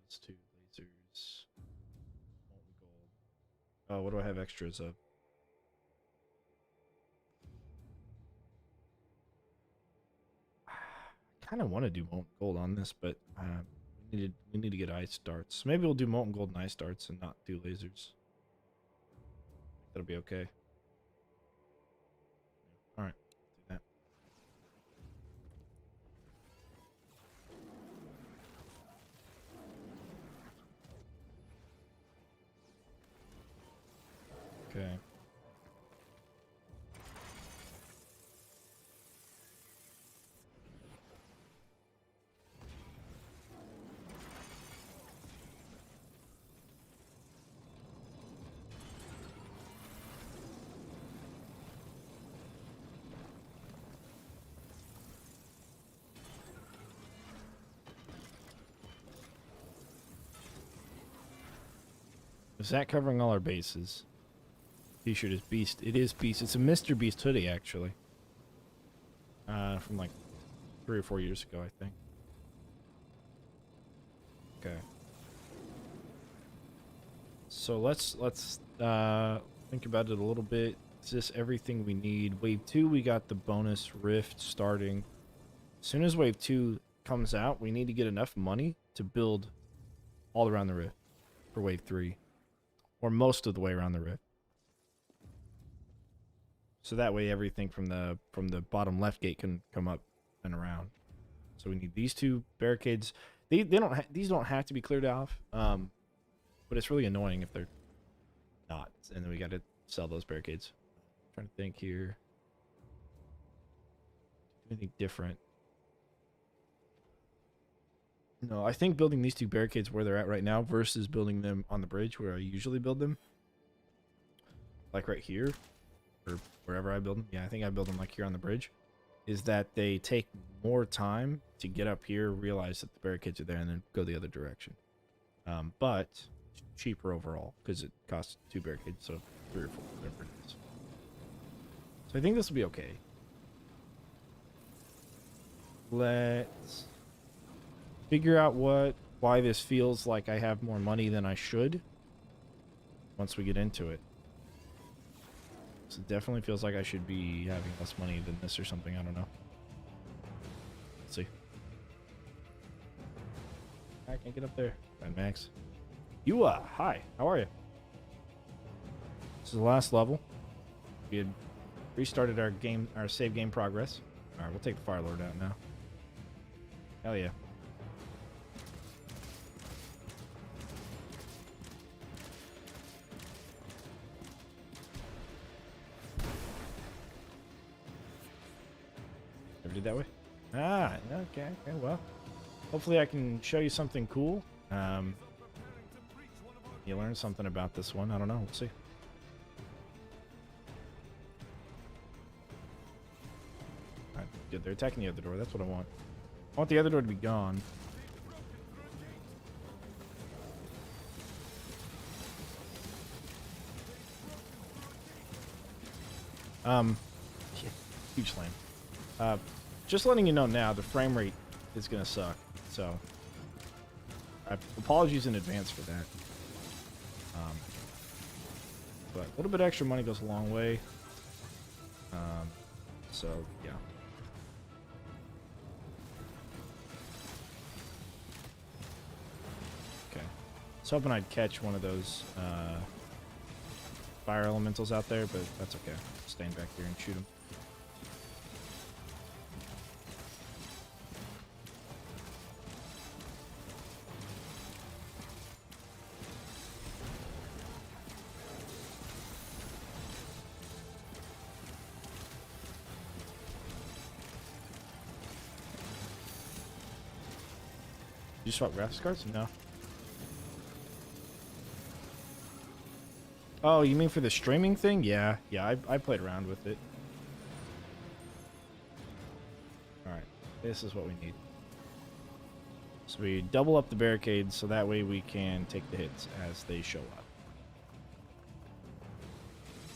those 2 lasers. Molten gold. Oh, what do I have extras of? I kind of want to do molten gold on this, but we need to get ice darts. Maybe we'll do molten gold and ice darts and not do lasers. That'll be okay. All right. Okay. Is that covering all our bases? T-shirt is Beast. It is Beast. It's a Mr. Beast hoodie, actually. From like 3 or 4 years ago, I think. Okay. So let's think about it a little bit. Is this everything we need? Wave 2, we got the bonus rift starting. As soon as Wave 2 comes out, we need to get enough money to build all around the rift for Wave 3. Or most of the way around the rift. So that way everything from the bottom left gate can come up and around. So we need these 2 barricades. These don't have to be cleared off. But it's really annoying if they're not. And then we got to sell those barricades. I'm trying to think here. Anything different? No, I think building these 2 barricades where they're at right now versus building them on the bridge where I usually build them. Like right here. Or wherever I build them. Yeah, I think I build them like here on the bridge. Is that they take more time to get up here, realize that the barricades are there, and then go the other direction. But cheaper overall because it costs 2 barricades, so 3 or 4, whatever it is. So I think this will be okay. Let's figure out why this feels like I have more money than I should once we get into it. So it definitely feels like I should be having less money than this or something. I don't know. Let's see. I can't get up there. Right, Max. You, hi. How are you? This is the last level. We had restarted our save game progress. All right, we'll take the Fire Lord out now. Hell yeah. Never did that way? Ah, okay, well. Hopefully I can show you something cool. You learn something about this one. I don't know. We'll see. Alright, good. They're attacking the other door. That's what I want. I want the other door to be gone. Yeah, huge flame. Just letting you know now, the frame rate is gonna suck. So, apologies in advance for that. But a little bit extra money goes a long way. So yeah. Okay. I was hoping I'd catch one of those fire elementals out there, but that's okay. Stand back here and shoot them. Did you swap graphics cards? No. Oh, you mean for the streaming thing? Yeah, I played around with it. Alright, this is what we need. So we double up the barricades so that way we can take the hits as they show up.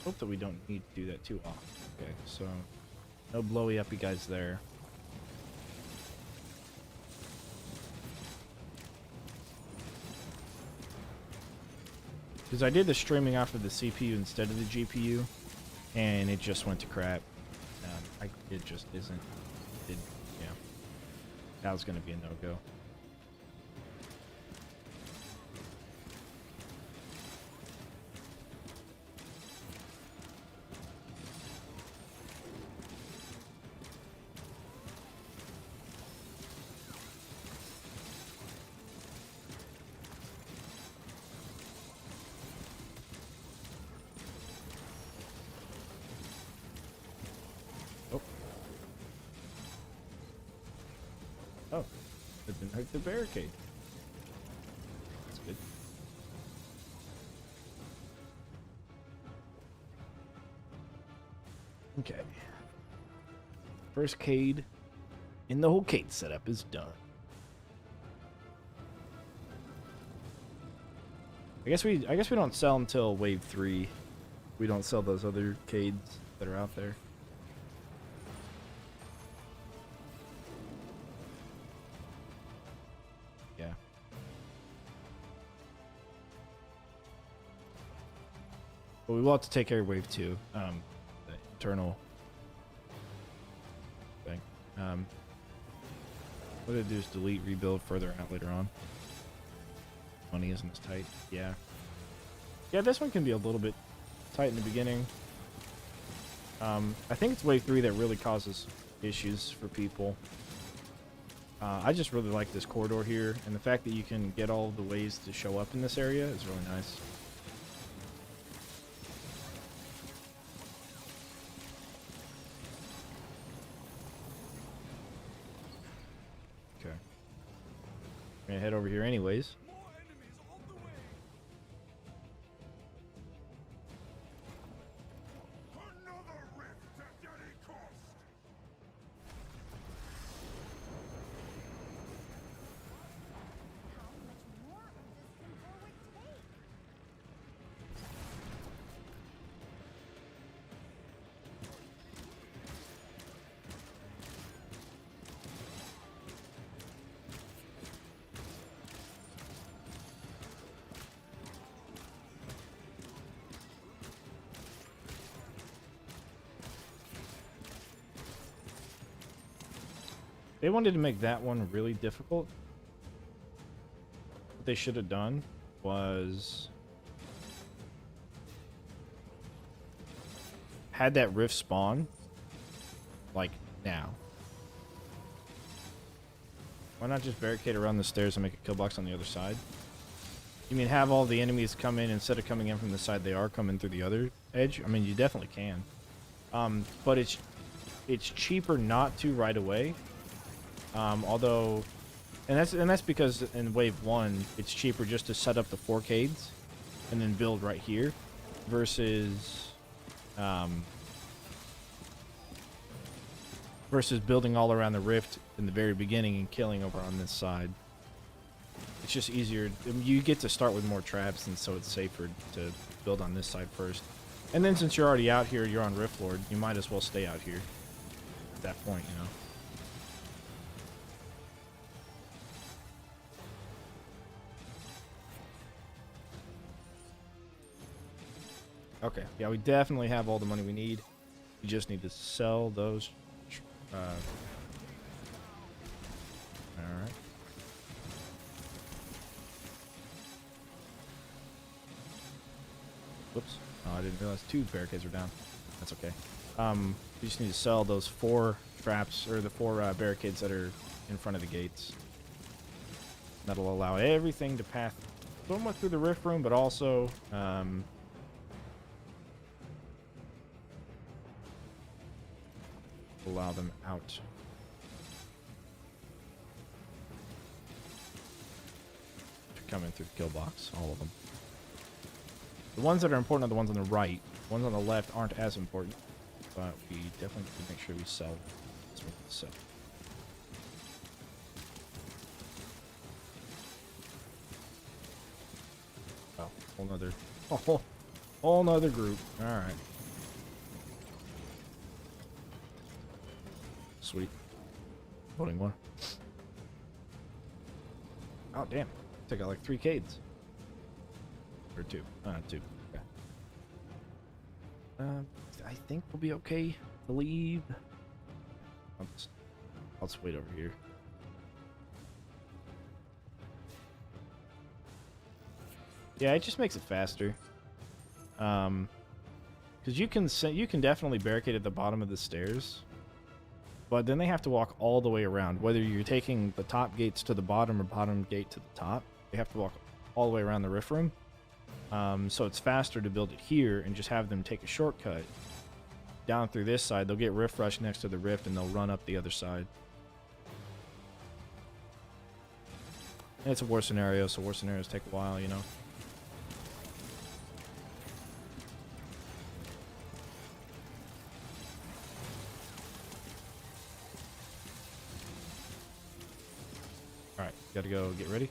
Hope that we don't need to do that too often. Okay, so no blowy uppy guys there. Because I did the streaming off of the CPU instead of the GPU, and it just went to crap. It just isn't. Yeah. That was going to be a no-go. Oh, it didn't hurt the barricade. That's good. Okay. First Cade in the whole Cade setup is done. I guess we don't sell until wave 3. We don't sell those other Cades that are out there. Yeah. But we will have to take care of wave 2. The internal thing. What I do is delete, rebuild further out later on. Money isn't as tight. Yeah. Yeah, this one can be a little bit tight in the beginning. I think it's wave 3 that really causes issues for people. I just really like this corridor here, and the fact that you can get all the ways to show up in this area is really nice. Okay. I'm gonna head over here anyways. More enemies on the way. Another rift at any cost. How much more of this control would take? They wanted to make that one really difficult. What they should have done was had that rift spawn like now. Why not just barricade around the stairs and make a kill box on the other side? You mean have all the enemies come in instead of coming in from the side they are coming through the other edge? I mean, you definitely can. But it's cheaper not to right away. Although, and that's because in wave 1 it's cheaper just to set up the 4 Cades and then build right here versus building all around the rift in the very beginning and killing over on this side. It's just easier. You get to start with more traps, and so it's safer to build on this side first. And then since you're already out here, you're on Rift Lord, you might as well stay out here at that point, you know. Okay, yeah, we definitely have all the money we need. We just need to sell those. Alright. Whoops. Oh, I didn't realize 2 barricades were down. That's okay. We just need to sell those 4 traps, or the 4 barricades that are in front of the gates. That'll allow everything to pass somewhat through the rift room, but also allow them out. To come in through the kill box, all of them. The ones that are important are the ones on the right. The ones on the left aren't as important, but we definitely need to make sure we sell this one. So. Oh, whole nother group. All right. Sweet. Voting one. Oh, damn. Took out like 3 Cades. Or 2. 2. Okay. I think we'll be okay to leave. I'll just wait over here. Yeah, it just makes it faster. Because you can definitely barricade at the bottom of the stairs, but then they have to walk all the way around. Whether you're taking the top gates to the bottom or bottom gate to the top, they have to walk all the way around the rift room. So it's faster to build it here and just have them take a shortcut down through this side. They'll get rift rush next to the rift and they'll run up the other side. And it's a war scenario, so war scenarios take a while, you know. Alright, gotta go get ready.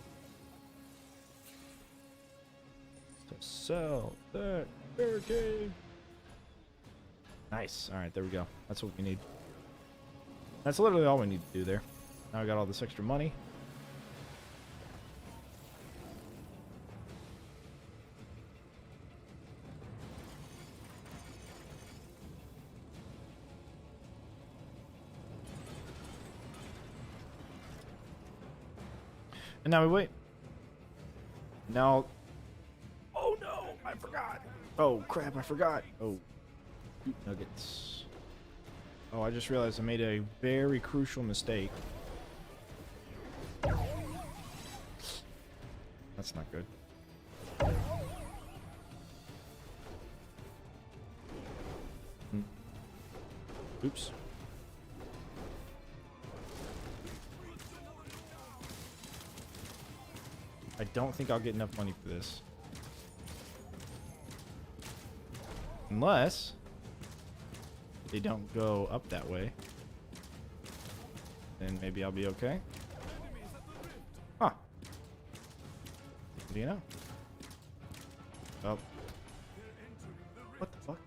To sell that barricade. Nice. Alright, there we go. That's what we need. That's literally all we need to do there. Now we got all this extra money. And now we wait. Now... Oh no! I forgot! Oh crap, I forgot! Oh. Nuggets. Oh, I just realized I made a very crucial mistake. That's not good. Oops. I don't think I'll get enough money for this. Unless they don't go up that way. Then maybe I'll be okay. Huh. What do you know? Oh. What the fuck?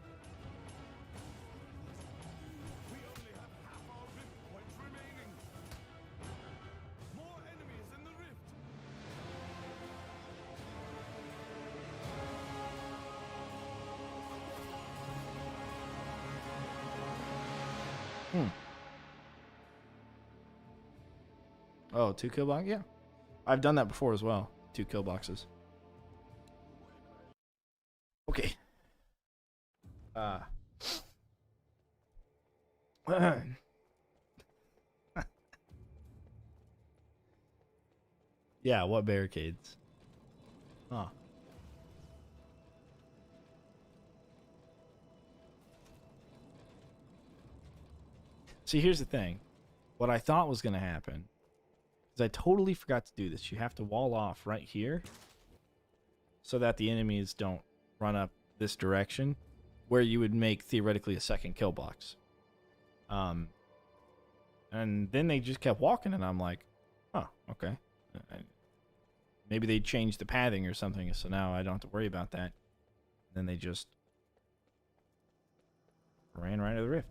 Oh, 2 kill box? Yeah. I've done that before as well. 2 kill boxes. Okay. Yeah, what barricades? Huh. See, here's the thing. What I thought was going to happen is I totally forgot to do this. You have to wall off right here so that the enemies don't run up this direction where you would make theoretically a second kill box. And then they just kept walking and I'm like, oh, okay. Maybe they changed the pathing or something, so now I don't have to worry about that. Then they just Ran right into the rift.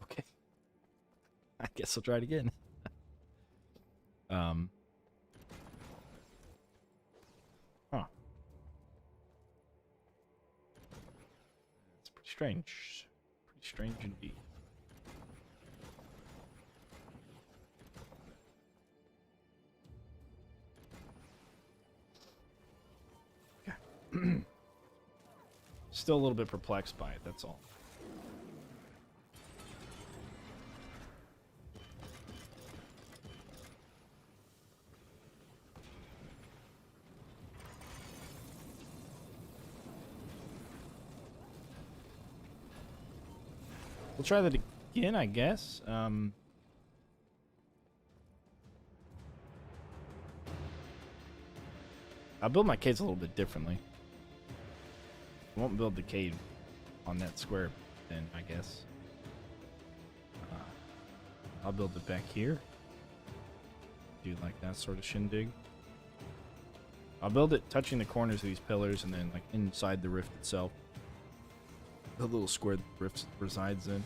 Okay. I guess I'll try it again. Huh. It's pretty strange. Pretty strange indeed. Still a little bit perplexed by it, that's all. We'll try that again, I guess. I'll build my caves a little bit differently. I won't build the cave on that square then, I guess. I'll build it back here. Do like that sort of shindig. I'll build it touching the corners of these pillars and then like inside the rift itself. The little square the rift resides in.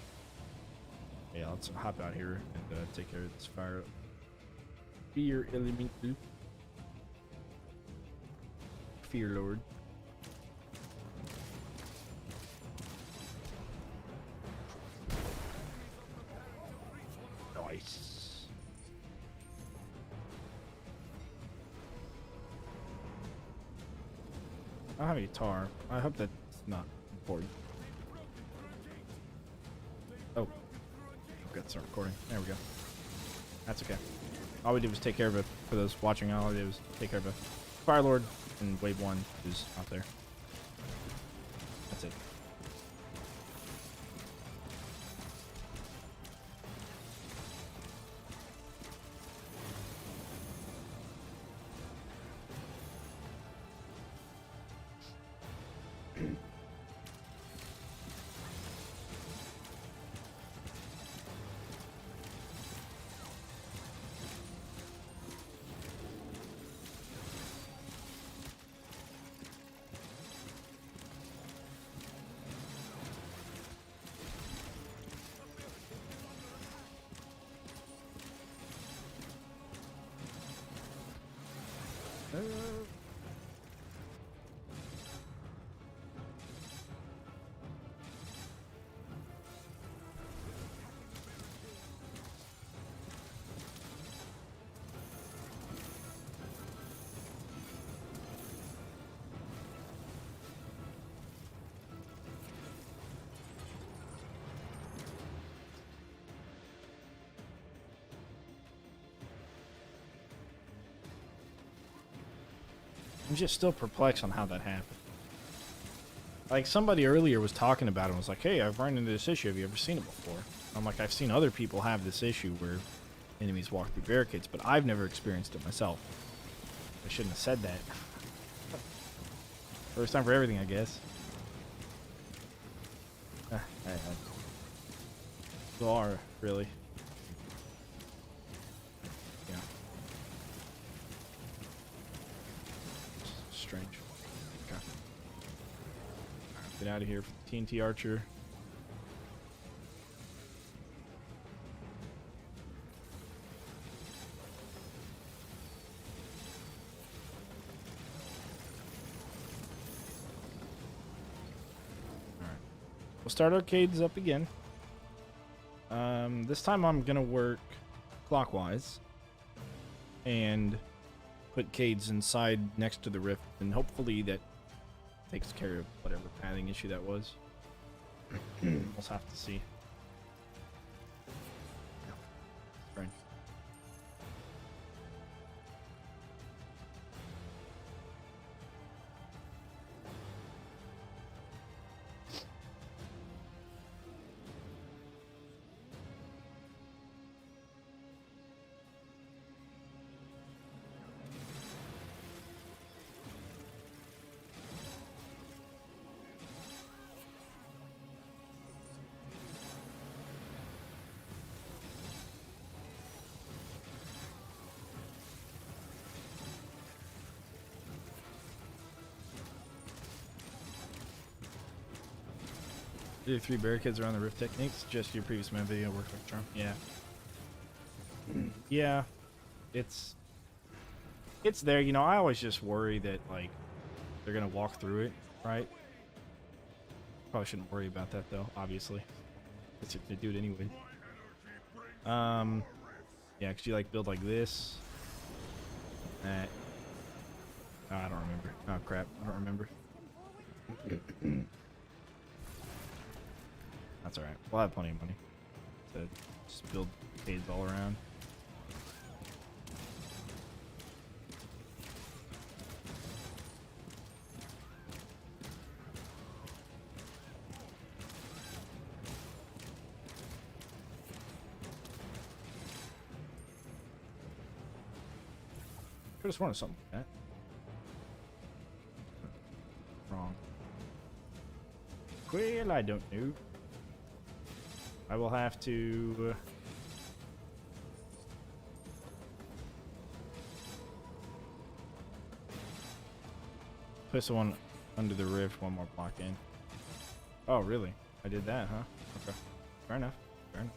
Yeah, let's hop out here and take care of this fire. Fear elemental. Fear Lord. Nice. I don't have any tar. I hope that's not important. Oh. I've got to start recording. There we go. That's okay. All we did was take care of it. For those watching, all I did was take care of it. Fire Lord and wave 1 is out there. That's it. I'm just still perplexed on how that happened. Like, somebody earlier was talking about it and was like, hey, I've run into this issue. Have you ever seen it before? I'm like, I've seen other people have this issue where enemies walk through barricades, but I've never experienced it myself. I shouldn't have said that. First time for everything, I guess. Bizarre, really. Yeah. Strange. Okay. Get out of here for the TNT Archer. Alright. We'll start arcades up again. This time I'm gonna work clockwise and put Cades inside next to the rift, and hopefully that takes care of whatever padding issue that was. We'll have to see. Right. Do 3 barricades around the rift techniques. Just your previous man video worked like a charm. Yeah. Yeah. It's there. You know, I always just worry that like they're gonna walk through it, right? Probably shouldn't worry about that though. Obviously, because if they do it anyway. Yeah, cause you like build like this. That. Oh, I don't remember. Oh crap, I don't remember. That's alright. We'll have plenty of money to just build arcades all around. Could just wanted something like that. Wrong. Well, I don't know. I will have to place the one under the rift, one more block in. Oh, really? I did that, huh? Okay. Fair enough. Fair enough.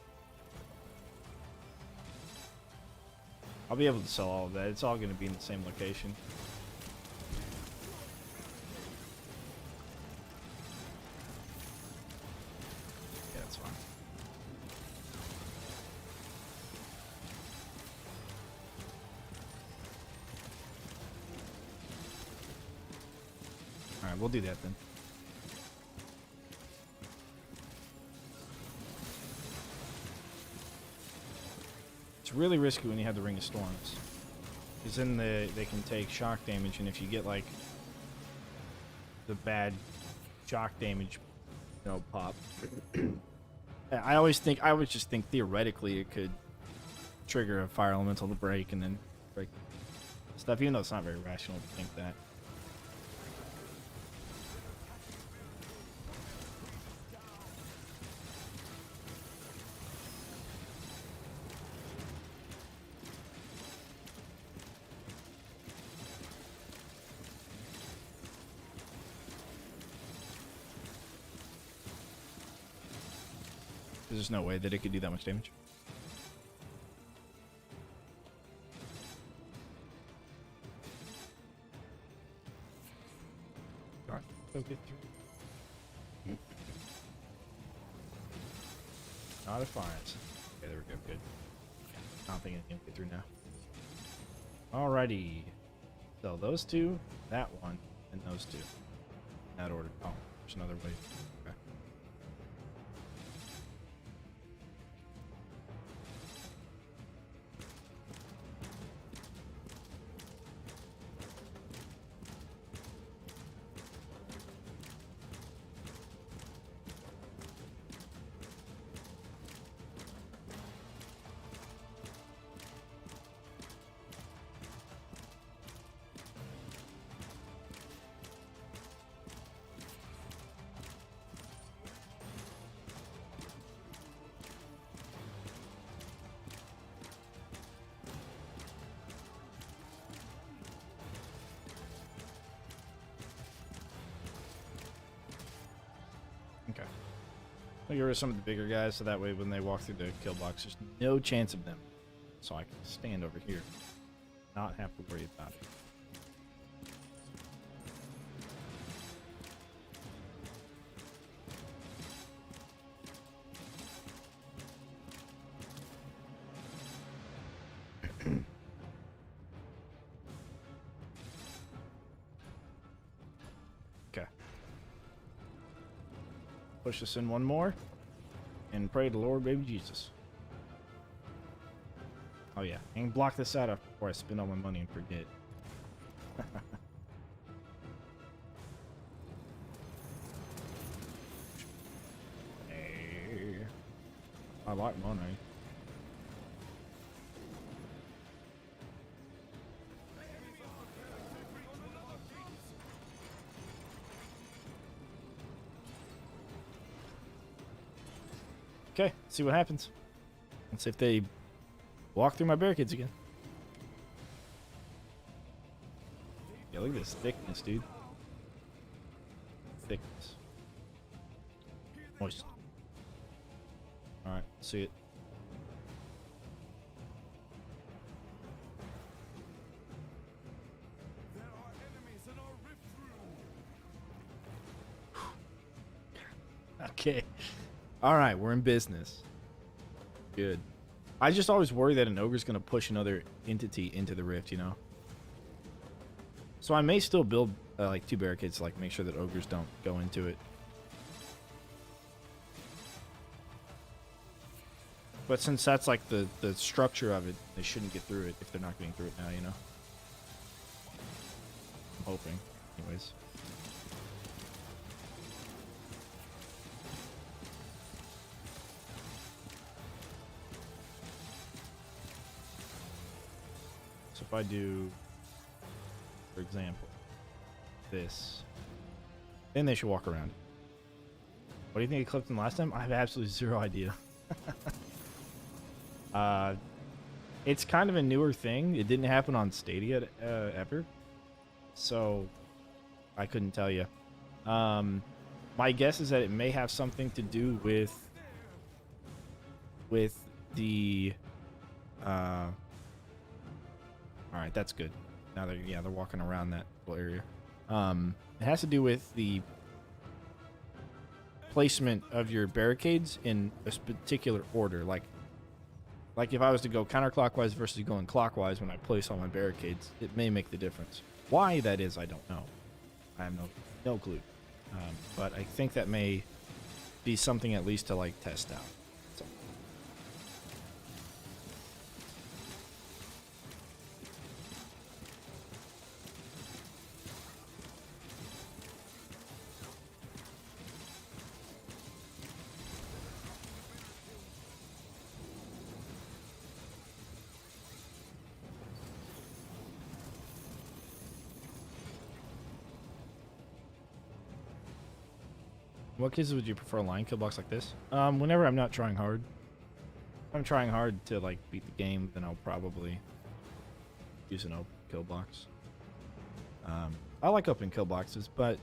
I'll be able to sell all of that. It's all going to be in the same location. Yeah, that's fine. Alright, we'll do that then. It's really risky when you have the Ring of Storms, because then they can take shock damage, and if you get like the bad shock damage, you know, pop. I always just think theoretically it could trigger a fire elemental to break and then break stuff, even though it's not very rational to think that. There's no way that it could do that much damage. Alright, go get through. Not a defiance. Okay, there we go, good. I don't think anything will get through now. Alrighty. So those two, that one, and those two. In that order. Oh, there's another way. Okay. Okay. I'll get rid of some of the bigger guys so that way when they walk through the kill box, there's no chance of them. So I can stand over here. Not have to worry about it. Okay. Push this in one more and pray to Lord baby Jesus. Oh yeah, and block this out before I spend all my money and forget. Hey, I like money. Okay, see what happens. Let's see if they walk through my barricades again. Yeah, look at this thickness, dude. Thickness. Moist. Alright, see it. There are enemies in our rift room. Okay. Alright, we're in business. Good. I just always worry that an ogre's gonna push another entity into the rift, you know? So I may still build like 2 barricades to like make sure that ogres don't go into it. But since that's like the structure of it, they shouldn't get through it if they're not getting through it now, you know? I'm hoping. Anyways. So if I do, for example, this, then they should walk around. What do you think it clipped them last time? I have absolutely zero idea. It's kind of a newer thing. It didn't happen on Stadia ever, so I couldn't tell you. My guess is that it may have something to do with the. All right, that's good. Now they're walking around that little area. It has to do with the placement of your barricades in a particular order. Like if I was to go counterclockwise versus going clockwise when I place all my barricades, it may make the difference. Why that is, I don't know. I have no clue. But I think that may be something at least to like test out. So. What cases would you prefer a line kill box like this? Whenever I'm not trying hard. If I'm trying hard to like beat the game, then I'll probably use an open kill box. I like open kill boxes, but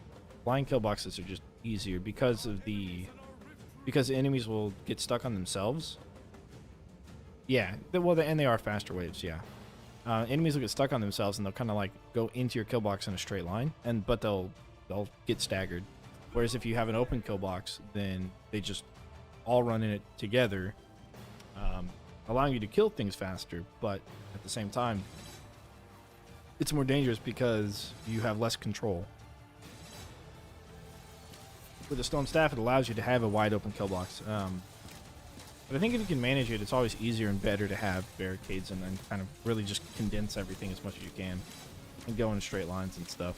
line kill boxes are just easier because the enemies will get stuck on themselves. Yeah, and they are faster waves. Yeah, enemies will get stuck on themselves and they'll kind of like go into your kill box in a straight line, but they'll get staggered. Whereas if you have an open kill box, then they just all run in it together, allowing you to kill things faster, but at the same time, it's more dangerous because you have less control. With the Stone Staff, it allows you to have a wide open kill box. But I think if you can manage it, it's always easier and better to have barricades and then kind of really just condense everything as much as you can and go in straight lines and stuff.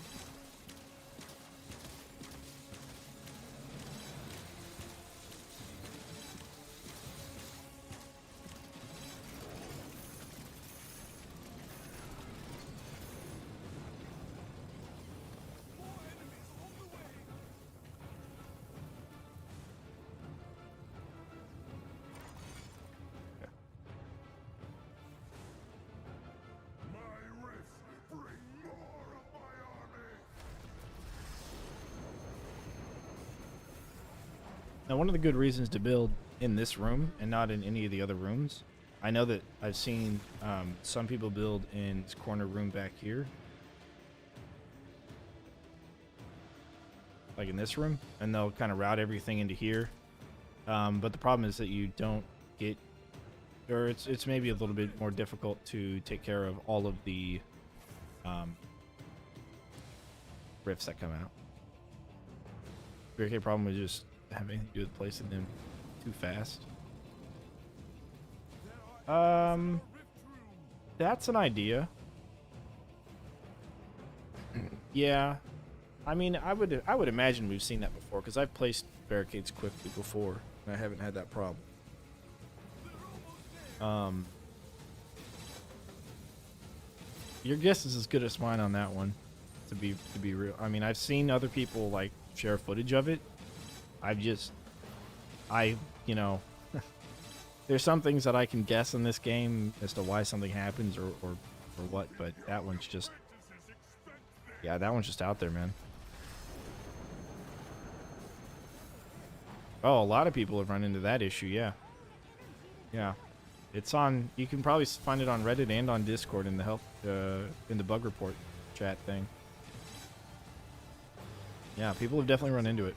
Now, one of the good reasons to build in this room and not in any of the other rooms, I know that I've seen some people build in this corner room back here, like in this room, and they'll kind of route everything into here. But the problem is that you don't get, or it's maybe a little bit more difficult to take care of all of the rifts that come out. Barricade problem is just have anything to do with placing them too fast. That's an idea. Yeah, I mean, I would imagine we've seen that before because I've placed barricades quickly before and I haven't had that problem. Your guess is as good as mine on that one. To be real, I mean, I've seen other people like share footage of it. You know, there's some things that I can guess in this game as to why something happens or what, but that one's just, yeah, that one's just out there, man. Oh, a lot of people have run into that issue. Yeah. Yeah. It's on. You can probably find it on Reddit and on Discord in the help in the bug report chat thing. Yeah, people have definitely run into it.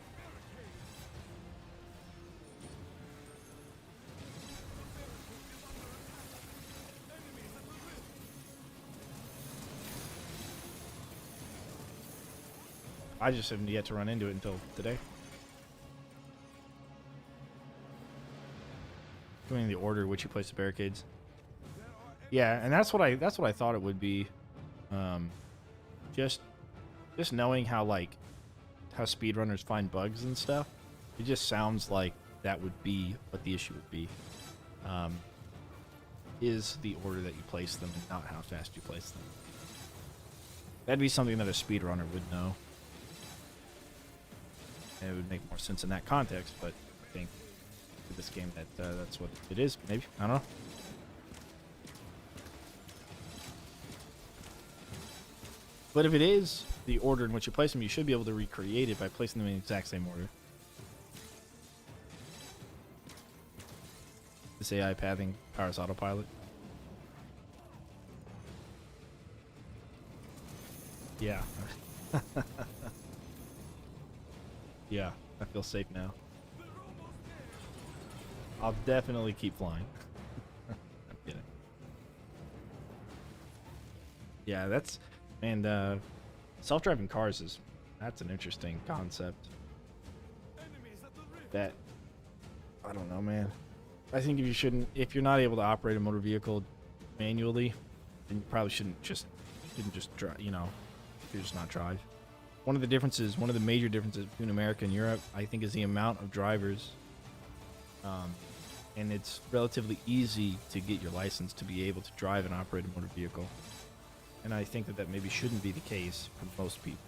I just haven't yet to run into it until today. Doing the order which you place the barricades. Yeah, and that's what I thought it would be. Just knowing how speedrunners find bugs and stuff, it just sounds like that would be what the issue would be. Is the order that you place them and not how fast you place them. That'd be something that a speedrunner would know. And it would make more sense in that context, but I think for this game that's what it is. Maybe, I don't know. But if it is the order in which you place them, you should be able to recreate it by placing them in the exact same order. This AI pathing powers autopilot. Yeah. Yeah, I feel safe now. I'll definitely keep flying. I'm kidding. Yeah, that's... And self-driving cars that's an interesting concept. That, I don't know, man. I think if you're not able to operate a motor vehicle manually, then you probably shouldn't just drive, you know, you just not drive. One of the major differences between America and Europe, I think, is the amount of drivers. And it's relatively easy to get your license to be able to drive and operate a motor vehicle. And I think that maybe shouldn't be the case for most people.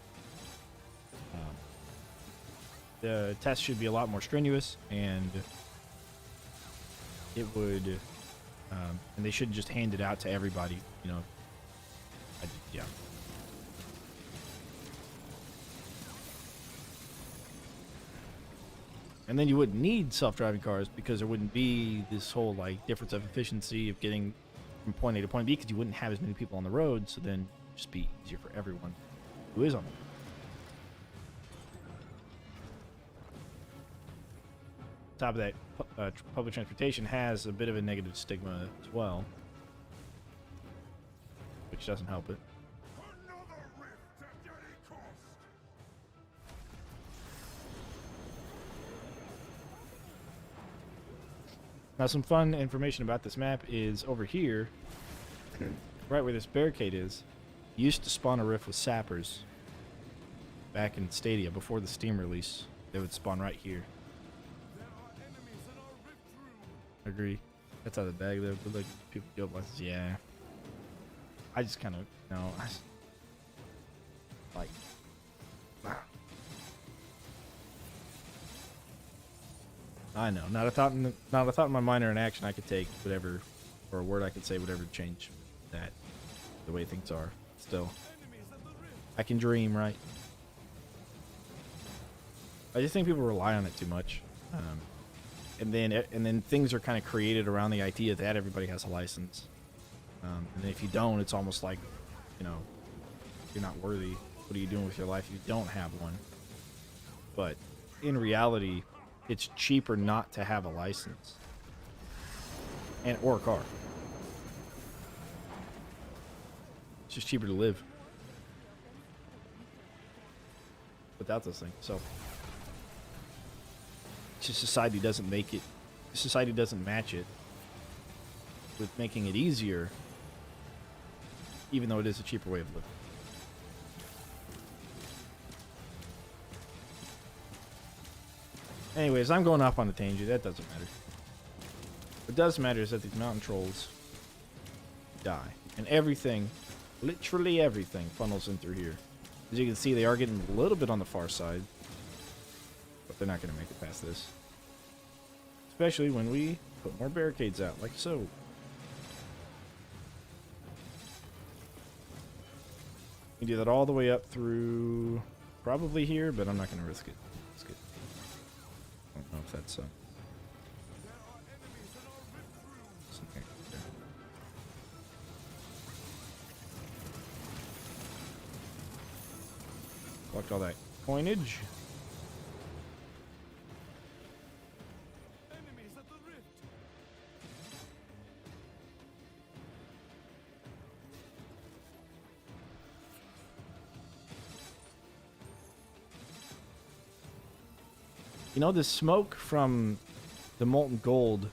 The test should be a lot more strenuous, and it would, and they shouldn't just hand it out to everybody, you know. Yeah. And then you wouldn't need self-driving cars because there wouldn't be this whole difference of efficiency of getting from point A to point B, because you wouldn't have as many people on the road, so then it'd just be easier for everyone who is on the road. Top of that, public transportation has a bit of a negative stigma as well, which doesn't help it. Another rift at any cost. Now, some fun information about this map is over here, right where this barricade is, used to spawn a rift with sappers back in Stadia before the Steam release. They would spawn right here. There are enemies in our rift room. Agree. That's out of the bag though. But like people go license. Yeah. I just kind of like. I know. Not a thought in my mind or an action I could take, whatever, or a word I could say, whatever, to change that, the way things are. Still, I can dream, right? I just think people rely on it too much, and then things are kind of created around the idea that everybody has a license, and if you don't, it's almost like, you know, you're not worthy. What are you doing with your life if you don't have one? But in reality, it's cheaper not to have a license or a car. It's just cheaper to live without those things. So it's just society doesn't make it. Society doesn't match it with making it easier, even though it is a cheaper way of living. Anyways, I'm going off on a tangent. That doesn't matter. What does matter is that these mountain trolls die. And everything, literally everything, funnels in through here. As you can see, they are getting a little bit on the far side. But they're not going to make it past this. Especially when we put more barricades out, like so. We do that all the way up through probably here, but I'm not going to risk it. I don't know know if that's There are enemies in our rift room. something. There. Collect all that coinage. Enemies at the rift. You know, the smoke from the molten gold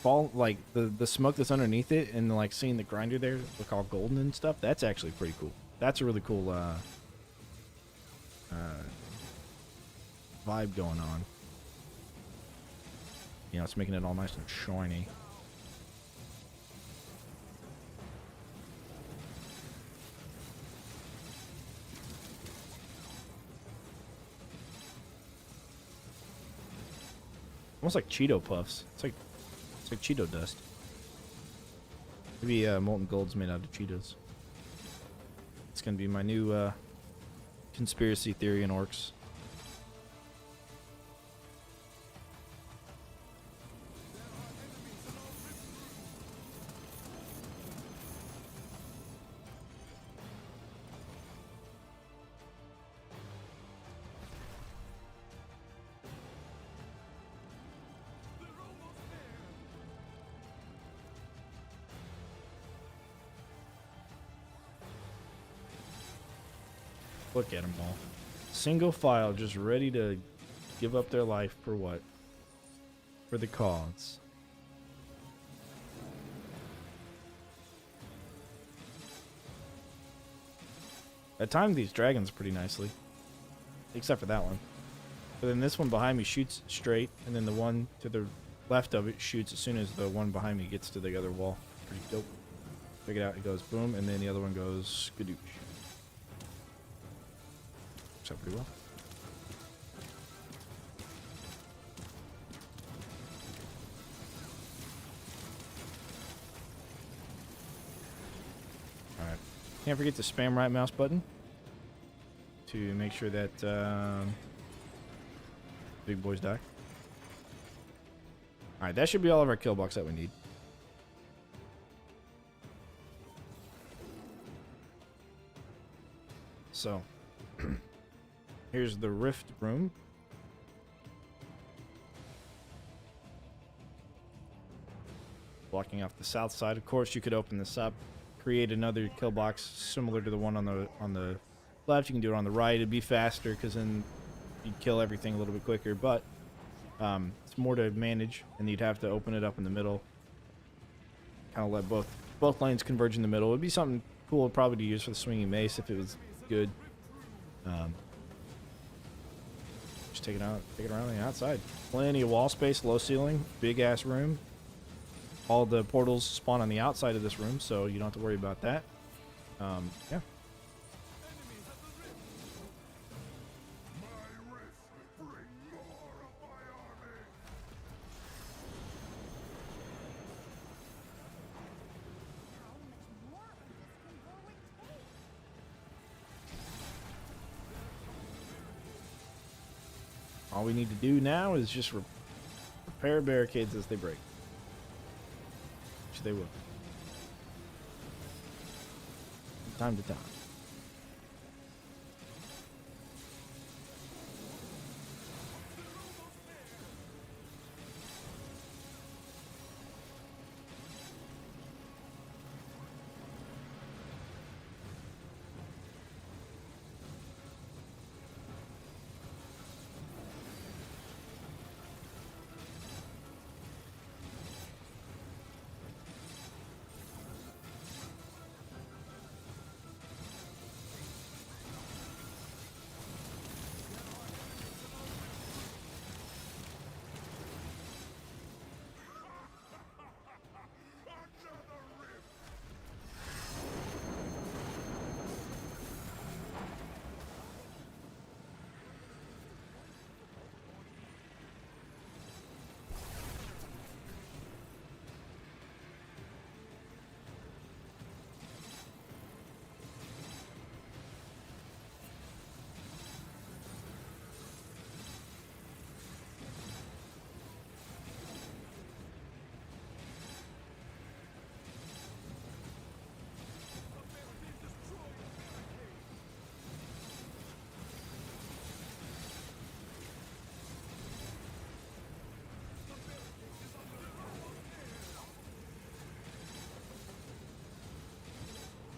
fall, like the smoke that's underneath it, and like seeing the grinder there look all golden and stuff, that's actually pretty cool. That's a really cool vibe going on. You know, it's making it all nice and shiny. Almost like Cheeto puffs. It's like Cheeto dust. Maybe molten gold's made out of Cheetos. It's gonna be my new conspiracy theory in Orcs. Look at them all. Single file, just ready to give up their life for what? For the cause. I timed these dragons pretty nicely. Except for that one. But then this one behind me shoots straight, and then the one to the left of it shoots as soon as the one behind me gets to the other wall. Pretty dope. Check it out, it goes boom, and then the other one goes skadoosh. Works out pretty well. Alright. Can't forget to spam right mouse button to make sure that big boys die. Alright, that should be all of our kill box that we need. So, here's the rift room. Blocking off the south side. Of course, you could open this up, create another kill box similar to the one on the left. You can do it on the right. It'd be faster because then you'd kill everything a little bit quicker. But it's more to manage, and you'd have to open it up in the middle. Kind of let both lanes converge in the middle. It'd be something cool probably to use for the swinging mace if it was good. Just take it around the outside. Plenty of wall space, low ceiling, big ass room. All the portals spawn on the outside of this room, so you don't have to worry about that. Yeah. Enemies at the rift. My rift. Bring more of my army. How much more of this control would take? All we need to do now is just repair barricades as they break. Which they will. From time to time.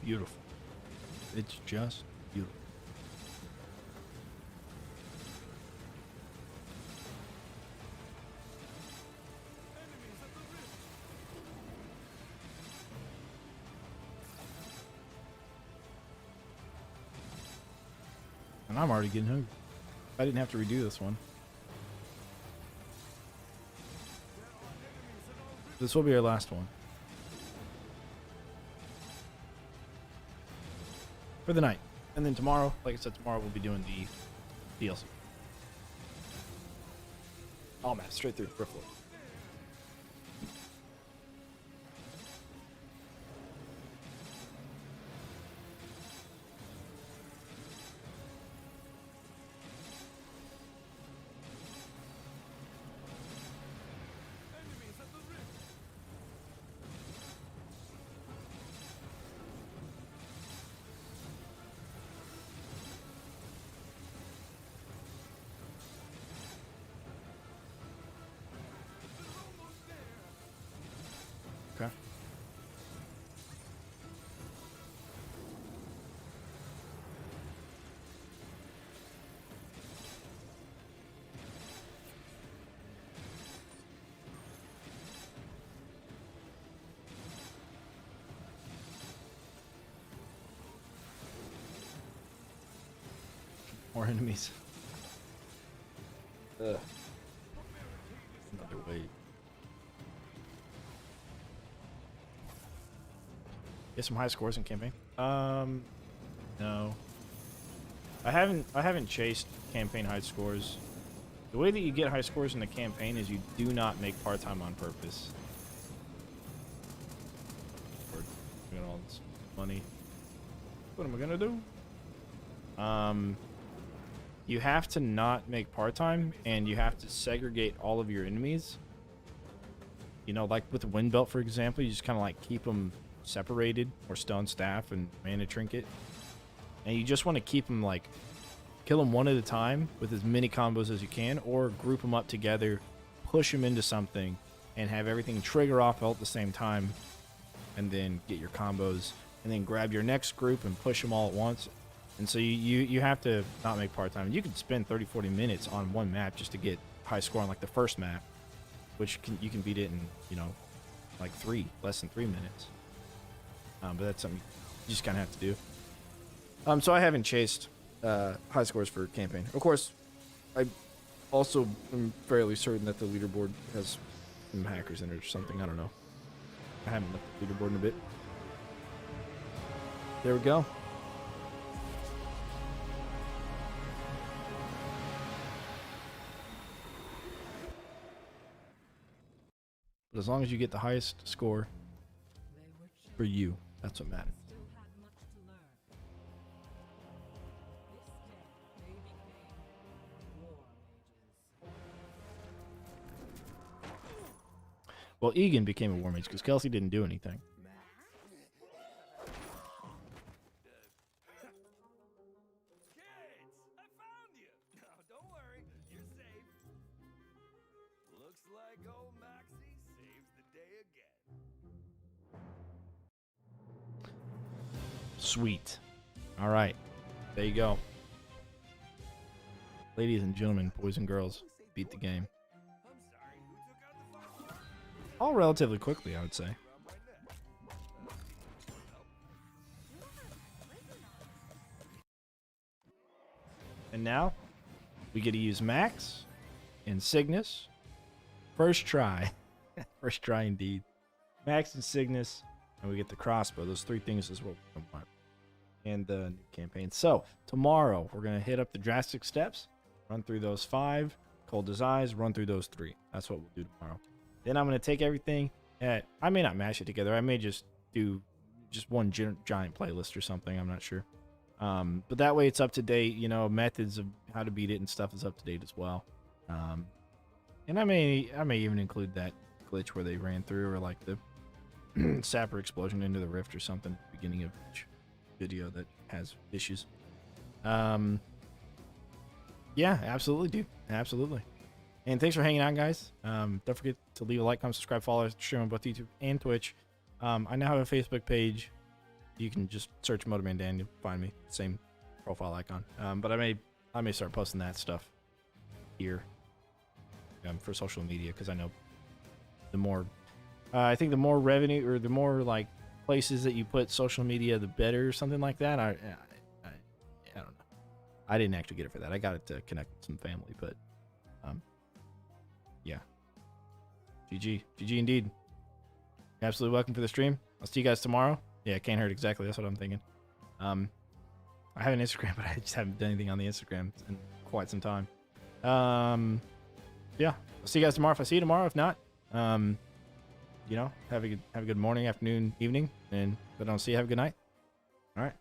beautiful. It's just beautiful. Enemies at the rift. And I'm already getting hungry. I didn't have to redo this one. This will be our last one. For the night. And then tomorrow, like I said, tomorrow we'll be doing the DLC. All maps, straight through Riftwood. Enemies at the rift. They're almost there. Okay. More enemies. Ugh. Another wave. Get some high scores in campaign. No. I haven't chased campaign high scores. The way that you get high scores in the campaign is you do not make part-time on purpose. We're getting all this money. What am I gonna do? You have to not make part-time, and you have to segregate all of your enemies. You know, like with the wind belt, for example, you just kind of like keep them separated, or stone staff and mana trinket, and you just want to keep them like kill them one at a time with as many combos as you can, or group them up together, push them into something, and have everything trigger off all at the same time, and then get your combos, and then grab your next group and push them all at once. And so you have to not make part-time. You can spend 30-40 minutes on one map just to get high score on like the first map, which you can beat it in, you know, like less than 3 minutes. But that's something you just kind of have to do. So I haven't chased high scores for campaign. Of course, I also am fairly certain that the leaderboard has some hackers in it or something. I don't know. I haven't looked at the leaderboard in a bit. There we go. But as long as you get the highest score They were for you, that's what matters. still had much to learn. This day, they became war mages. Well, Egan became a war mage because Kelsey didn't do anything. Kids, I found you. No, don't worry, you're safe. Looks like old Maxie saves the day again. Sweet. All right. There you go. Ladies and gentlemen, boys and girls, beat the game. I'm sorry, who took out the fire? All relatively quickly, I would say. Around my neck. And now, we get to use Max and Cygnus. First try. First try indeed. Max and Cygnus, and we get the crossbow. Those three things is what we want. And the new campaign. So, tomorrow, we're going to hit up the drastic steps, run through those 5, Cold as Ice, run through those 3. That's what we'll do tomorrow. Then I'm going to take everything, I may not mash it together. I may just do just one giant playlist or something. I'm not sure. But that way it's up to date, you know, methods of how to beat it and stuff is up to date as well. And I may even include that glitch where they ran through, or like the sapper explosion into the rift or something at the beginning of each video that has issues. Yeah, absolutely, dude. Absolutely. And thanks for hanging out, guys. Don't forget to leave a like, comment, subscribe, follow us, stream on both YouTube and Twitch. I now have a Facebook page. you can just search Motorman Dan. You'll find me. Same profile icon. But I may start posting that stuff here for social media because I know the more I think the more revenue or the more like places that you put social media, the better, or something like that. I don't know. I didn't actually get it for that. I got it to connect with some family, but yeah. GG indeed. You're absolutely welcome for the stream. I'll see you guys tomorrow. Yeah, can't hurt exactly. That's what I'm thinking. I have an Instagram, but I just haven't done anything on the Instagram in quite some time. Yeah, I'll see you guys tomorrow if I see you tomorrow. If not, you know, have a good morning, afternoon, evening, and if I don't see you, have a good night. All right.